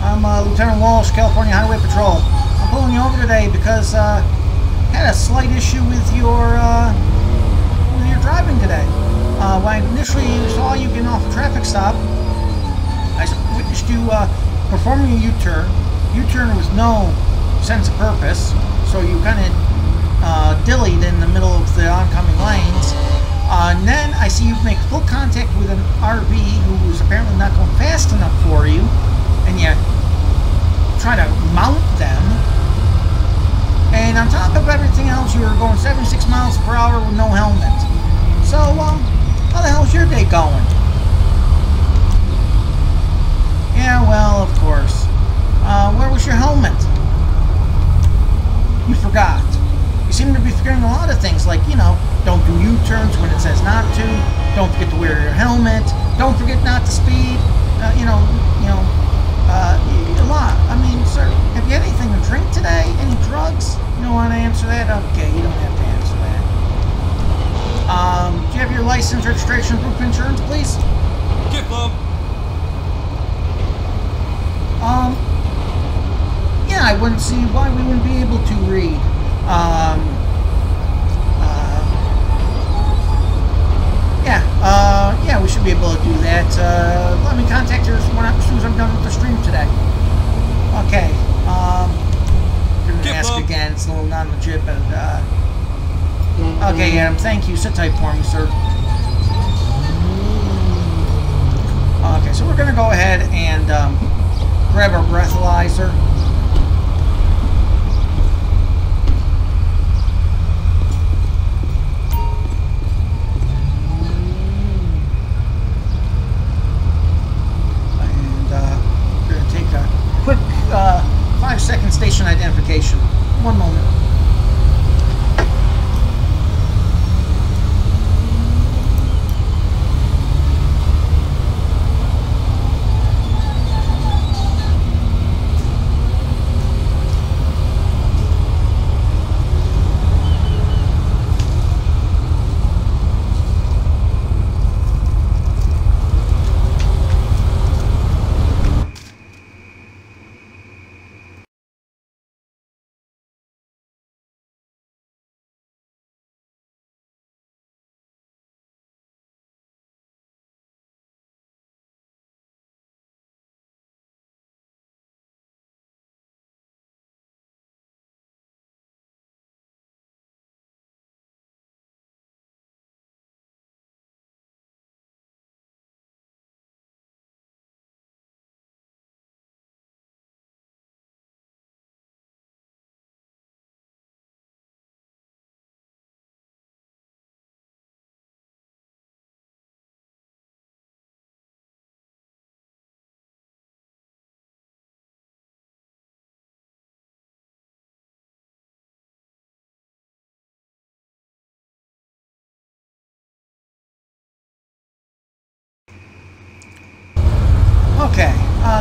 [SPEAKER 1] I'm Lieutenant Walsh, California Highway Patrol. I'm pulling you over today because had a slight issue with your driving today. When I initially saw you getting off a traffic stop, I witnessed you performing a U-turn. U-turn with no sense of purpose, so you kind of dillied in the middle of the oncoming lanes. And then I see you make full contact with an RV who was apparently not going fast enough for you, and you try to mount them. And on top of everything else, you were going 76 miles per hour with no helmet. So, how the hell's your day going? Yeah, well, of course. Where was your helmet? You forgot. You seem to be forgetting a lot of things, like, you know, don't do U-turns when it says not to. Don't forget to wear your helmet. Don't forget not to speed. A lot. I mean, sir, have you had anything to drink today? Any drugs? You don't want to answer that? Okay, you don't have to answer that. Do you have your license, registration, proof of insurance, please?
[SPEAKER 2] Get bump.
[SPEAKER 1] Yeah, I wouldn't see why we wouldn't be able to read. Yeah, we should be able to do that. Let me contact you as soon as I'm done with the stream today. Okay. Gonna ask again. It's a little non-legit, but okay, Adam. Thank you. Sit tight for me, sir. Okay, so we're gonna go ahead and grab our breathalyzer. Quick 5-second station identification. One moment.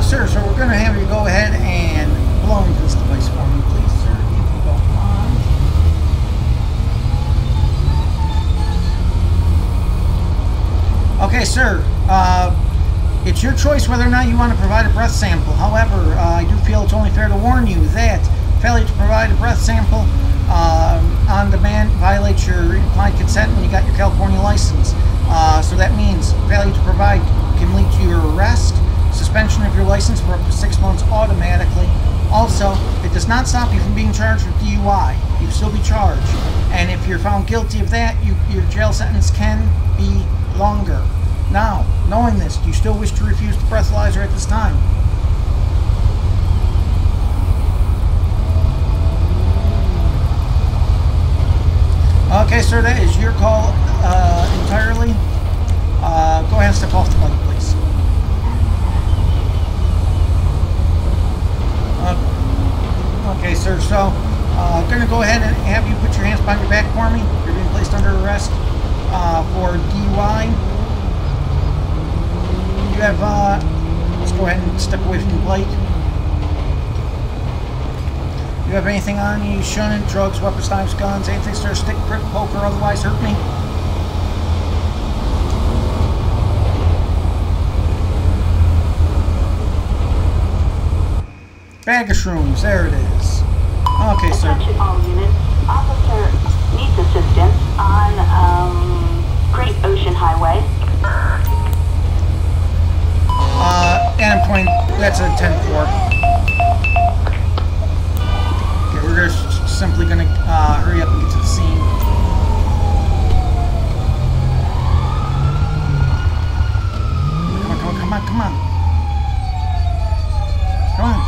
[SPEAKER 1] Sir, so we're going to have you go ahead and blow into this device for me, please, sir. If you don't mind. Okay, sir. It's your choice whether or not you want to provide a breath sample. However, I do feel it's only fair to warn you that failure to provide a breath sample on demand violates your implied consent when you got your California license. So that means failure to provide can lead to your arrest, suspension of your license for up to 6 months automatically. Also, it does not stop you from being charged with DUI. You'll still be charged. And if you're found guilty of that, your jail sentence can be longer. Now, knowing this, do you still wish to refuse the breathalyzer at this time? Okay, sir, that is your call entirely. Go ahead and step off the bike, please. Okay, sir, so I'm going to go ahead and have you put your hands behind your back for me. You're being placed under arrest for DUI. You have, let's go ahead and step away from the bike. You have anything on you? Shouldn't, drugs, weapons, knives, guns, anything to stick, prick, poke, or otherwise hurt me? Bag of shrooms, there it is. Okay, sir.
[SPEAKER 5] Attention all units. Officer needs assistance on Great Ocean Highway.
[SPEAKER 1] And I'm pointing, that's a 10-4. Okay, we're just simply going to hurry up and get to the scene. Come on. Come on.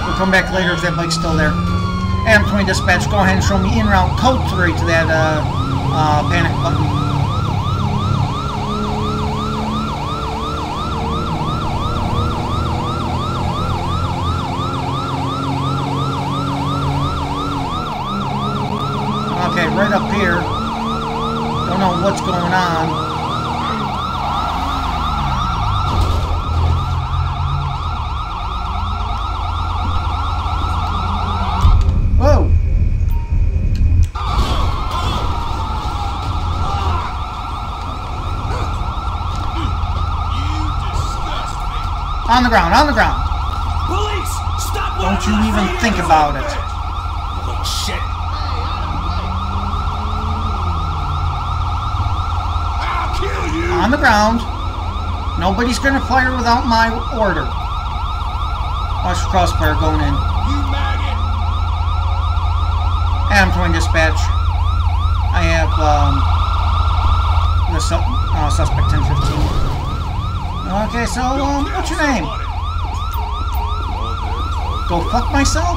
[SPEAKER 1] We'll come back later if that bike's still there. Adam 20 dispatch, go ahead and show me in route code 3 to that panic button. Okay, right up here. Don't know what's going on. Whoa! On the ground, on the ground.
[SPEAKER 2] Police! Stop!
[SPEAKER 1] Don't you even think about it.
[SPEAKER 2] Little shit. I'll kill you!
[SPEAKER 1] On the ground. Nobody's gonna fire without my order. Watch the crossfire going in.
[SPEAKER 2] You maggot!
[SPEAKER 1] Adam 20 dispatch. I have the suspect 1015. Okay, so what's your name? Go fuck myself?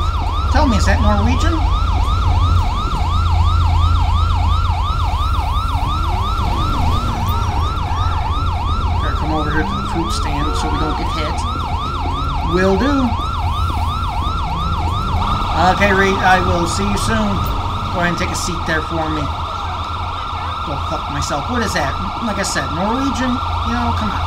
[SPEAKER 1] Tell me, is that Norwegian? Better come over here to the fruit stand so we don't get hit. Will do. Okay, Reed, I will see you soon. Go ahead and take a seat there for me. Go fuck myself. What is that? Like I said, Norwegian? You know, come on.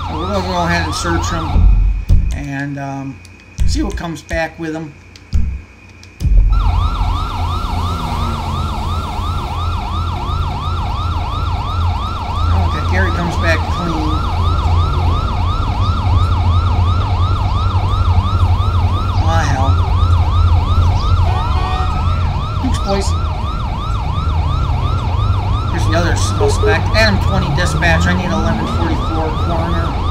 [SPEAKER 1] So we're going to go ahead and search him and see what comes back with him. Okay, Gary comes back clean. Ah, hell. Thanks, boys. Here's the other suspect. Adam 20 dispatch. I need 1144 coroner.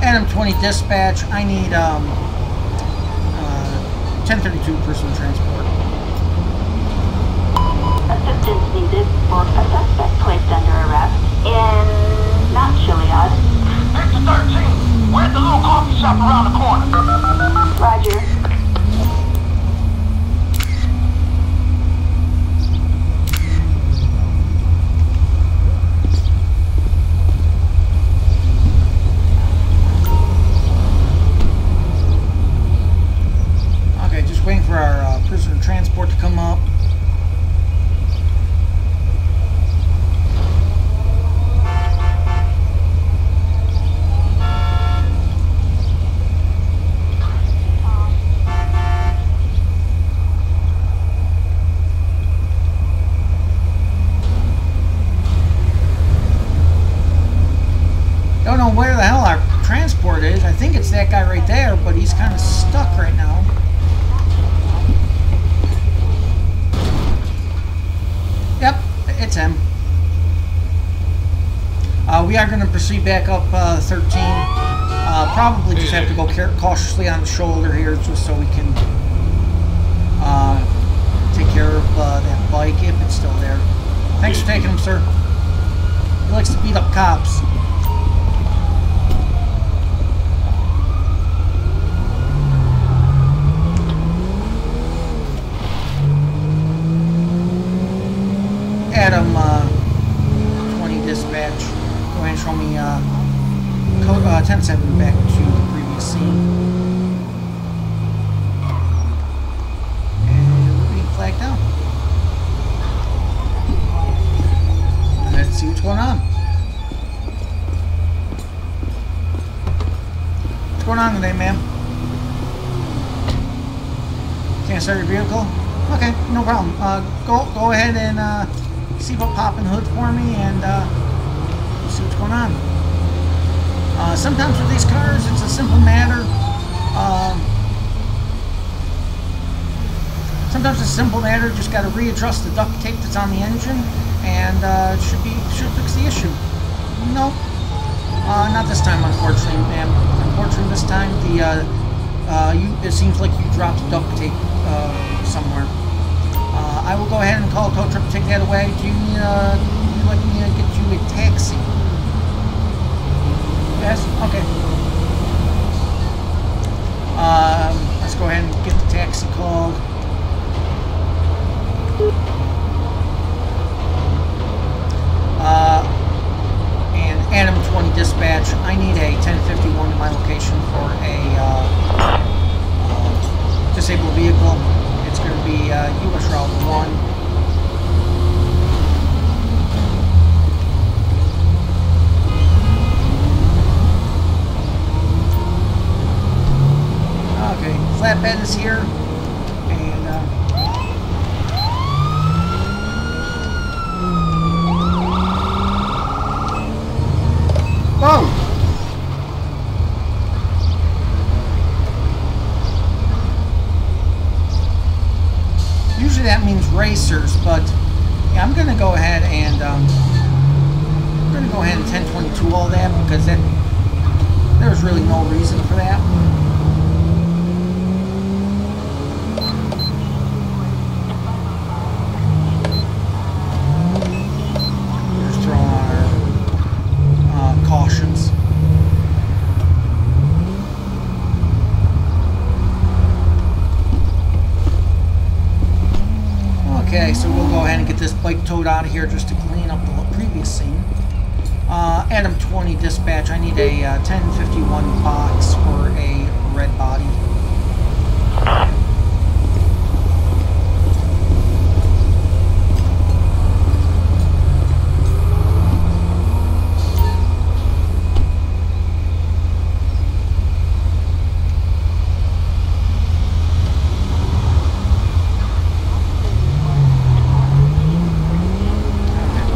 [SPEAKER 1] Adam 20 dispatch, I need 1032 personal transport.
[SPEAKER 5] Assistance needed for a suspect placed under arrest. in not Chiliad.
[SPEAKER 6] Victor 13, we're at the little coffee shop around the corner.
[SPEAKER 5] Roger.
[SPEAKER 1] Okay, just waiting for our prisoner transport to come up. Don't know where the hell our transport is. I think it's that guy right there, but he's kind of stuck right now. Yep, it's him. We are going to proceed back up 13. Probably just have to go cautiously on the shoulder here just so we can take care of that bike if it's still there. Thanks for taking him, sir. He likes to beat up cops. Adam 20 dispatch. Go ahead and show me code 10-7 back to the previous scene. And we're being flagged down. Let's see what's going on. What's going on today, ma'am? Can't start your vehicle? Okay, no problem. Go ahead and see about popping hood for me and see what's going on. Sometimes with these cars, it's a simple matter. Sometimes it's a simple matter. Just got to readjust the duct tape that's on the engine, and it should fix the issue. No, not this time, unfortunately, ma'am. Unfortunately, this time it seems like you dropped duct tape somewhere. I will go ahead and call a tow truck to take that away. Do you would you like me to get you a taxi? Yes? Okay. Let's go ahead and get the taxi called. And Adam 20 dispatch, I need a 1051 to my location for a disabled vehicle. It's going to be US Route 1. Okay, flatbed is here. And whoa! Usually that means racers, but yeah, I'm gonna go ahead and 1022 all that because there's really no reason for that. Just throwing on our cautions. Okay, so we'll go ahead and get this bike towed out of here just to clean up the previous scene. Adam 20 dispatch, I need a 1051 box for a red body.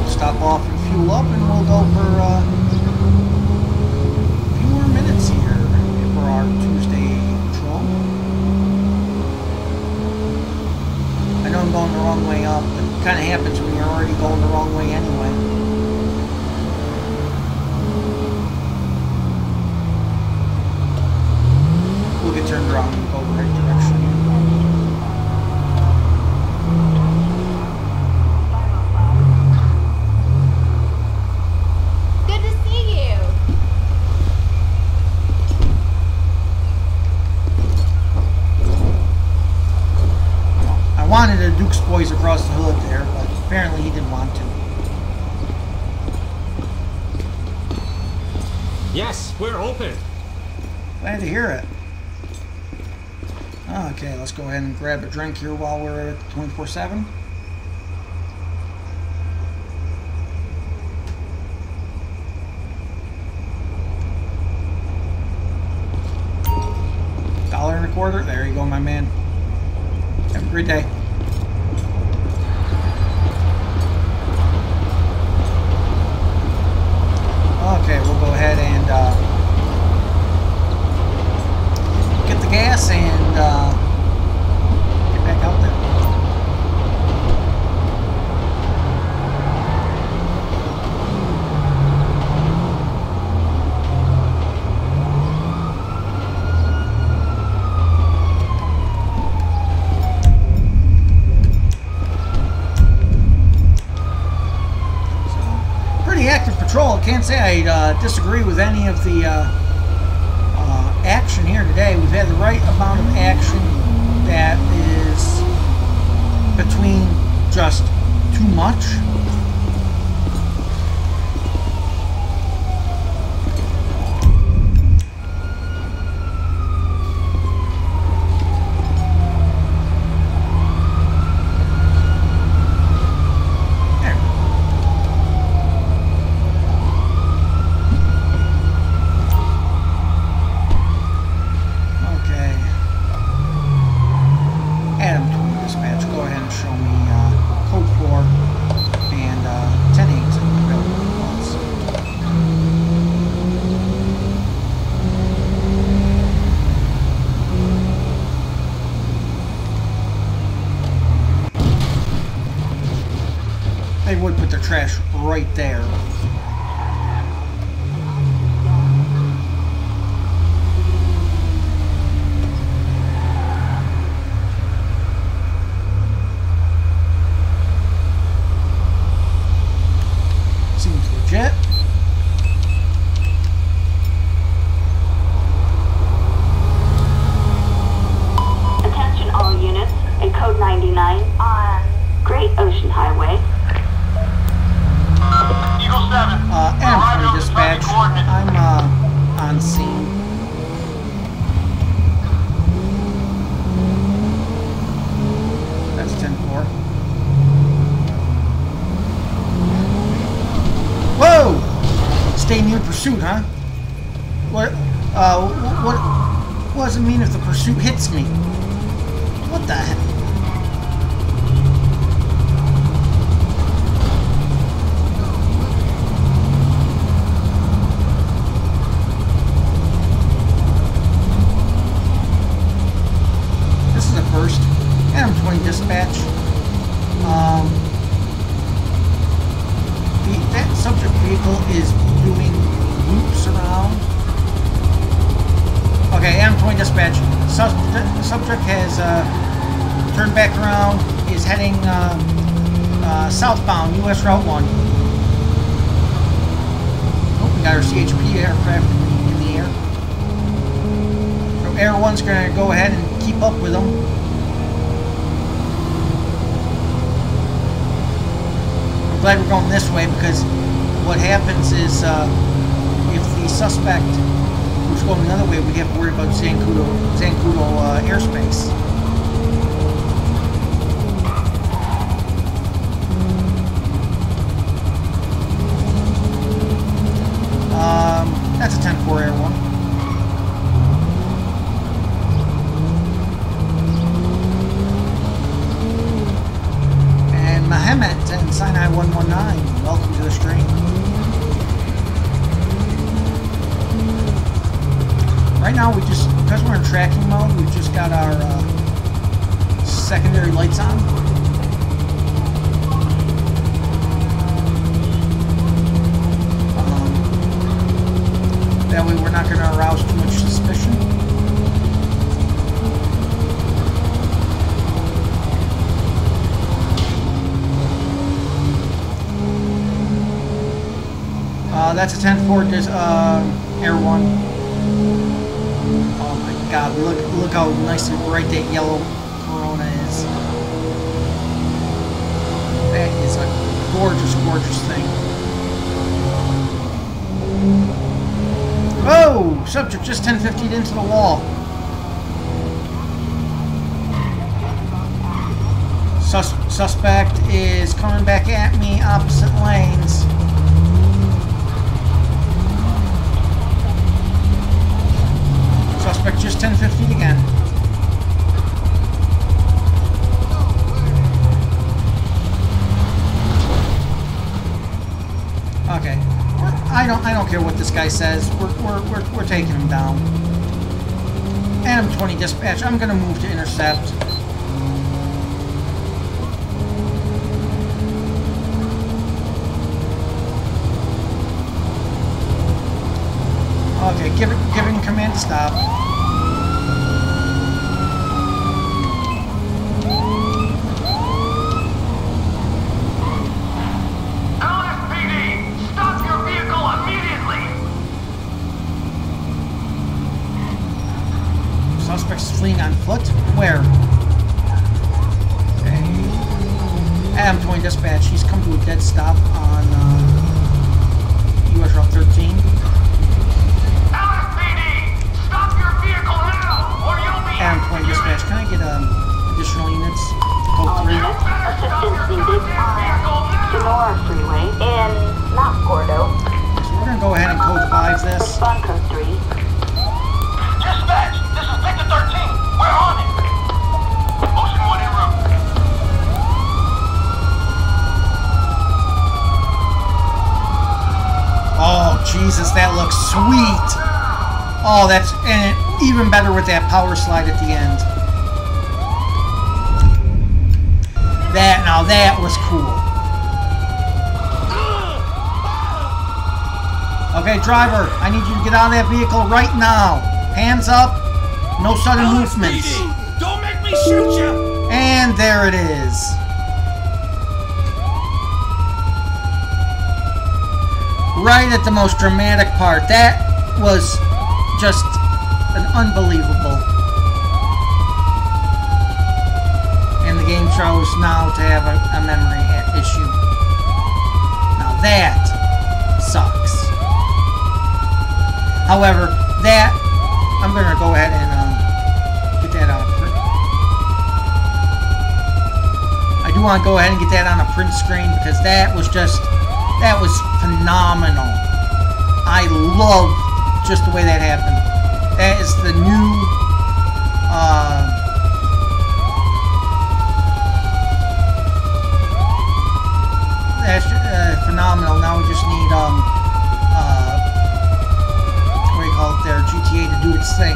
[SPEAKER 1] Stop off and fuel up, and we'll go for a few more minutes here for our Tuesday boys across the hood there, but apparently he didn't want to.
[SPEAKER 2] Yes, we're open.
[SPEAKER 1] Glad to hear it. Okay, let's go ahead and grab a drink here while we're at 24/7. $1.25. There you go, my man. Have a great day. Okay, we'll go ahead and get the gas and get back out there. Active patrol. I can't say I disagree with any of the action here today. We've had the right amount of action that is between just too much would put their trash right there. Seems legit.
[SPEAKER 5] Attention all units, a code 99 on Great Ocean Highway.
[SPEAKER 6] Eagle 7.
[SPEAKER 1] Amp dispatch. I'm on scene. That's 10-4. Whoa! Stay near pursuit, huh? What does it mean if the pursuit hits me? What the heck? First, Adam 20 dispatch. That subject vehicle is doing loops around. Okay, Adam 20 dispatch. Subject has turned back around. Is heading southbound, U.S. Route 1. Oh, we got our CHP aircraft in the air. So Air 1's going to go ahead and keep up with them. I'm glad we're going this way because what happens is if the suspect was going the other way, we'd have to worry about Zancudo airspace. That's a 10-4 Air 1. Mehmet and Sinai 119, welcome to the stream. Right now, because we're in tracking mode, we've just got our secondary lights on. That way we're not going to arouse too much suspicion. That's a 10-4 Air 1. Oh my god, look how nice and bright that yellow Corona is. That is a gorgeous, gorgeous thing. Oh! Subject just 10 feet into the wall. Suspect is coming back at me, opposite lanes. Suspect just 10 feet again. Okay, I don't care what this guy says. We're taking him down. Adam 20 dispatch. I'm gonna move to intercept. Okay, giving command to stop.
[SPEAKER 6] LSPD, stop your vehicle immediately!
[SPEAKER 1] Suspects fleeing on foot? Where? Okay. Adam 20 dispatch. He's come to a dead stop on US Route 13. Adam 20 dispatch, can I get additional units? Code 3.
[SPEAKER 5] Assistance needed on Sonora Freeway in not Gordo.
[SPEAKER 1] So we're going to go ahead and code 5 this.
[SPEAKER 5] Respond code 3.
[SPEAKER 6] Dispatch, this is Victor 13. We're on it. Motion 1 en route.
[SPEAKER 1] Oh, Jesus, that looks sweet. Oh, that's... and even better with that power slide at the end. Now that was cool. Okay, driver, I need you to get out of that vehicle right now. Hands up, no sudden movements.
[SPEAKER 2] Don't make me shoot you!
[SPEAKER 1] And there it is. Right at the most dramatic part. That was just an unbelievable. And the game chose now to have a memory issue. Now that sucks. However, that I'm gonna go ahead and get that on a print. I do want to go ahead and get that on a print screen because that was phenomenal. I love just the way that happened. That is the new that's phenomenal. Now we just need what do you call it there, GTA to do its thing.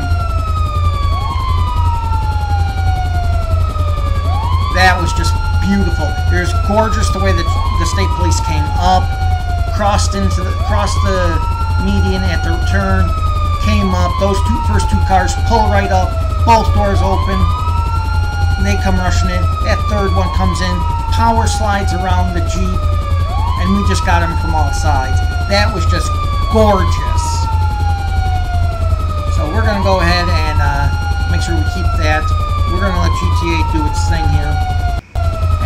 [SPEAKER 1] That was just beautiful. It was gorgeous the way that the state police came up, crossed the median at the turn, came up. Those first two cars pull right up, both doors open, and they come rushing in. That third one comes in, power slides around the Jeep, and we just got him from all sides. That was just gorgeous. So we're going to go ahead and make sure we keep that. We're going to let GTA do its thing here.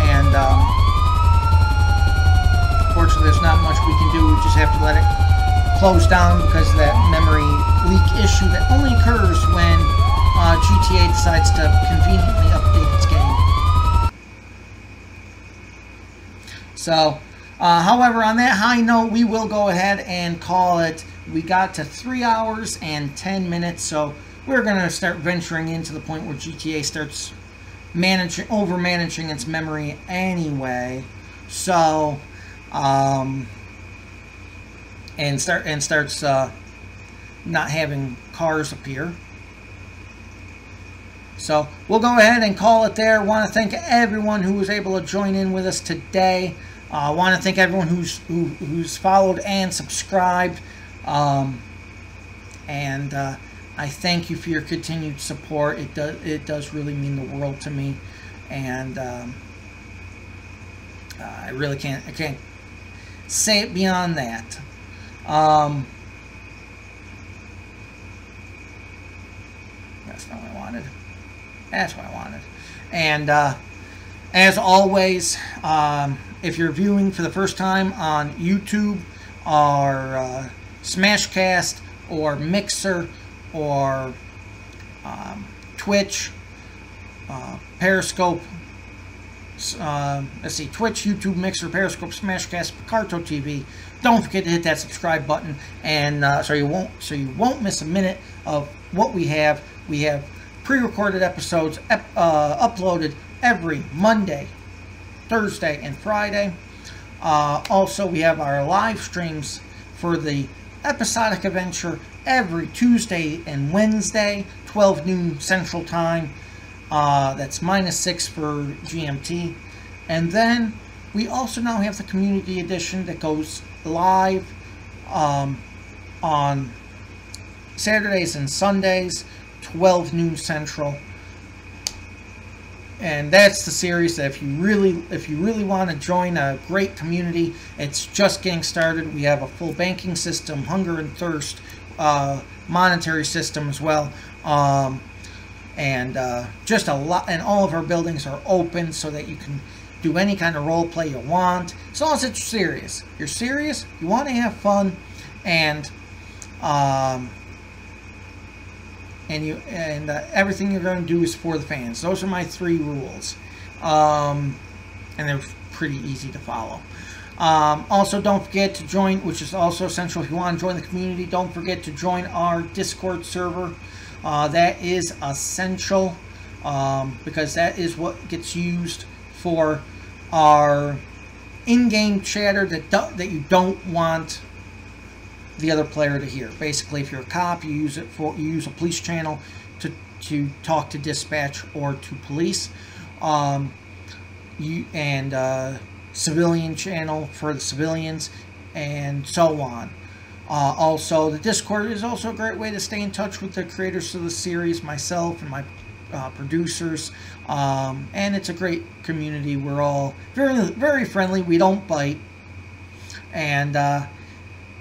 [SPEAKER 1] And unfortunately, there's not much we can do. We just have to let it close down because of that memory leak issue that only occurs when GTA decides to conveniently update its game. So, however, on that high note, we will go ahead and call it. We got to 3 hours and 10 minutes, so we're going to start venturing into the point where GTA starts over-managing its memory anyway. So, and starts not having cars appear. So we'll go ahead and call it there. Want to thank everyone who was able to join in with us today. Want to thank everyone who's followed and subscribed. And I thank you for your continued support. It does really mean the world to me, and I really can't say it beyond that. That's not what I wanted. That's what I wanted. And as always, if you're viewing for the first time on YouTube or Smashcast or Mixer or Twitch, Periscope, let's see, Twitch, YouTube, Mixer, Periscope, Smashcast, Picarto TV. Don't forget to hit that subscribe button, and so you won't miss a minute of what we have. We have pre-recorded episodes uploaded every Monday, Thursday, and Friday. Also, we have our live streams for the episodic adventure every Tuesday and Wednesday, 12 noon Central Time. That's -6 for GMT. And then we also now have the community edition that goes live on Saturdays and Sundays, 12 noon Central. And that's the series that if you really want to join a great community, it's just getting started. We have a full banking system, hunger and thirst, monetary system as well, and just a lot. And all of our buildings are open so that you can do any kind of role play you want, as long as it's serious. You're serious, you want to have fun, and everything you're going to do is for the fans. Those are my 3 rules, and they're pretty easy to follow. Also, don't forget to join, which is also essential if you want to join the community. Don't forget to join our Discord server. That is essential, because that is what gets used for our in-game chatter that you don't want the other player to hear. Basically, if you're a cop, you use a police channel to talk to dispatch or to police, civilian channel for the civilians, and so on. Also, the Discord is also a great way to stay in touch with the creators of the series, myself and my producers, and it's a great community. We're all very, very friendly. We don't bite. And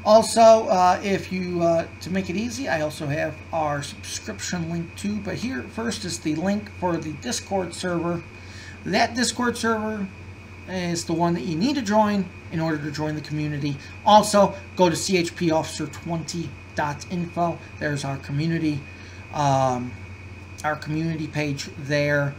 [SPEAKER 1] also, if you to make it easy, I also have our subscription link too. But here first is the link for the Discord server. That Discord server is the one that you need to join in order to join the community. Also, go to chpofficer20.info. There's our community page there,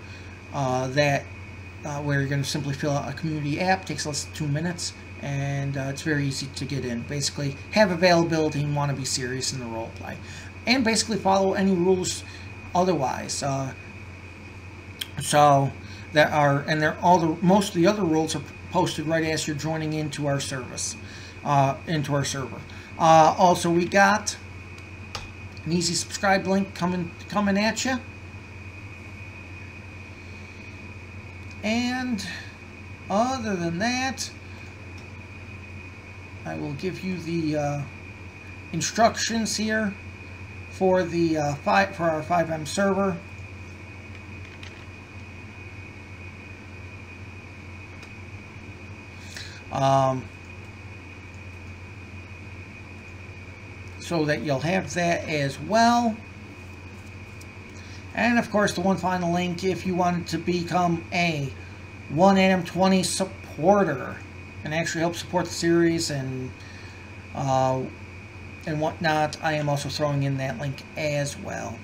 [SPEAKER 1] where you're going to simply fill out a community app. Takes less than 2 minutes, and it's very easy to get in. Basically, have availability and want to be serious in the role play, and basically follow any rules otherwise. So that are, and they're most of the other rules are posted right as you're joining into our service, into our server. Also, we got an easy subscribe link coming at you. And other than that, I will give you the instructions here for the our fivem server. So that you'll have that as well. And of course, the one final link if you wanted to become a 1AM20 supporter and actually help support the series and whatnot, I am also throwing in that link as well.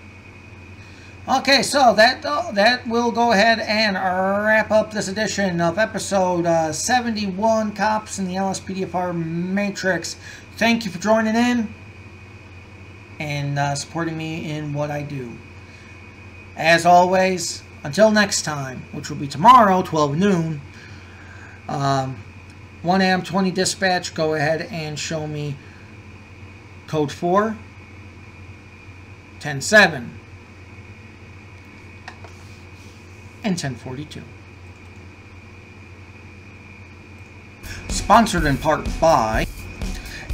[SPEAKER 1] Okay, so that will go ahead and wrap up this edition of episode 71, Cops in the LSPDFR Matrix. Thank you for joining in and supporting me in what I do. As always, until next time, which will be tomorrow, 12 noon, 1AM20 dispatch, go ahead and show me code 4, 10-7. And 1042. Sponsored in part by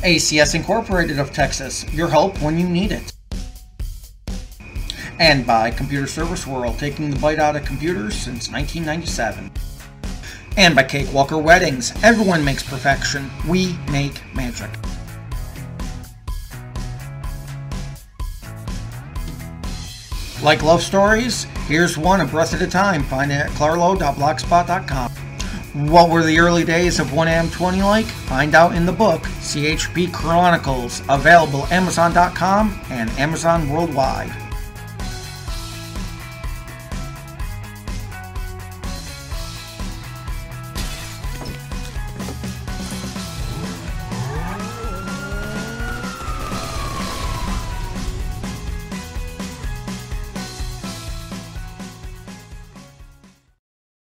[SPEAKER 1] ACS Incorporated of Texas, your help when you need it. And by Computer Service World, taking the bite out of computers since 1997. And by Cakewalker Weddings, everyone makes perfection, we make magic. Like love stories? Here's one a breath at a time. Find it at clarlo.blogspot.com. What were the early days of 1AM20 like? Find out in the book, CHP Chronicles, available Amazon.com and Amazon worldwide.